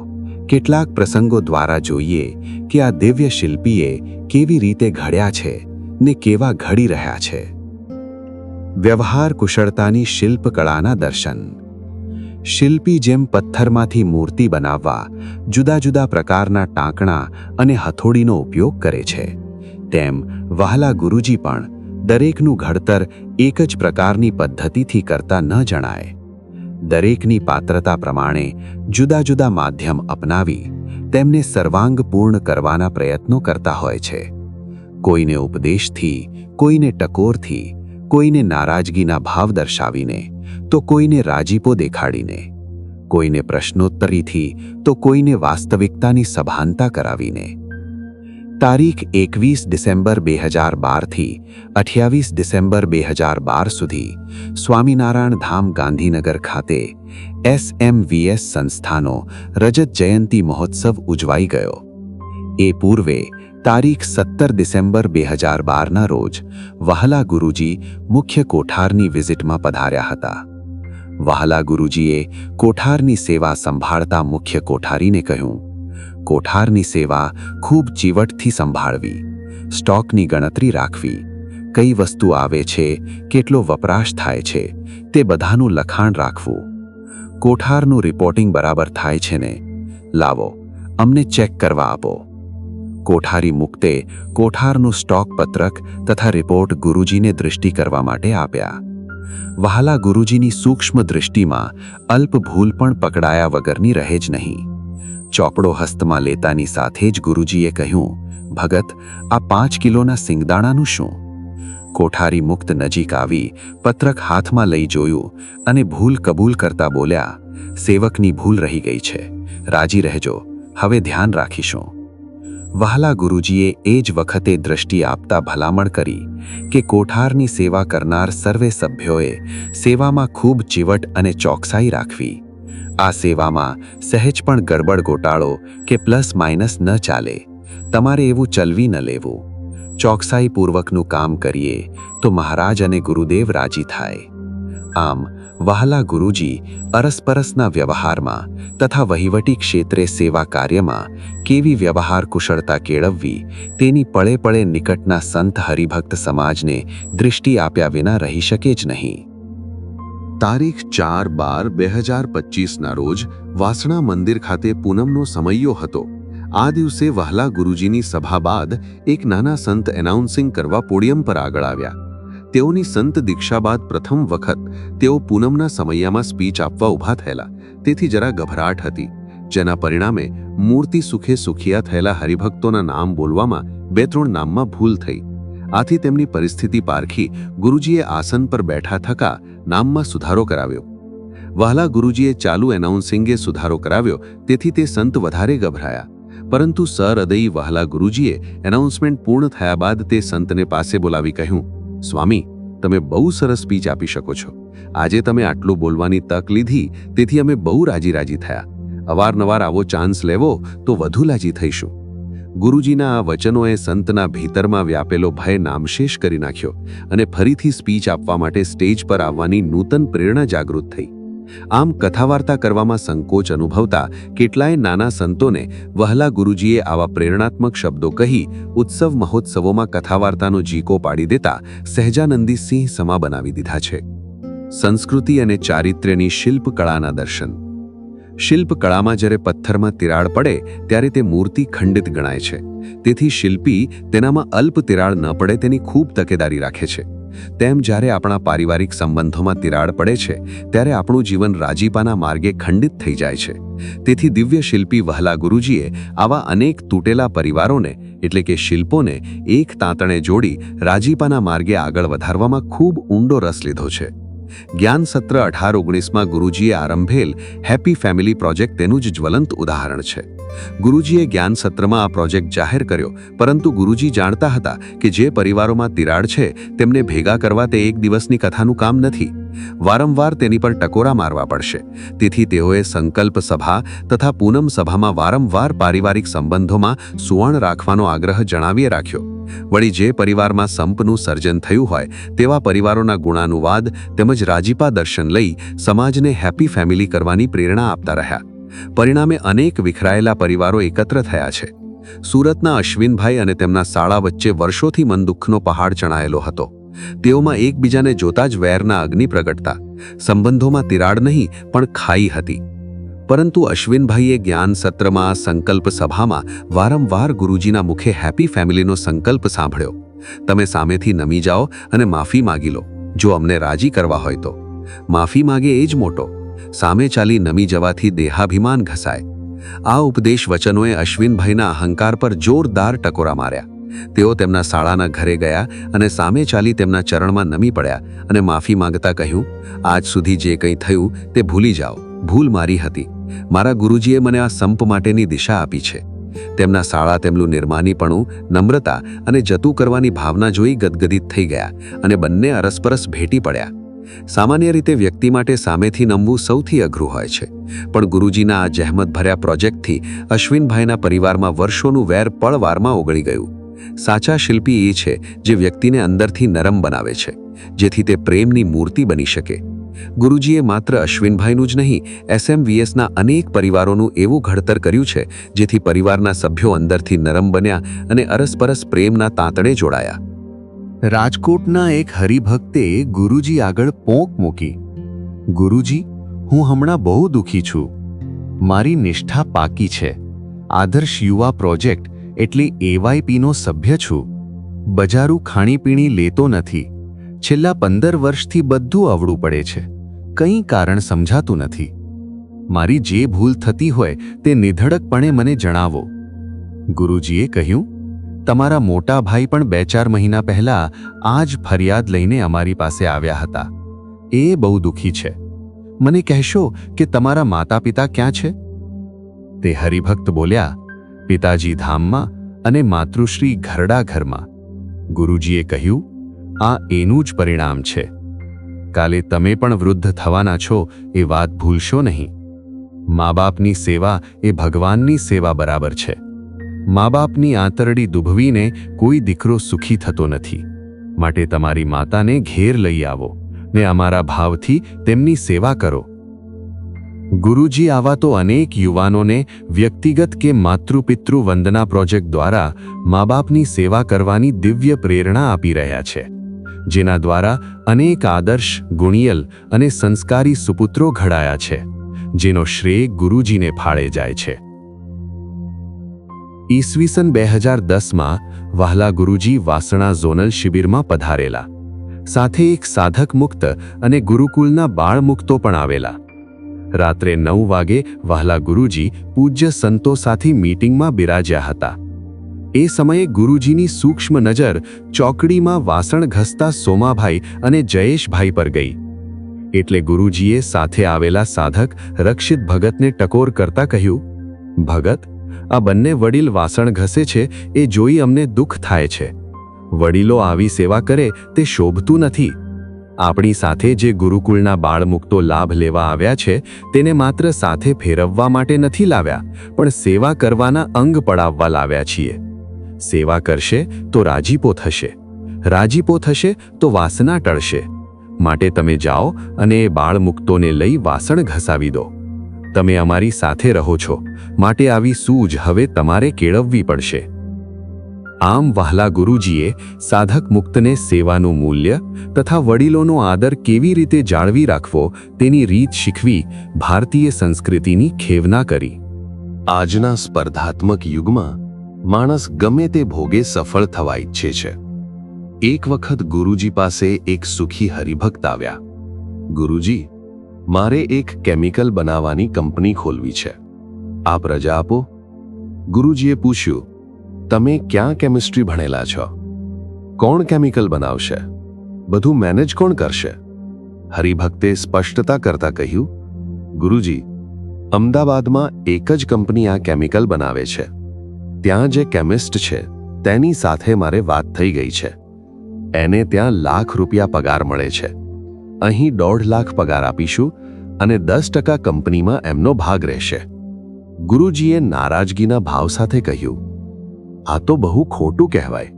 કેટલાક પ્રસંગો દ્વારા જોઈએ કે આ દિવ્ય શિલ્પીએ કેવી રીતે ઘડ્યા છે ને કેવા ઘડી રહ્યા છે. વ્યવહાર કુશળતાની શિલ્પકળાના દર્શન. શિલ્પી જેમ પથ્થરમાંથી મૂર્તિ બનાવવા જુદા જુદા પ્રકારના ટાંકણા અને હથોડીનો ઉપયોગ કરે છે, તેમ વહાલા ગુરુજી પણ દરેકનું ઘડતર એક જ પ્રકારની પદ્ધતિથી કરતા ન જણાય. દરેકની પાત્રતા પ્રમાણે જુદા જુદા માધ્યમ અપનાવી તેમને સર્વાંગપૂર્ણ કરવાના પ્રયત્નો કરતા હોય છે. કોઈને ઉપદેશથી, કોઈને ટકોરથી, કોઈને નારાજગીના ભાવ દર્શાવીને, તો કોઈને રાજીપો દેખાડીને, કોઈને પ્રશ્નોત્તરીથી, તો કોઈને વાસ્તવિકતાની સભાનતા કરાવીને. તારીખ 21 ડિસેમ્બર 2012થી 28 ડિસેમ્બર 2012 સુધી સ્વામિનારાયણ ધામ ગાંધીનગર ખાતે SMVS સંસ્થાનો રજત જયંતી મહોત્સવ ઉજવાઈ ગયો. એ પૂર્વે તારીખ 17 ડિસેમ્બર 2012ના રોજ વહાલા ગુરુજી મુખ્ય કોઠારની વિઝિટમાં પધાર્યા હતા. વહાલા ગુરુજીએ કોઠારની સેવા સંભાળતા મુખ્ય કોઠારીને કહ્યું, કોઠારની સેવા ખૂબ ચીવટથી સંભાળવી, સ્ટોકની ગણતરી રાખવી, કઈ વસ્તુ આવે છે, કેટલો વપરાશ થાય છે, તે બધાનું લખાણ રાખવું. કોઠારનું રિપોર્ટિંગ બરાબર થાય છે ને? લાવો, અમને ચેક કરવા આપો. કોઠારી મુક્તે કોઠારનું સ્ટોક પત્રક તથા રિપોર્ટ ગુરુજીને દૃષ્ટિ કરવા માટે આપ્યા. વહાલા ગુરુજીની સૂક્ષ્મ દૃષ્ટિમાં અલ્પ ભૂલ પણ પકડાયા વગરની રહે જ નહીં. ચોપડો હસ્તમાં લેતાની સાથે જ ગુરુજીએ કહ્યું, ભગત, આ 5 કિલોના સિંગદાણાનું શું? કોઠારી મુક્ત નજીક આવી પત્રક હાથમાં લઈ જોયું અને ભૂલ કબૂલ કરતા બોલ્યા, સેવકની ભૂલ રહી ગઈ છે, રાજી રહેજો, હવે ધ્યાન રાખીશું. વહાલા ગુરુજીએ એ જ વખતે દૃષ્ટિ આપતા ભલામણ કરી કે કોઠારની સેવા કરનાર સર્વે સભ્યોએ સેવામાં ખૂબ ચીવટ અને ચોકસાઈ રાખવી. આ સેવામાં સહેજ પણ ગડબડ ગોટાળો કે પ્લસ માઇનસ ન ચાલે. તમારે એવું ચલવી ન લેવું. ચોકસાઈપૂર્વકનું કામ કરીએ તો મહારાજ અને ગુરુદેવ રાજી થાય. આમ વહાલા ગુરુજી અરસપરસના વ્યવહારમાં તથા વહીવટી ક્ષેત્રે સેવા કાર્યમાં કેવી વ્યવહાર કુશળતા કેળવવી તેની પળે પળે નિકટના સંત હરિભક્ત સમાજને દૃષ્ટિ આપ્યા વિના રહી શકે જ નહીં. તારીખ 4/12/2025ના રોજ વાસણા મંદિર ખાતે પૂનમનો સમયો હતો. આ દિવસે વહાલા ગુરુજીની સભા બાદ એક નાના સંત એનાઉન્સિંગ કરવા પોડિયમ પર આગળ આવ્યા. તેઓની સંત દીક્ષા બાદ પ્રથમ વખત તેઓ પૂનમના સમયમાં સ્પીચ આપવા ઊભા થયેલા, તેથી જરા ગભરાટ હતી, જેના પરિણામે મૂર્તિ સુખે સુખિયા થયેલા હરિભક્તોના નામ બોલવામાં 2-3 નામમાં ભૂલ થઈ. આથી તેમની પરિસ્થિતિ પારખી ગુરુજીએ આસન પર બેઠા થકા નામમાં સુધારો કરાવ્યો. વહાલા ગુરુજીએ ચાલુ એનાઉન્સિંગે સુધારો કરાવ્યો, તેથી તે સંત વધારે ગભરાયા. પરંતુ સહૃદયી વહાલા ગુરુજીએ એનાઉન્સમેન્ટ પૂર્ણ થયા બાદ તે સંતને પાસે બોલાવી કહ્યું, સ્વામી, તમે બહુ સરસ સ્પીચ આપી શકો છો. આજે તમે આટલું બોલવાની તક લીધી, તેથી અમે બહુ રાજી થયા. અવારનવાર આવો ચાન્સ લેવો તો વધુ રાજી થઈશું. ગુરુજીના આ વચનોએ સંતના ભીતરમાં વ્યાપેલો ભય નામશેષ કરી નાખ્યો અને ફરીથી સ્પીચ આપવા માટે સ્ટેજ પર આવવાની નૂતન પ્રેરણા જાગૃત થઈ. આમ કથાવાર્તા કરવામાં સંકોચ અનુભવતા કેટલાય નાના સંતોને વહાલા ગુરુજીએ આવા પ્રેરણાત્મક શબ્દો કહી ઉત્સવ મહોત્સવોમાં કથાવાર્તાનો જીકો પાડી દેતા સહજાનંદી સિંહ સમા બનાવી દીધા છે. સંસ્કૃતિ અને ચારિત્ર્યની શિલ્પકળાના દર્શન. શિલ્પકળામાં જ્યારે પથ્થરમાં તિરાડ પડે ત્યારે તે મૂર્તિ ખંડિત ગણાય છે. તેથી શિલ્પી તેનામાં અલ્પ તિરાડ ન પડે તેની ખૂબ તકેદારી રાખે છે. તેમ જ્યારે આપણા પારિવારિક સંબંધોમાં તિરાડ પડે છે ત્યારે આપણું જીવન રાજીપાના માર્ગે ખંડિત થઈ જાય છે. તેથી દિવ્ય શિલ્પી વહાલા ગુરુજીએ આવા અનેક તૂટેલા પરિવારોને એટલે કે શિલ્પોને એક તાંતણે જોડી રાજીપાના માર્ગે આગળ વધારવામાં ખૂબ ઊંડો રસ લીધો છે. જ્ઞાન સત્ર 18-19માં ગુરુજીએ આરંભેલ હેપી ફેમિલી પ્રોજેક્ટ તેનું જ જ્વલંત ઉદાહરણ છે. ગુરુજીએ જ્ઞાન સત્રમાં આ પ્રોજેક્ટ જાહેર કર્યો, પરંતુ ગુરુજી જાણતા હતા કે જે પરિવારોમાં તિરાડ છે તેમને ભેગા કરવા તે એક દિવસની કથાનું કામ નથી. વારંવાર તેની પર ટકોરા મારવા પડશે. તેથી તેઓએ સંકલ્પ સભા તથા પૂનમ સભામાં વારંવાર પારિવારિક સંબંધોમાં સુવર્ણ રાખવાનો આગ્રહ જણાવીએ રાખ્યો. વળી જે પરિવારમાં સંપનું સર્જન થયું હોય તેવા પરિવારોના ગુણાનુવાદ તેમજ રાજીપા દર્શન લઈ સમાજને હેપી ફેમિલી કરવાની પ્રેરણા આપતા રહ્યા. પરિણામે અનેક વિખરાયેલા પરિવારો એકત્ર થયા છે. સુરતના અશ્વિનભાઈ અને તેમના સાળા વચ્ચે વર્ષોથી મન દુઃખનો પહાડ ચણાયેલો હતો. તેઓમાં એકબીજાને જોતા જ વેરના અગ્નિ પ્રગટતા. સંબંધોમાં તિરાડ નહીં પણ ખાઈ હતી. પરંતુ અશ્વિનભાઈએ જ્ઞાન સત્રમાં, સંકલ્પ સભામાં વારંવાર ગુરુજીના મુખે હેપી ફેમિલીનો સંકલ્પ સાંભળ્યો. તમે સામેથી નમી જાઓ અને માફી માગી લો, જો અમને રાજી કરવા હોય તો. માફી માગે એ જ મોટો. સામે ચાલી નમી જવાથી દેહાભિમાન ઘસાય. આ ઉપદેશ વચનોએ અશ્વિનભાઈના અહંકાર પર જોરદાર ટકોરા માર્યા. તેઓ તેમના શાળાના ઘરે ગયા અને સામે ચાલી તેમના ચરણમાં નમી પડ્યા અને માફી માંગતા કહ્યું, આજ સુધી જે કંઈ થયું તે ભૂલી જાઓ. ભૂલ મારી હતી. મારા ગુરુજીએ મને આ સંપ માટેની દિશા આપી છે. તેમના શાળા તેમનું નિર્માનીપણું, નમ્રતા અને જતું કરવાની ભાવના જોઈ ગદગદિત થઈ ગયા અને બંને અરસપરસ ભેટી પડ્યા. સામાન્ય રીતે વ્યક્તિ માટે સામેથી નમવું સૌથી અઘરું હોય છે, પણ ગુરુજીના આ જહેમતભર્યા પ્રોજેક્ટથી અશ્વિનભાઈના પરિવારમાં વર્ષોનું વેર પળવારમાં ઓગળી ગયું. સાચા શિલ્પી એ છે જે વ્યક્તિને અંદરથી નરમ બનાવે છે, જેથી તે પ્રેમની મૂર્તિ બની શકે. ગુરુજીએ માત્ર અશ્વિનભાઈનું જ નહીં, SMVSના અનેક પરિવારોનું એવું ઘડતર કર્યું છે, જેથી પરિવારના સભ્યો અંદરથી નરમ બન્યા અને અરસપરસ પ્રેમના તાંતણે જોડાયા. રાજકોટના એક હરિભક્તે ગુરુજી આગળ પોંક મૂકી. ગુરુજી, હું હમણાં બહુ દુઃખી છું. મારી નિષ્ઠા પાકી છે. આદર્શ યુવા પ્રોજેક્ટ એટલે AYPનો સભ્ય છું. બજારું ખાણીપીણી લેતો નથી. છેલ્લા 15 વર્ષથી બધું અવળું પડે છે. કંઈ કારણ સમજાતું નથી. મારી જે ભૂલ થતી હોય તે નિધડકપણે મને જણાવો. ગુરુજીએ કહ્યું, તમારા મોટા ભાઈ પણ 2-4 મહિના પહેલા આ જ ફરિયાદ લઈને અમારી પાસે આવ્યા હતા. એ બહુ દુઃખી છે. મને કહેશો કે તમારા માતા પિતા ક્યાં છે? તે હરિભક્ત બોલ્યા, પિતાજી ધામમાં અને માતૃશ્રી ઘરડા ઘરમાં. ગુરુજીએ કહ્યું, આ એનું જ પરિણામ છે. કાલે તમે પણ વૃદ્ધ થવાના છો એ વાત ભૂલશો નહીં. મા બાપની સેવા એ ભગવાનની સેવા બરાબર છે. મા બાપની આંતરડી દુભવીને કોઈ દીકરો સુખી થતો નથી. માટે તમારી માતાને ઘેર લઈ આવો ને અમારા ભાવથી તેમની સેવા કરો. ગુરુજી આવા તો અનેક યુવાનોને વ્યક્તિગત કે માતૃપિતૃ વંદના પ્રોજેક્ટ દ્વારા મા બાપની સેવા કરવાની દિવ્ય પ્રેરણા આપી રહ્યા છે, જેના દ્વારા અનેક આદર્શ, ગુણિયલ અને સંસ્કારી સુપુત્રો ઘડાયા છે, જેનો શ્રેય ગુરુજીને ફાળે જાય છે. ઈસવીસન 2010માં વહાલા ગુરુજી વાસણા ઝોનલ શિબિરમાં પધારેલા. સાથે એક સાધક મુક્ત અને ગુરુકુલના બાળ મુક્તો પણ આવેલા. રાત્રે 9 વાગે વહાલા ગુરુજી પૂજ્ય સંતો સાથે મીટિંગમાં બિરાજ્યા હતા. એ સમયે ગુરુજીની સૂક્ષ્મ નજર ચોકડીમાં વાસણ ઘસતા સોમાભાઈ અને જયેશભાઈ પર ગઈ. એટલે ગુરુજીએ સાથે આવેલા સાધક રક્ષિત ભગતને ટકોર કરતા કહ્યું, ભગત, આ બંને વડીલ વાસણ ઘસે છે એ જોઈ અમને દુઃખ થાય છે. વડીલો આવી સેવા કરે તે શોભતું નથી. આપણી સાથે જે ગુરુકુળના બાળમુક્તો લાભ લેવા આવ્યા છે તેને માત્ર સાથે ફેરવવા માટે નથી લાવ્યા, પણ સેવા કરવાના અંગ પડાવવા લાવ્યા છીએ. સેવા કરશે તો રાજીપો થશે. રાજીપો થશે તો વાસના ટળશે. માટે તમે જાઓ અને એ બાળમુક્તોને લઈ વાસણ ઘસાવી દો. તમે અમારી સાથે રહો છો, માટે આવી સૂઝ હવે તમારે કેળવવી પડશે. આમ વહાલા ગુરુજીએ સાધક મુક્તને સેવાનું મૂલ્ય તથા વડીલોનો આદર કેવી રીતે જાળવી રાખવો તેની રીત શીખવી ભારતીય સંસ્કૃતિની ખેવના કરી. આજના સ્પર્ધાત્મક યુગમાં માણસ ગમે તે ભોગે સફળ થવા ઈચ્છે છે. એક વખત ગુરુજી પાસે એક સુખી હરિભક્ત આવ્યા. ગુરુજી, મારે એક કેમિકલ બનાવવાની કંપની ખોલવી છે. આપ રજા આપો. ગુરુજીએ પૂછ્યું, તમે ક્યાં કેમિસ્ટ્રી ભણેલા છો? કોણ કેમિકલ બનાવશે? બધું મેનેજ કોણ કરશે? હરિભક્તે સ્પષ્ટતા કરતા કહ્યું, ગુરુજી, અમદાવાદમાં એક જ કંપની આ કેમિકલ બનાવે છે. ત્યાં જે કેમિસ્ટ છે તેની સાથે મારે વાત થઈ ગઈ છે. એને ત્યાં ₹1,00,000 પગાર મળે છે. અહીં 1.5 લાખ પગાર આપીશું અને 10% કંપનીમાં એમનો ભાગ રહેશે. ગુરુજીએ નારાજગીના ભાવ સાથે કહ્યું, આ તો બહુ ખોટું કહેવાય.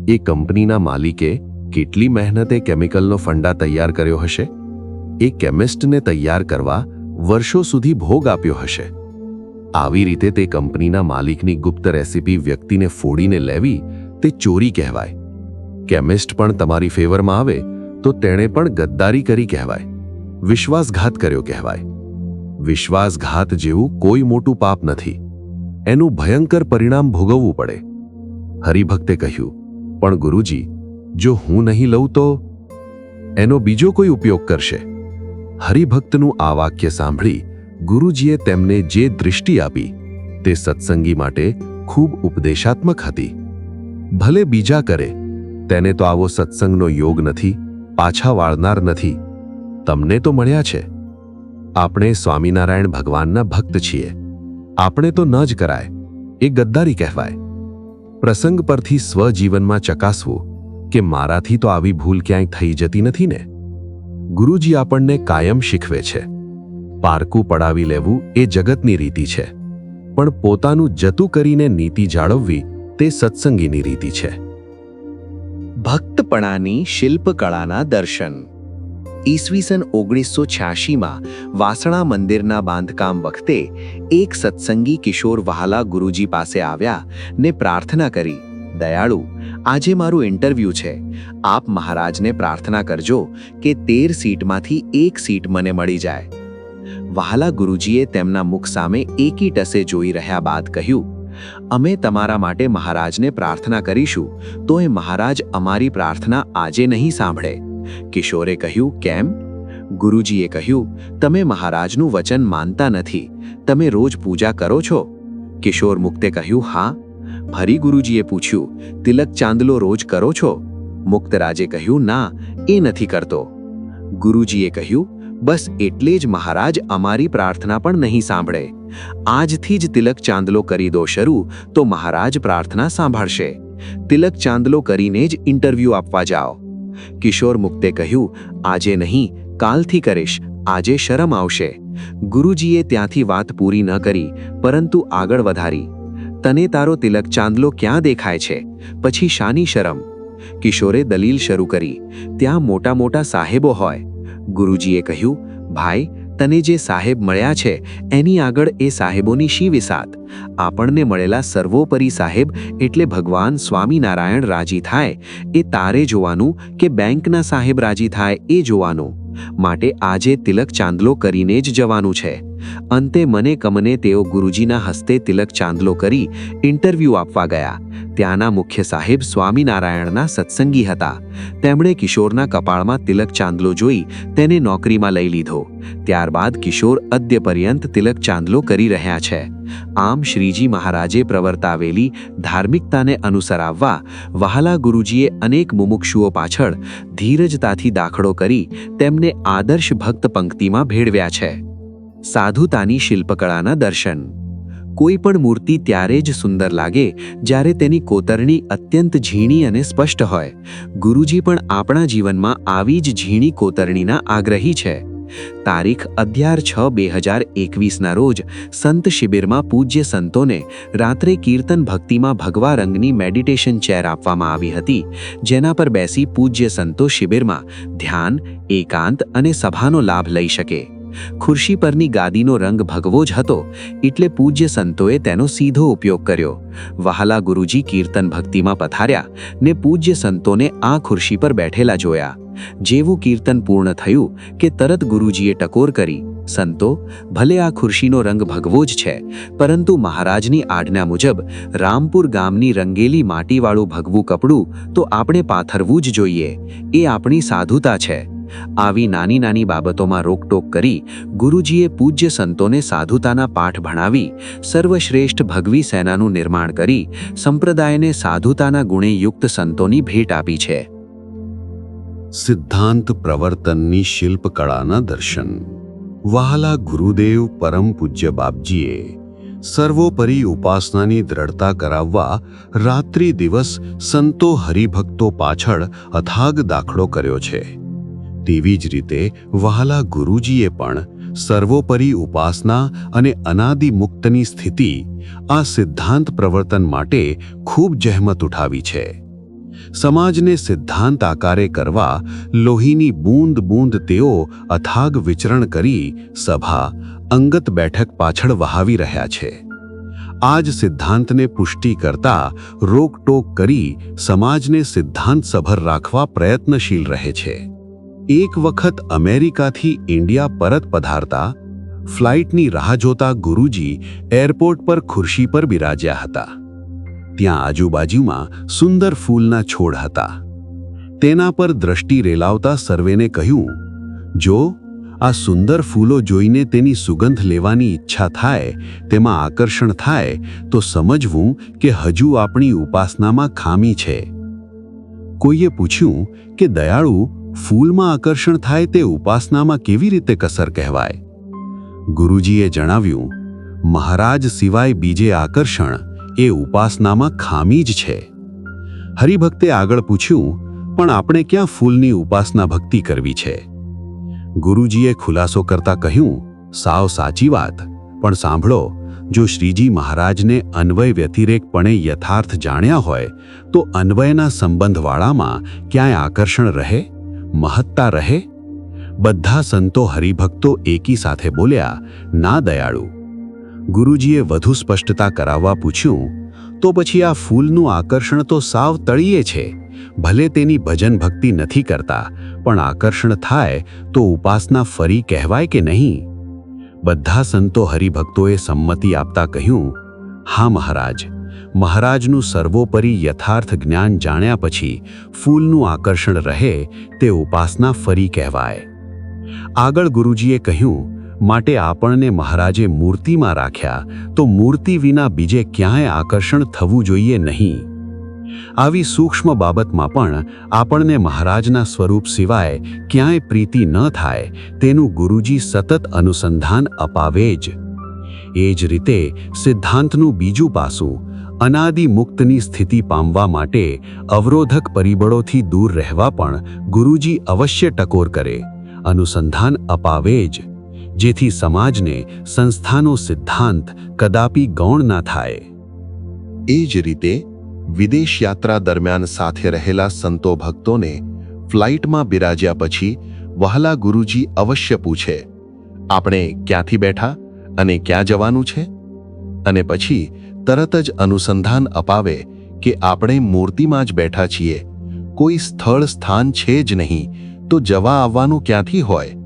એ કંપનીના માલિકે કેટલી મહેનતે કેમિકલનો ફંડા તૈયાર કર્યો હશે? એ કેમિસ્ટને તૈયાર કરવા વર્ષો સુધી ભોગ આપ્યો હશે. આવી રીતે તે કંપનીના માલિકની ગુપ્ત રેસિપી વ્યક્તિને ફોડીને લેવી તે ચોરી કહેવાય. કેમિસ્ટ પણ તમારી ફેવરમાં આવે તો તેણે પણ ગદ્દારી કરી કહેવાય, વિશ્વાસઘાત કર્યો કહેવાય. વિશ્વાસઘાત જેવું કોઈ મોટું પાપ નથી. એનું ભયંકર પરિણામ ભોગવવું પડે. હરિભક્તે કહ્યું, પણ ગુરુજી, જો હું નહીં લઉં તો એનો બીજો કોઈ ઉપયોગ કરશે. હરિભક્તનું આ વાક્ય સાંભળી ગુરુજીએ તેમને જે દૃષ્ટિ આપી તે સત્સંગી માટે ખૂબ ઉપદેશાત્મક હતી. ભલે બીજા કરે, તેને તો આવો સત્સંગનો યોગ નથી, પાછા વાળનાર નથી. તમને તો મળ્યા છે. આપણે સ્વામિનારાયણ ભગવાનના ભક્ત છીએ. આપણે તો ન જ કરાય, એ ગદ્દારી કહેવાય. પ્રસંગ પરથી સ્વજીવનમાં ચકાસવું કે મારાથી તો આવી ભૂલ ક્યાંય થઈ જતી નથી ને. ગુરુજી આપણને કાયમ શીખવે છે, પારકું પડાવી લેવું એ જગતની રીતિ છે, પણ પોતાનું જતું કરીને નીતિ જાળવવી તે સત્સંગીની રીતિ છે. ભક્તપણાની શિલ્પકળાના દર્શન. ઈસવીસન 1986માં વાસણા મંદિરના બાંધકામ વખતે એક સત્સંગી કિશોર વહાલા ગુરુજી પાસે આવ્યા ને પ્રાર્થના કરી, દયાળુ, આજે મારું ઇન્ટરવ્યૂ છે. આપ મહારાજને પ્રાર્થના કરજો કે 13 સીટમાંથી 1 સીટ મને મળી જાય. વહાલા ગુરુજીએ તેમના મુખ સામે એકી ટસે જોઈ રહ્યા બાદ કહ્યું, અમે તમારા માટે મહારાજને પ્રાર્થના કરીશું, તો એ મહારાજ અમારી પ્રાર્થના આજે નહીં સાંભળે. કિશોરે કહ્યું, કેમ? ગુરુજીએ કહ્યું, તમે મહારાજનું વચન માનતા નથી. તમે રોજ પૂજા કરો છો? કિશોર મુક્તે કહ્યું, હા. ફરી ગુરુજીએ પૂછ્યું, તિલક ચાંદલો રોજ કરો છો? મુક્તરાજે કહ્યું, ના, એ નથી કરતો. ગુરુજીએ કહ્યું, બસ એટલે જ મહારાજ અમારી પ્રાર્થના પણ નહીં સાંભળે. આજથી જ તિલક ચાંદલો કરી દો શરૂ, તો મહારાજ પ્રાર્થના સાંભળશે. તિલક ચાંદલો કરીને જ ઇન્ટરવ્યૂ આપવા જાઓ. કિશોર મુક્તે કહ્યું, આજે નહીં, કાલથી કરીશ. આજે શરમ આવશે. ગુરુજીએ ત્યાંથી વાત પૂરી ન કરી, પરંતુ આગળ વધારી, તને તારો તિલક ચાંદલો ક્યાં દેખાય છે? પછી શાની શરમ? કિશોરે દલીલ શરૂ કરી, ત્યાં મોટા મોટા સાહેબો હોય. ગુરુજીએ કહ્યું, ભાઈ, તને જે સાહેબ મળ્યા છે એની આગળ એ સાહેબોની શી વિસાત? આપણને મળેલા સર્વોપરી સાહેબ એટલે ભગવાન સ્વામિનારાયણ રાજી થાય એ તારે જોવાનું કે બેંકના સાહેબ રાજી થાય એ જોવાનું. માટે આજે તિલક ચાંદલો કરીને જ જવાનું છે. અંતે મને કમને તેઓ ગુરુજીના હસ્તે તિલક ચાંદલો કરી ઇન્ટરવ્યૂ આપવા ગયા. ત્યાંના મુખ્ય સાહેબ સ્વામિનારાયણના સત્સંગી હતા. તેમણે કિશોરના કપાળમાં તિલક ચાંદલો જોઈ તેને નોકરીમાં લઈ લીધો. ત્યારબાદ કિશોર અદ્ય પર્યંત તિલક ચાંદલો કરી રહ્યા છે. આમ શ્રીજી મહારાજે પ્રવર્તાવેલી ધાર્મિકતાને અનુસરાવવા વહાલા ગુરુજીએ અનેક મુમુક્ષુઓ પાછળ ધીરજતાથી દાખલો કરી તેમને આદર્શ ભક્ત પંક્તિમાં ભેળવ્યા છે. સાધુતાની શિલ્પકળાના દર્શન. કોઈ પણ મૂર્તિ ત્યારે જ સુંદર લાગે જ્યારે તેની કોતરણી અત્યંત ઝીણી અને સ્પષ્ટ હોય. ગુરુજી પણ આપણા જીવનમાં આવી જ ઝીણી કોતરણીના આગ્રહી છે. તારીખ 11/6/2021ના રોજ સંત શિબિરમાં પૂજ્ય સંતોને રાત્રે કીર્તન ભક્તિમાં ભગવા રંગની મેડિટેશન ચેર આપવામાં આવી હતી, જેના પર બેસી પૂજ્ય સંતો શિબિરમાં ધ્યાન, એકાંત અને સભાનો લાભ લઈ શકે. ખુરશી પરની ગાદીનો રંગ ભગવો જ હતો, એટલે પૂજ્ય સંતોએ તેનો સીધો ઉપયોગ કર્યો. વહાલા ગુરુજી કીર્તન ભક્તિમાં પધાર્યા ને પૂજ્ય સંતોને આ ખુરશી પર બેઠેલા જોયા. જેવું કીર્તન પૂર્ણ થયું કે તરત ગુરુજીએ ટકોર કરી, સંતો, ભલે આ ખુરશીનો રંગ ભગવો જ છે, પરંતુ મહારાજની આજ્ઞા મુજબ રામપુર ગામની રંગેલી માટીવાળું ભગવું કપડું તો આપણે પાથરવું જ જોઈએ. એ આપણી સાધુતા છે. આવી નાની નાની બાબતોમાં રોકટોક કરી ગુરુજીએ પૂજ્ય સંતોને સાધુતાના પાઠ ભણાવી સર્વશ્રેષ્ઠ ભગવી સેનાનું નિર્માણ કરી સંપ્રદાયને સાધુતાના ગુણે યુક્ત સંતોની ભેટ આપી છે. સિદ્ધાંત પ્રવર્તનની શિલ્પકળાના દર્શન. વહાલા ગુરુદેવ પરમ પૂજ્ય બાપજીએ સર્વોપરી ઉપાસનાની દ્રઢતા કરાવવા રાત્રિ દિવસ સંતો હરિભક્તો પાછળ અથાગ દાખલો કર્યો છે. તેવી જ રીતે વહાલા ગુરુજીએ પણ સર્વોપરી ઉપાસના અને અનાદિ મુક્તની સ્થિતિ, આ સિદ્ધાંત પ્રવર્તન માટે ખૂબ જહેમત ઉઠાવી છે. સમાજને સિદ્ધાંત આકારે કરવા લોહીની બૂંદ બૂંદ તેઓ અથાગ વિચરણ કરી સભા, અંગત બેઠક પાછળ વહાવી રહ્યા છે. આ જ સિદ્ધાંતને પુષ્ટિ કરતા રોકટોક કરી સમાજને સિદ્ધાંતસભર રાખવા પ્રયત્નશીલ રહે છે. એક વખત અમેરિકાથી ઇન્ડિયા પરત પધારતા ફ્લાઇટની રાહ જોતા ગુરુજી એરપોર્ટ પર ખુરશી પર બિરાજ્યા હતા. ત્યાં આજુબાજુમાં સુંદર ફૂલના છોડ હતા. તેના પર દ્રષ્ટિ રેલાવતા સર્વેને કહ્યું, જો આ સુંદર ફૂલો જોઈને તેની સુગંધ લેવાની ઈચ્છા થાય, તેમાં આકર્ષણ થાય, તો સમજવું કે હજુ આપણી ઉપાસનામાં ખામી છે. કોઈએ પૂછ્યું કે દયાળુ, ફૂલમાં આકર્ષણ થાય તે ઉપાસનામાં કેવી રીતે કસર કહેવાય? ગુરુજીએ જણાવ્યું, મહારાજ સિવાય બીજે આકર્ષણ એ ઉપાસનામાં ખામી જ છે. હરિભક્તે આગળ પૂછ્યું, પણ આપણે ક્યાં ફૂલની ઉપાસના ભક્તિ કરવી છે? ગુરુજીએ ખુલાસો કરતા કહ્યું, સાવ સાચી વાત, પણ સાંભળો, જો શ્રીજી મહારાજને અન્વય વ્યતિરેકપણે યથાર્થ જાણ્યા હોય તો અન્વયના સંબંધવાળામાં ક્યાંય આકર્ષણ રહે, મહત્તા રહે? બધા સંતો હરિભક્તો એકી સાથે બોલ્યા, ના દયાળુ. ગુરુજીએ વધુ સ્પષ્ટતા કરાવવા પૂછ્યું, તો પછી આ ફૂલનું આકર્ષણ તો સાવ તળિયે છે. ભલે તેની ભજન ભક્તિ નથી કરતા, પણ આકર્ષણ થાય તો ઉપાસના ફરી કહેવાય કે નહીં? બધા સંતો હરિભક્તોએ સંમતિ આપતા કહ્યું, હા મહારાજ, મહારાજનું સર્વોપરી યથાર્થ જ્ઞાન જાણ્યા પછી ફૂલનું આકર્ષણ રહે તે ઉપાસના ફરી કહેવાય. આગળ ગુરુજીએ કહ્યું, માટે આપણને મહારાજે મૂર્તિમાં રાખ્યા તો મૂર્તિ વિના બીજે ક્યાંય આકર્ષણ થવું જોઈએ નહીં. આવી સૂક્ષ્મ બાબતમાં પણ આપણને મહારાજના સ્વરૂપ સિવાય ક્યાંય પ્રીતિ ન થાય તેનું ગુરુજી સતત અનુસંધાન અપાવે જ. એ જ રીતે સિદ્ધાંતનું બીજું પાસું, અનાદિ મુક્તની સ્થિતિ પામવા માટે અવરોધક પરિબળોથી દૂર રહેવા પણ ગુરુજી અવશ્ય ટકોર કરે, અનુસંધાન અપાવે જ, જેથી સમાજને સંસ્થાનો સિદ્ધાંત કદાપી ગૌણ ના થાય. એ જ રીતે વિદેશ યાત્રા દરમિયાન સાથે રહેલા સંતો ભક્તોને ફ્લાઇટમાં બિરાજ્યા પછી વહાલા ગુરુજી અવશ્ય પૂછે, આપણે ક્યાંથી બેઠા અને ક્યાં જવાનું છે? અને પછી તરત જ અનુસંધાન અપાવે કે આપણે મૂર્તિમાં જ બેઠા છીએ, કોઈ સ્થળ સ્થાન છે જ નહીં, તો જવા આવવાનું ક્યાંથી હોય?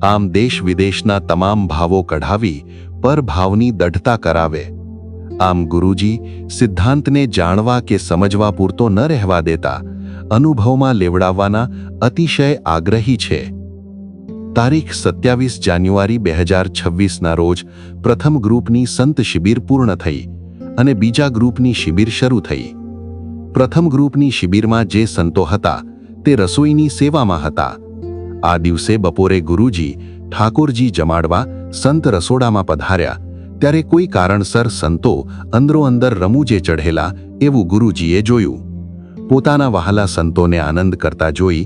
આમ દેશ વિદેશના તમામ ભાવો કઢાવી પરભાવની દઢતા કરાવે. આમ ગુરુજી સિદ્ધાંતને જાણવા કે સમજવા પૂરતો ન રહેવા દેતા અનુભવમાં લેવડાવવાના અતિશય આગ્રહી છે. તારીખ 27 જાન્યુઆરી 2026ના રોજ પ્રથમ ગ્રુપની સંત શિબિર પૂર્ણ થઈ અને બીજા ગ્રુપની શિબિર શરૂ થઈ. પ્રથમ ગ્રુપની શિબિરમાં જે સંતો હતા તે રસોઈની સેવામાં હતા. આ દિવસે બપોરે ગુરુજી ઠાકોરજી જમાડવા સંત રસોડામાં પધાર્યા ત્યારે કોઈ કારણસર સંતો અંદરોઅંદર રમૂજે ચઢેલા એવું ગુરુજીએ જોયું. પોતાના વહાલા સંતોને આનંદ કરતા જોઈ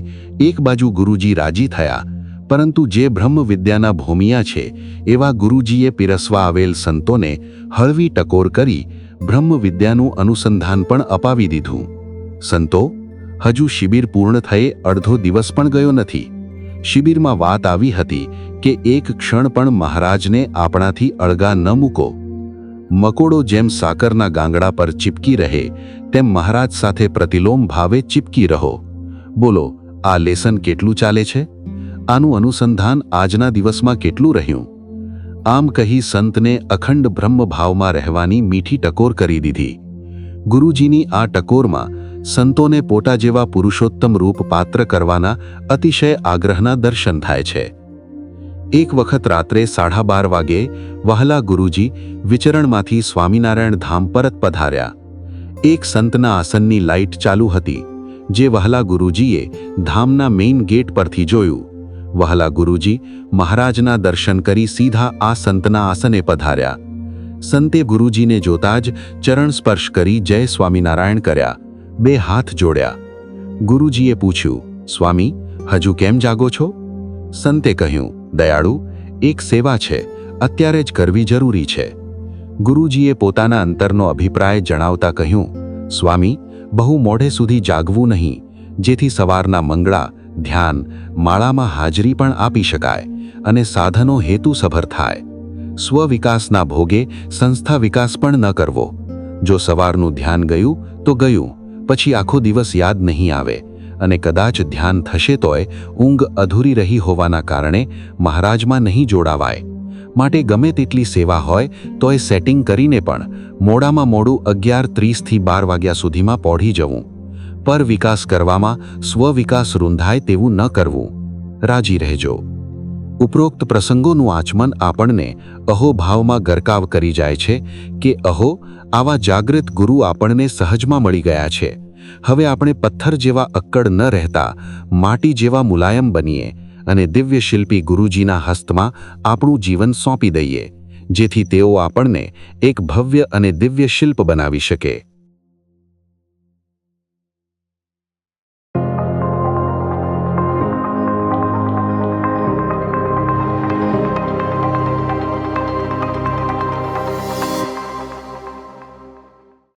એક બાજુ ગુરુજી રાજી થયા, પરંતુ જે બ્રહ્મ વિદ્યાના ભોમિયા છે એવા ગુરુજીએ પીરસવા આવેલ સંતોને હળવી ટકોર કરી બ્રહ્મ વિદ્યાનું અનુસંધાન પણ અપાવી દીધું. સંતો, હજુ શિબિર પૂર્ણ થયે અડધો દિવસ પણ ગયો નથી. શિબિરમાં વાત આવી હતી કે એક ક્ષણ પણ મહારાજને આપણાથી અળગા ન મૂકો. મકોડો જેમ સાકરના ગાંગડા પર ચીપકી રહે તેમ મહારાજ સાથે પ્રતિલોમ ભાવે ચીપકી રહો. બોલો, આ લેસન કેટલું ચાલે છે? આનું અનુસંધાન આજના દિવસમાં કેટલું રહ્યું? આમ કહી સંતને અખંડ બ્રહ્મ ભાવમાં રહેવાની મીઠી ટકોર કરી દીધી. ગુરુજીની આ ટકોરમાં સંતોને પોતા જેવા પુરુષોત્તમ રૂપ પાત્ર કરવાના અતિશય આગ્રહના દર્શન થાય છે. એક વખત રાત્રે 12:30 વાગે વહાલા ગુરુજી વિચરણમાંથી સ્વામિનારાયણ ધામ પરત પધાર્યા. એક સંતના આસનની લાઇટ ચાલુ હતી, જે વહાલા ગુરુજીએ ધામના મેઇન ગેટ પરથી જોયું. વહાલા ગુરુજી મહારાજના દર્શન કરી સીધા આ સંતના આસને પધાર્યા. સંતે ગુરુજીને જોતા જ ચરણ સ્પર્શ કરી જય સ્વામિનારાયણ કર્યા, બે હાથ જોડ્યા. ગુરુજીએ પૂછ્યું, સ્વામી, હજુ કેમ જાગો છો? સંતે કહ્યું, દયાળુ, એક સેવા છે, અત્યારે જ કરવી જરૂરી છે. ગુરુજીએ પોતાના અંતરનો અભિપ્રાય જણાવતા કહ્યું, સ્વામી, બહુ મોડે સુધી જાગવું નહીં, જેથી સવારના મંગળા, ધ્યાન, માળામાં હાજરી પણ આપી શકાય અને સાધનો હેતુસભર થાય. સ્વવિકાસના ભોગે સંસ્થા વિકાસ પણ ન કરવો. જો સવારનું ધ્યાન ગયું તો ગયું, પછી આખો દિવસ યાદ નહીં આવે, અને કદાચ ધ્યાન થશે તોય ઊંઘ અધૂરી રહી હોવાના કારણે મહારાજમાં નહીં જોડાવાય. માટે ગમે તેટલી સેવા હોય તોય સેટિંગ કરીને પણ મોડામાં મોડું 11:30 થી 12 વાગ્યા સુધીમાં પહોંચી જવું. પર વિકાસ કરવામાં સ્વવિકાસ રૂંધાય તેવું ન કરવું. રાજી રહેજો. ઉપરોક્ત પ્રસંગોનું આચમન આપણને અહોભાવમાં ગરકાવ કરી જાય છે કે અહો, આવા જાગૃત ગુરુ આપણને સહજમાં મળી ગયા છે. હવે આપણે પથ્થર જેવા અક્કડ ન રહેતા માટી જેવા મુલાયમ બનીએ અને દિવ્ય શિલ્પી ગુરુજીના હસ્તમાં આપણું જીવન સોંપી દઈએ, જેથી તેઓ આપણને એક ભવ્ય અને દિવ્ય શિલ્પ બનાવી શકે.